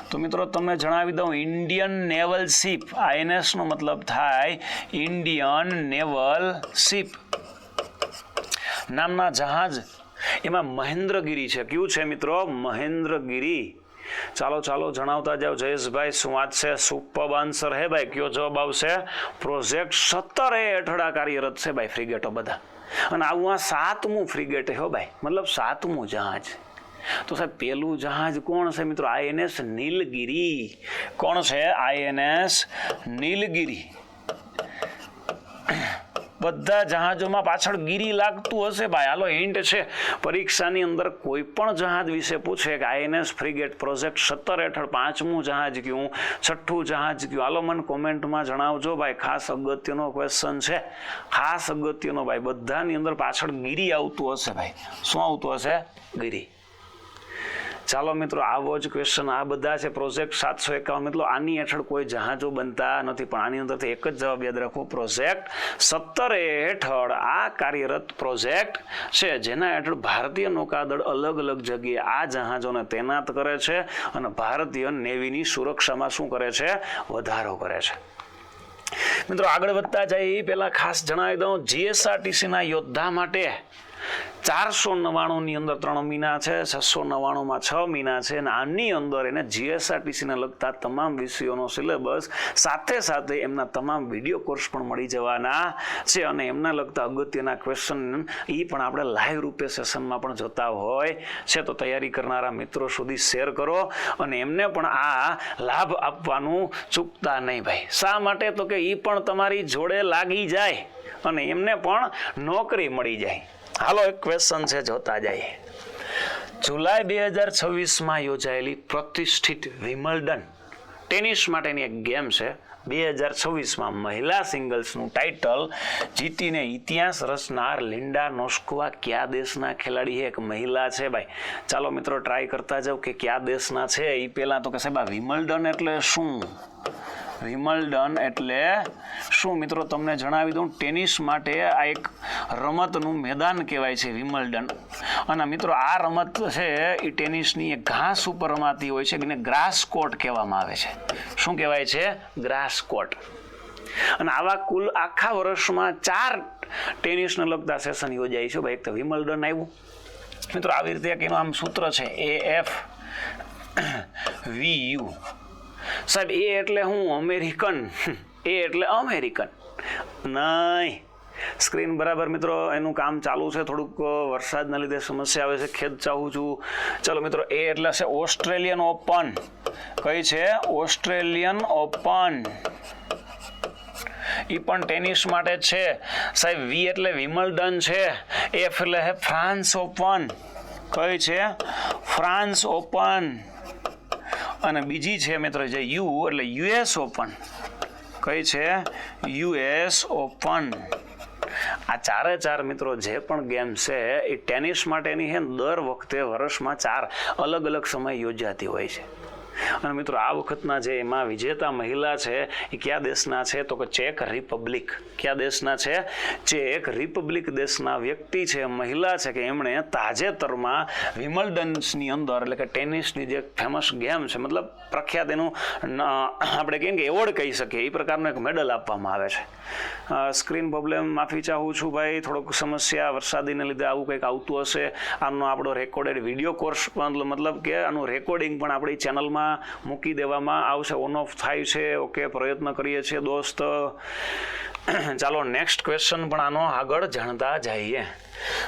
તો મિત્રો તમને જણાવી દઉં, ઇન્ડિયન નેવલ શિપ. INS નો મતલબ થાય ઇન્ડિયન નેવલ શિપ નામના જહાજ. એમાં મહેન્દ્રગિરી છે. કયું છે મિત્રો? મહેન્દ્રગિરી. ચાલો જણાવતા જાઓ. જયેશભાઈ શું વાત છે? સુપર આન્સર હે ભાઈ. કયો જવાબ આવશે? પ્રોજેક્ટ 17 હેઠળ કાર્યરત છે ભાઈ ફ્રિગેટો બધા. અને આવું આ 7મું ફ્રિગેટ હો ભાઈ, મતલબ 7મું જહાજ. તો સાહેબ પેલું જહાજ કોણ છે મિત્રો? INS નીલગિરી. કોણ છે? INS નીલગિરી. બધા જહાજોમાં પાછળ ગીરી લાગતું હશે ભાઈ. હાલો હિન્ટ છે, પરીક્ષાની અંદર કોઈ પણ જહાજ વિશે પૂછે કે INS ફ્રિગેટ પ્રોજેક્ટ 17 હેઠળ 5મું જહાજ કયું, 6ઠું જહાજ કયું, હાલો મને કોમેન્ટમાં જણાવજો ભાઈ. ખાસ અગત્યનો ક્વેશ્ચન છે, ખાસ અગત્યનો ભાઈ. બધાની અંદર પાછળ ગીરી આવતું હશે ભાઈ. શું આવતું હશે? ગીરી. ચાલો મિત્રો, આવો જ ક્વેશ્ચન આ બધા છે. પ્રોજેક્ટ 751 મિત્રો આની હેઠળ કોઈ જહાજો બનતા નથી, પણ આની અંદરથી એક જ જવાબ યાદ રાખો, પ્રોજેક્ટ 17 હેઠળ આ કાર્યરત પ્રોજેક્ટ છે, જેના હેઠળ ભારતીય નૌકાદળ અલગ અલગ જગ્યાએ આ જહાજોને તૈનાત કરે છે અને ભારતીય નેવીની સુરક્ષામાં શું કરે છે? વધારો કરે છે. મિત્રો આગળ વધતા જાય એ પહેલા ખાસ જણાવી દઉં, GSRTCના યોદ્ધા માટે 499 ની અંદર 3 મહિના છે, 699 માં 6 મહિના છે, અને આની અંદર એને GSRTC ને લગતા તમામ વિષયોનો સિલેબસ સાથે સાથે એમના તમામ વિડીયો કોર્સ પણ મળી જવાના છે, અને એમના લગતા અગત્યના ક્વેશ્ચન એ પણ આપણે લાઈવ રૂપે સેશનમાં પણ જોતા હોય છે. તો તૈયારી કરનારા મિત્રો સુધી શેર કરો અને એમને પણ આ લાભ આપવાનું ચૂકતા નહીં ભાઈ. શા માટે? તો કે એ પણ તમારી જોડે લાગી જાય અને એમને પણ નોકરી મળી જાય. હાલો એક ક્વેશ્ચન છે, જોતા જાય. જુલાઈ 2026માં યોજાયેલી પ્રતિષ્ઠિત વિમ્બલ્ડન ટેનિસ માટેની એક ગેમ છે. 2026માં મહિલા સિંગલ્સનું ટાઇટલ જીતીને ઇતિહાસ રચનાર લિન્ડા નોસ્કોવા કયા દેશના ખેલાડી છે? એક મહિલા છે ભાઈ. ચાલો મિત્રો ટ્રાય કરતા જાવ કે કયા દેશના છે. એ પહેલા તો કે સાહેબ આ વિમ્બલ્ડન એટલે શું? વિમ્બલ્ડન એટલે શું મિત્રો તમને જણાવી દઉં. ટેનિસ માટે આ એક રમતનું મેદાન કહેવાય છે વિમ્બલ્ડન. અને મિત્રો આ રમત છે એ ટેનિસની એક ઘાસ ઉપર રમાતી હોય છે, એને ગ્રાસ કોર્ટ કહેવામાં આવે છે. શું કહેવાય છે? Grass court. અને આવા કુલ આખા વર્ષમાં 4 ટેનિસને લગતા સેશન યોજાય છે ભાઈ. એક તો વિમ્બલ્ડન આવ્યું મિત્રો, આવી રીતે એક એનું આમ સૂત્ર છે AFVU. સાહેબ એ એટલે હું અમેરિકન, એ એટલે અમેરિકન નહીં. સ્ક્રીન બરાબર મિત્રો એનું કામ ચાલુ છે, થોડુંક વરસાદના લીધે સમસ્યા આવે છે, ખેદ ચાહું છું. ચલો મિત્રો, એ એટલે છે ઓસ્ટ્રેલિયન ઓપન. કઈ છે? Australian open. એ પણ ટેનિસ માટે છે સાહેબ. વી એટલે વિમ્બલ્ડન છે. એફ એટલે છે ફ્રાન્સ ઓપન. કઈ છે? France open. અને બીજી છે મિત્રો જે યુ એટલે US ઓપન. કઈ છે? US open. આ 4 મિત્રો જે પણ ગેમ છે એ ટેનિસ માટેની છે, દર વખતે વર્ષમાં 4 અલગ અલગ સમય યોજાતી હોય છે. અને મિત્રો આ વખતના જે એમાં વિજેતા મહિલા છે એ કયા દેશના છે? તો કે ચેક રિપબ્લિક. કયા દેશના છે? ચેક રિપબ્લિક દેશના વ્યક્તિ છે, મહિલા છે, કે એમણે તાજેતરમાં વિમ્બલ્ડન્સની અંદર એટલે કે ટેનિસની જે ફેમસ ગેમ છે, મતલબ પ્રખ્યાત એનું આપણે કહીએ કે એવોર્ડ કહી શકીએ, એ પ્રકારનો એક મેડલ આપવામાં આવે છે. સ્ક્રીન પ્રોબ્લેમ માફી ચાહું છું ભાઈ, થોડોક સમસ્યા વરસાદીને લીધે આવું કંઈક આવતું હશે. આનો આપણો રેકોર્ડેડ વિડીયો કોર્સ મતલબ કે આનું રેકોર્ડિંગ પણ આપણી ચેનલમાં મૂકી દેવામાં આવશે. ઓન ઓફ થાય છે. ઓકે, પ્રયત્ન કરીએ છીએ દોસ્ત. ચાલો નેક્સ્ટ ક્વેશ્ચન પણ આનો આગળ જાણતા જઈએ.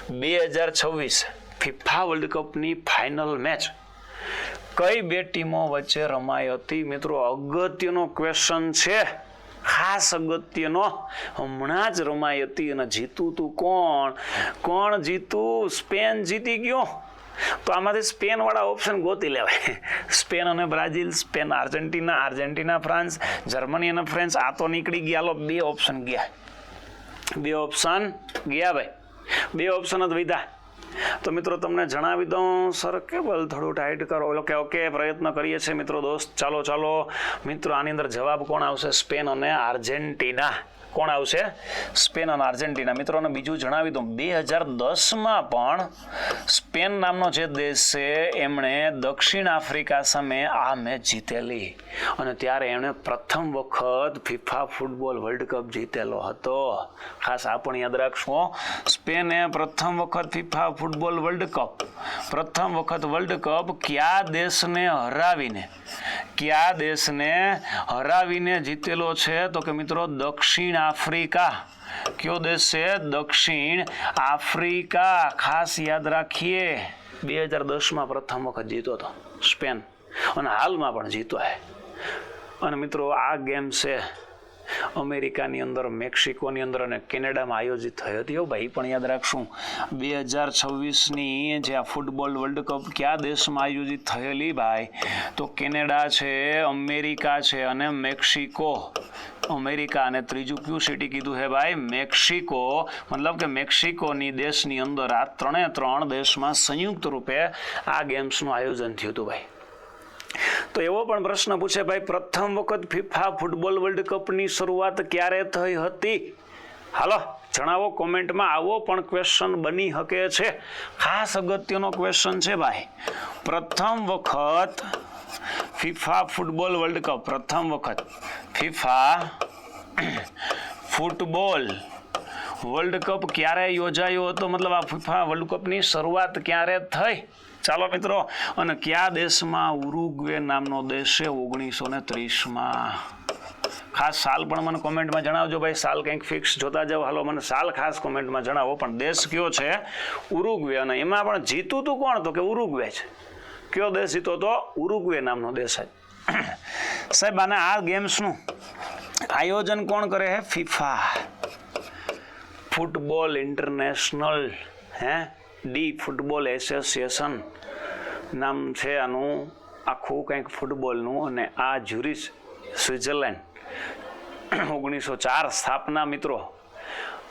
2026 ફિફા વર્લ્ડ કપની ફાઇનલ મેચ કઈ 2 ટીમો વચ્ચે રમાઈ હતી? મિત્રો અગત્યનો ક્વેશ્ચન છે, ખાસ અગત્યનો. હમણાં જ રમાઈ હતી અને જીતું તું કોણ જીતું? સ્પેન જીતી ગયો. તો આમાંથી સ્પેન વાળા ઓપ્શન ગોતી લેવાય. સ્પેન અને Brazil, Spain Argentina, Argentina France, Germany અને ફ્રાન્સ. આ તો નીકળી ગયા. લો 2 ઓપ્શન ગયા. 2 ઓપ્શન ગયા ભાઈ. 2 ઓપ્શન જ વધ્યા. તો મિત્રો તમને જણાવી દઉં, સર કેબલ થોડું ટાઈટ કરો. ઓકે પ્રયત્ન કરીએ છીએ મિત્રો દોસ્ત. ચાલો મિત્રો આની અંદર જવાબ કોણ આવશે? સ્પેન અને આર્જેન્ટિના. કોણ આવશે? સ્પેન અને આર્જેન્ટિના. મિત્રોને બીજું જણાવી દઉં, 2010માં પણ સ્પેન નામનો જે દેશ છે એમણે દક્ષિણ આફ્રિકા સામે આ મેચ જીતેલી, અને ત્યારે એમણે પ્રથમ વખત ફિફા ફૂટબોલ વર્લ્ડ કપ જીતેલો હતો. ખાસ આ પણ યાદ રાખશો. સ્પેને પ્રથમ વખત ફિફા ફૂટબોલ વર્લ્ડ કપ, પ્રથમ વખત વર્લ્ડ કપ કયા દેશને હરાવીને જીતેલો છે? તો કે મિત્રો દક્ષિણ આફ્રિકા. કયો દેશ છે? દક્ષિણ આફ્રિકા. ખાસ યાદ રાખીએ. 2010માં પ્રથમ વખત જીતો હતો સ્પેન, અને હાલમાં પણ જીતો છે. અને મિત્રો આ ગેમ છે અમેરિકાની અંદર, મેક્સિકોની અંદર અને કેનેડામાં આયોજિત થઈ હતી. ભાઈ પણ યાદ રાખશું 2026ની જે આ ફૂટબોલ વર્લ્ડ કપ કયા દેશમાં આયોજિત થયેલી ભાઈ? તો કેનેડા છે, અમેરિકા છે અને મેક્સિકો. અમેરિકા અને ત્રીજું કયું સિટી કીધું હે ભાઈ? મેક્સિકો. મતલબ કે મેક્સિકોની દેશની અંદર આ 3 દેશમાં સંયુક્ત રૂપે આ ગેમ્સનું આયોજન થયું હતું ભાઈ. તો એવો પણ પ્રશ્ન પૂછે ભાઈ, પ્રથમ વખત ફિફા ફૂટબોલ વર્લ્ડ કપની શરૂઆત ક્યારે થઈ હતી? હાલો જણાવો કોમેન્ટમાં. આવો પણ ક્વેશ્ચન બની શકે છે, ખાસ અગત્યનો ક્વેશ્ચન છે ભાઈ. પ્રથમ વખત ફિફા ફૂટબોલ વર્લ્ડ કપ, પ્રથમ વખત ફિફા ફૂટબોલ વર્લ્ડ કપ ક્યારે યોજાયો હતો? મતલબ આ ફિફા વર્લ્ડ કપની શરૂઆત ક્યારે થઈ? ચાલો મિત્રો, અને કયા દેશમાં? ઉરુગ્વે નામનો દેશ છે 1930માં. ખાસ સાલ પણ મને કોમેન્ટમાં જણાવજો ભાઈ. સાલ કંઈક ફિક્સ જોતા જાઓ. હાલો મને સાલ ખાસ કોમેન્ટમાં જણાવો. પણ દેશ કયો છે? ઉરુગ્વે. અને એમાં પણ જીતું તું કોણ? તો કે ઉરુગ્વે છે. કયો દેશ જીતો તો? ઉરુગ્વે નામનો દેશ છે સાહેબ. અને આ ગેમ્સનું આયોજન કોણ કરે છે? FIFA football international D football association નામ છે આનું આખું કંઈક ફૂટબોલનું. અને આ જ્યુરિચ સ્વિટ્ઝરલેન્ડ 1904 સ્થાપના મિત્રો.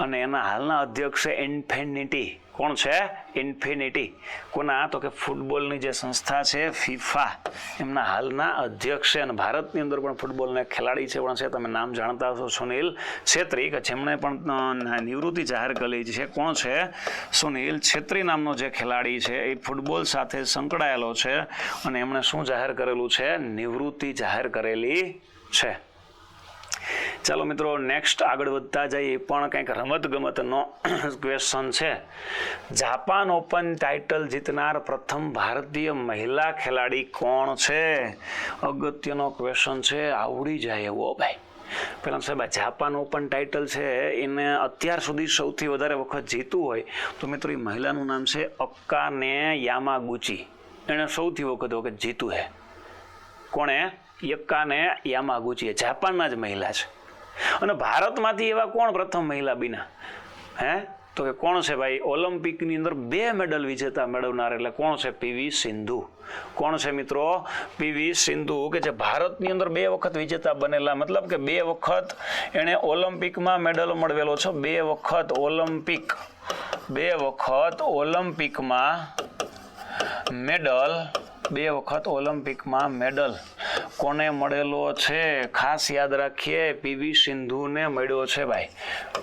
અને એના હાલના અધ્યક્ષ છે ઇન્ફિનિટી. કોણ છે? ઇન્ફિનિટી. કોના? તો કે ફૂટબોલની જે સંસ્થા છે ફિફા, એમના હાલના અધ્યક્ષ છે. અને ભારતની અંદર પણ ફૂટબોલના ખેલાડી છે પણ છે, તમે નામ જાણતા હશો, સુનિલ છેત્રી, કે જેમણે પણ નિવૃત્તિ જાહેર કરી છે. કોણ છે? સુનિલ છેત્રી નામનો જે ખેલાડી છે એ ફૂટબોલ સાથે સંકળાયેલો છે અને એમણે શું જાહેર કરેલું છે? નિવૃત્તિ જાહેર કરેલી છે. ચાલો મિત્રો નેક્સ્ટ આગળ વધતા જઈએ. એ પણ કંઈક રમતગમતનો ક્વેશ્ચન છે. જાપાન ઓપન ટાઇટલ જીતનાર પ્રથમ ભારતીય મહિલા ખેલાડી કોણ છે? અગત્યનો ક્વેશ્ચન છે, આવડી જાય એવો ભાઈ. પેલા સાહેબ જાપાન ઓપન ટાઇટલ છે એને અત્યાર સુધી સૌથી વધારે વખત જીતું હોય તો મિત્રો એ મહિલાનું નામ છે અકાને યામાગુચી. એણે સૌથી વખત જીતું છે. કોણે? અકાને યામાગુચી. જાપાનના જ મહિલા છે. અને ભારતમાંથી એવા કોણ પ્રથમ મહિલા બન્યા? તો કે કોણ છે ભાઈ? ઓલિમ્પિકની અંદર 2 મેડલ વિજેતા મેળવનાર એટલે કોણ છે? પીવી સિંધુ. કોણ છે મિત્રો? પીવી સિંધુ, કે જે ભારતની અંદર 2 વખત વિજેતા બનેલા. મતલબ કે 2 વખત એણે ઓલિમ્પિકમાં મેડલ મેળવેલો છે. 2 વખત ઓલિમ્પિક, 2 વખત ઓલિમ્પિકમાં મેડલ, 2 વખત ઓલિમ્પિકમાં મેડલ કોને મળેલો છે? ખાસ યાદ રાખીએ, પીવી સિંધુને મળ્યો છે ભાઈ.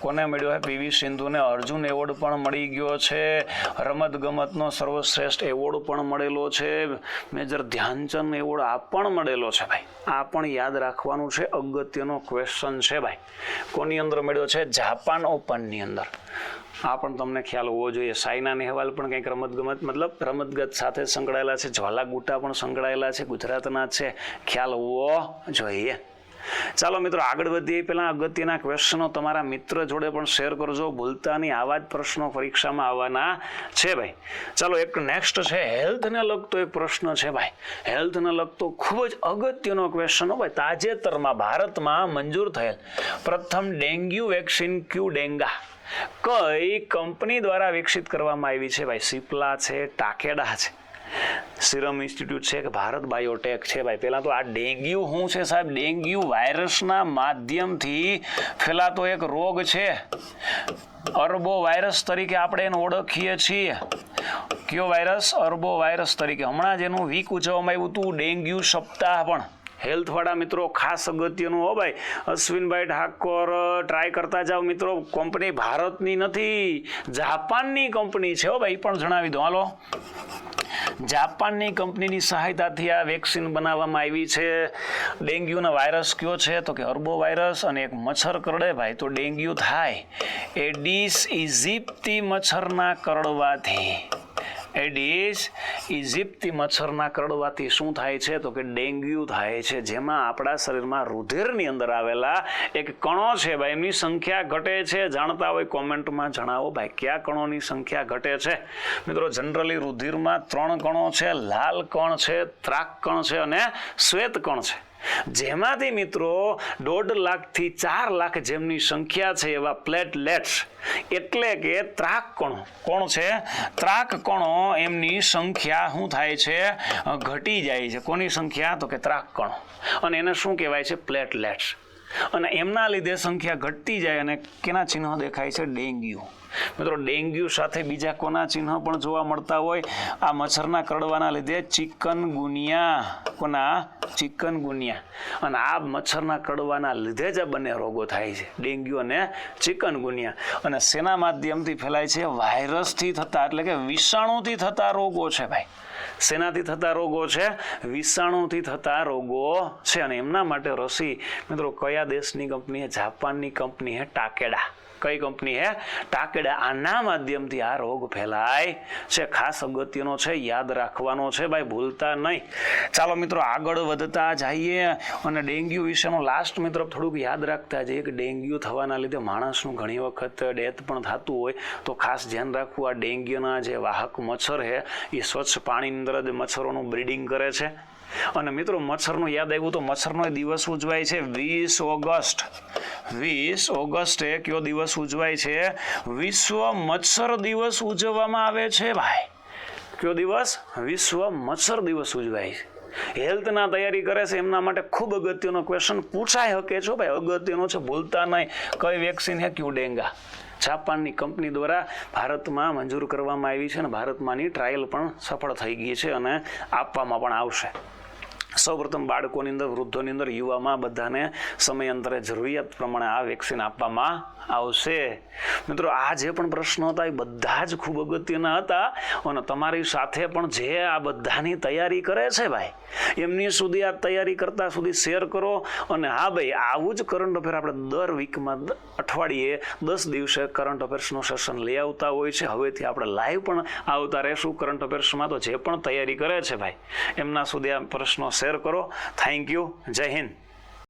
કોને મળ્યો છે? પીવી સિંધુને. અર્જુન એવોર્ડ પણ મળી ગયો છે. રમતગમતનો સર્વશ્રેષ્ઠ એવોર્ડ પણ મળેલો છે. મેજર ધ્યાનચંદ એવોર્ડ આ પણ મળેલો છે ભાઈ. આ પણ યાદ રાખવાનું છે, અગત્યનો ક્વેશ્ચન છે ભાઈ. કોની અંદર મળ્યો છે? જાપાન ઓપનની અંદર. આ પણ તમને ખ્યાલ હોવો જોઈએ. સાયના નેહવાલ પણ કંઈક રમતગમત મતલબ રમતગત સાથે સંકળાયેલા છે. જ્વાલા ગુટ્ટા પણ સંકળાયેલા છે, ગુજરાતના છે. ખ્યાલ હોવો જોઈએ. ચાલો મિત્રો આગળ વધીએ પહેલા અગત્યના ક્વેશ્ચનો તમારા મિત્ર જોડે પણ શેર કરજો, ભૂલતા નહીં. આવા જ પ્રશ્નો પરીક્ષામાં આવવાના છે ભાઈ. ચાલો એક નેક્સ્ટ છે હેલ્થને લગતો એક પ્રશ્ન છે ભાઈ. હેલ્થને લગતો ખૂબ જ અગત્યનો ક્વેશ્ચન હો ભાઈ. તાજેતરમાં ભારતમાં મંજૂર થયેલ પ્રથમ ડેન્ગ્યુ વેક્સિન ક્યુડેંગા કઈ કંપની દ્વારા વિકસિત કરવામાં આવી છે ભાઈ? સિપ્લા છે, ટાકેડા છે, સિરમ ઇન્સ્ટિટ્યૂટ છે કે ભારત બાયોટેક છે ભાઈ? પહેલા તો આ ડેન્ગ્યુ શું છે સાહેબ? ડેન્ગ્યુ વાયરસના માધ્યમથી ફેલાતો એક રોગ છે. અર્બો વાયરસ તરીકે આપણે એને ઓળખીએ છીએ. કયો વાયરસ? અર્બો વાયરસ તરીકે. હમણાં જ એનું વીક ઉજવવામાં આવ્યું હતું, ડેન્ગ્યુ સપ્તાહ. પણ હેલ્થ વાળા મિત્રો ખાસ અગત્યનું હો ભાઈ. અશ્વિનભાઈ ઠાકોર ટ્રાય કરતા જાઓ મિત્રો. કંપની ભારતની નથી, જાપાનની કંપની છે હો ભાઈ. પણ જણાવી દો હાલો. જાપાનની કંપનીની સહાયતાથી આ વેક્સિન બનાવવામાં આવી છે. ડેન્ગ્યુનો વાયરસ કયો છે? તો કે અર્બો વાયરસ. અને એક મચ્છર કરડે ભાઈ તો ડેન્ગ્યુ થાય. એડિસ ઇજિપ્તી મચ્છરના કરડવાથી, એડિસ ઇજિપ્તી મચ્છરના કરડવાથી શું થાય છે? તો કે ડેન્ગ્યુ થાય છે. જેમાં આપણા શરીરમાં રુધિરની અંદર આવેલા એક કણો છે ભાઈ, એમની સંખ્યા ઘટે છે. જાણતા હોય કોમેન્ટમાં જણાવો ભાઈ, કયા કણોની સંખ્યા ઘટે છે? મિત્રો જનરલી રુધિરમાં 3 કણો છે. લાલ કણ છે, ત્રાક કણ છે અને શ્વેત કણ છે. જેમાંથી મિત્રો 1.5 લાખથી 4 લાખ જેમની સંખ્યા છે એવા પ્લેટલેટ્સ એટલે કે ત્રાક કણો, કોણ છે ત્રાક કણો, એમની સંખ્યા શું થાય છે ઘટી જાય છે. કોની સંખ્યા? તો કે ત્રાક કણો, અને એને શું કહેવાય છે પ્લેટલેટ્સ. અને એમના લીધે સંખ્યા ઘટતી જાય અને કેના ચિહ્નો દેખાય છે? ડેન્ગ્યુ. મિત્રો ડેન્ગ્યુ સાથે બીજા કોના ચિહ્ન પણ જોવા મળતા હોય? આ મચ્છરના કરડવાના લીધે ચિકનગુનિયા. કોના? ચિકનગુનિયા. અને આ મચ્છરના કરડવાના લીધે જ આ બંને રોગો થાય છે, ડેન્ગ્યુ અને ચિકનગુનિયા. અને શેના માધ્યમથી ફેલાય છે? વાયરસથી થતા એટલે કે વિષાણુથી થતા રોગો છે ભાઈ. શેનાથી થતા રોગો છે? વિષાણુથી થતા રોગો છે. અને એમના માટે રસી મિત્રો કયા દેશની કંપની? જાપાનની કંપની હે ટાકેડા. કઈ કંપની હે? ટાકેડા. આના માધ્યમથી આ રોગ ફેલાય છે. ખાસ અગત્યનો છે, યાદ રાખવાનો છે ભાઈ, ભૂલતા નહીં. ચાલો મિત્રો આગળ વધતા જઈએ અને ડેન્ગ્યુ વિશેનો લાસ્ટ મિત્રો થોડુંક યાદ રાખતા જઈએ કે ડેન્ગ્યુ થવાના લીધે માણસનું ઘણી વખત ડેથ પણ થતું હોય, તો ખાસ ધ્યાન રાખવું. આ ડેન્ગ્યુના જે વાહક મચ્છર છે એ સ્વચ્છ પાણીની અંદર જ મચ્છરોનું બ્રીડિંગ કરે છે. અને મિત્રો મચ્છરનું યાદ આવ્યું તો મચ્છરનો દિવસ ઉજવાય છે 20 ઓગસ્ટ. 20 ઓગસ્ટે કયો દિવસ ઉજવાય છે? વિશ્વ મચ્છર દિવસ ઉજવવામાં આવે છે ભાઈ. કયો દિવસ? વિશ્વ મચ્છર દિવસ ઉજવાય છે. હેલ્થના તૈયારી કરે છે એમના માટે ખૂબ અગત્યનો ક્વેશ્ચન પૂછાઈ શકે છે ભાઈ, અગત્યનો છે, ભૂલતા નહીં. કઈ વેક્સિન હે? ક્યુડેંગા. જાપાનની કંપની દ્વારા ભારતમાં મંજૂર કરવામાં આવી છે અને ભારતમાંની ટ્રાયલ પણ સફળ થઈ ગઈ છે અને આપવામાં પણ આવશે. સૌપ્રથમ બાળકોની અંદર, વૃદ્ધોની અંદર, યુવામાં બધાને સમયાંતરે જરૂરિયાત પ્રમાણે આ વેક્સિન આપવામાં આવશે. મિત્રો આ જે પણ પ્રશ્નો હતા એ બધા જ ખૂબ અગત્યના હતા અને તમારી સાથે પણ જે આ બધાની તૈયારી કરે છે ભાઈ એમની સુધી આ તૈયારી કરતા સુધી શેર કરો. અને હા ભાઈ આવું જ કરંટ અફેર આપણે દર વીકમાં અઠવાડિયે 10 દિવસે કરંટ અફેર્સનું સેશન લઈ આવતા હોય છે. હવેથી આપણે લાઈવ પણ આવતા રહેશું કરંટ અફેર્સમાં. તો જે પણ તૈયારી કરે છે ભાઈ એમના સુધી આ પ્રશ્નો શેર કરો. Thank you. જય હિન્દ.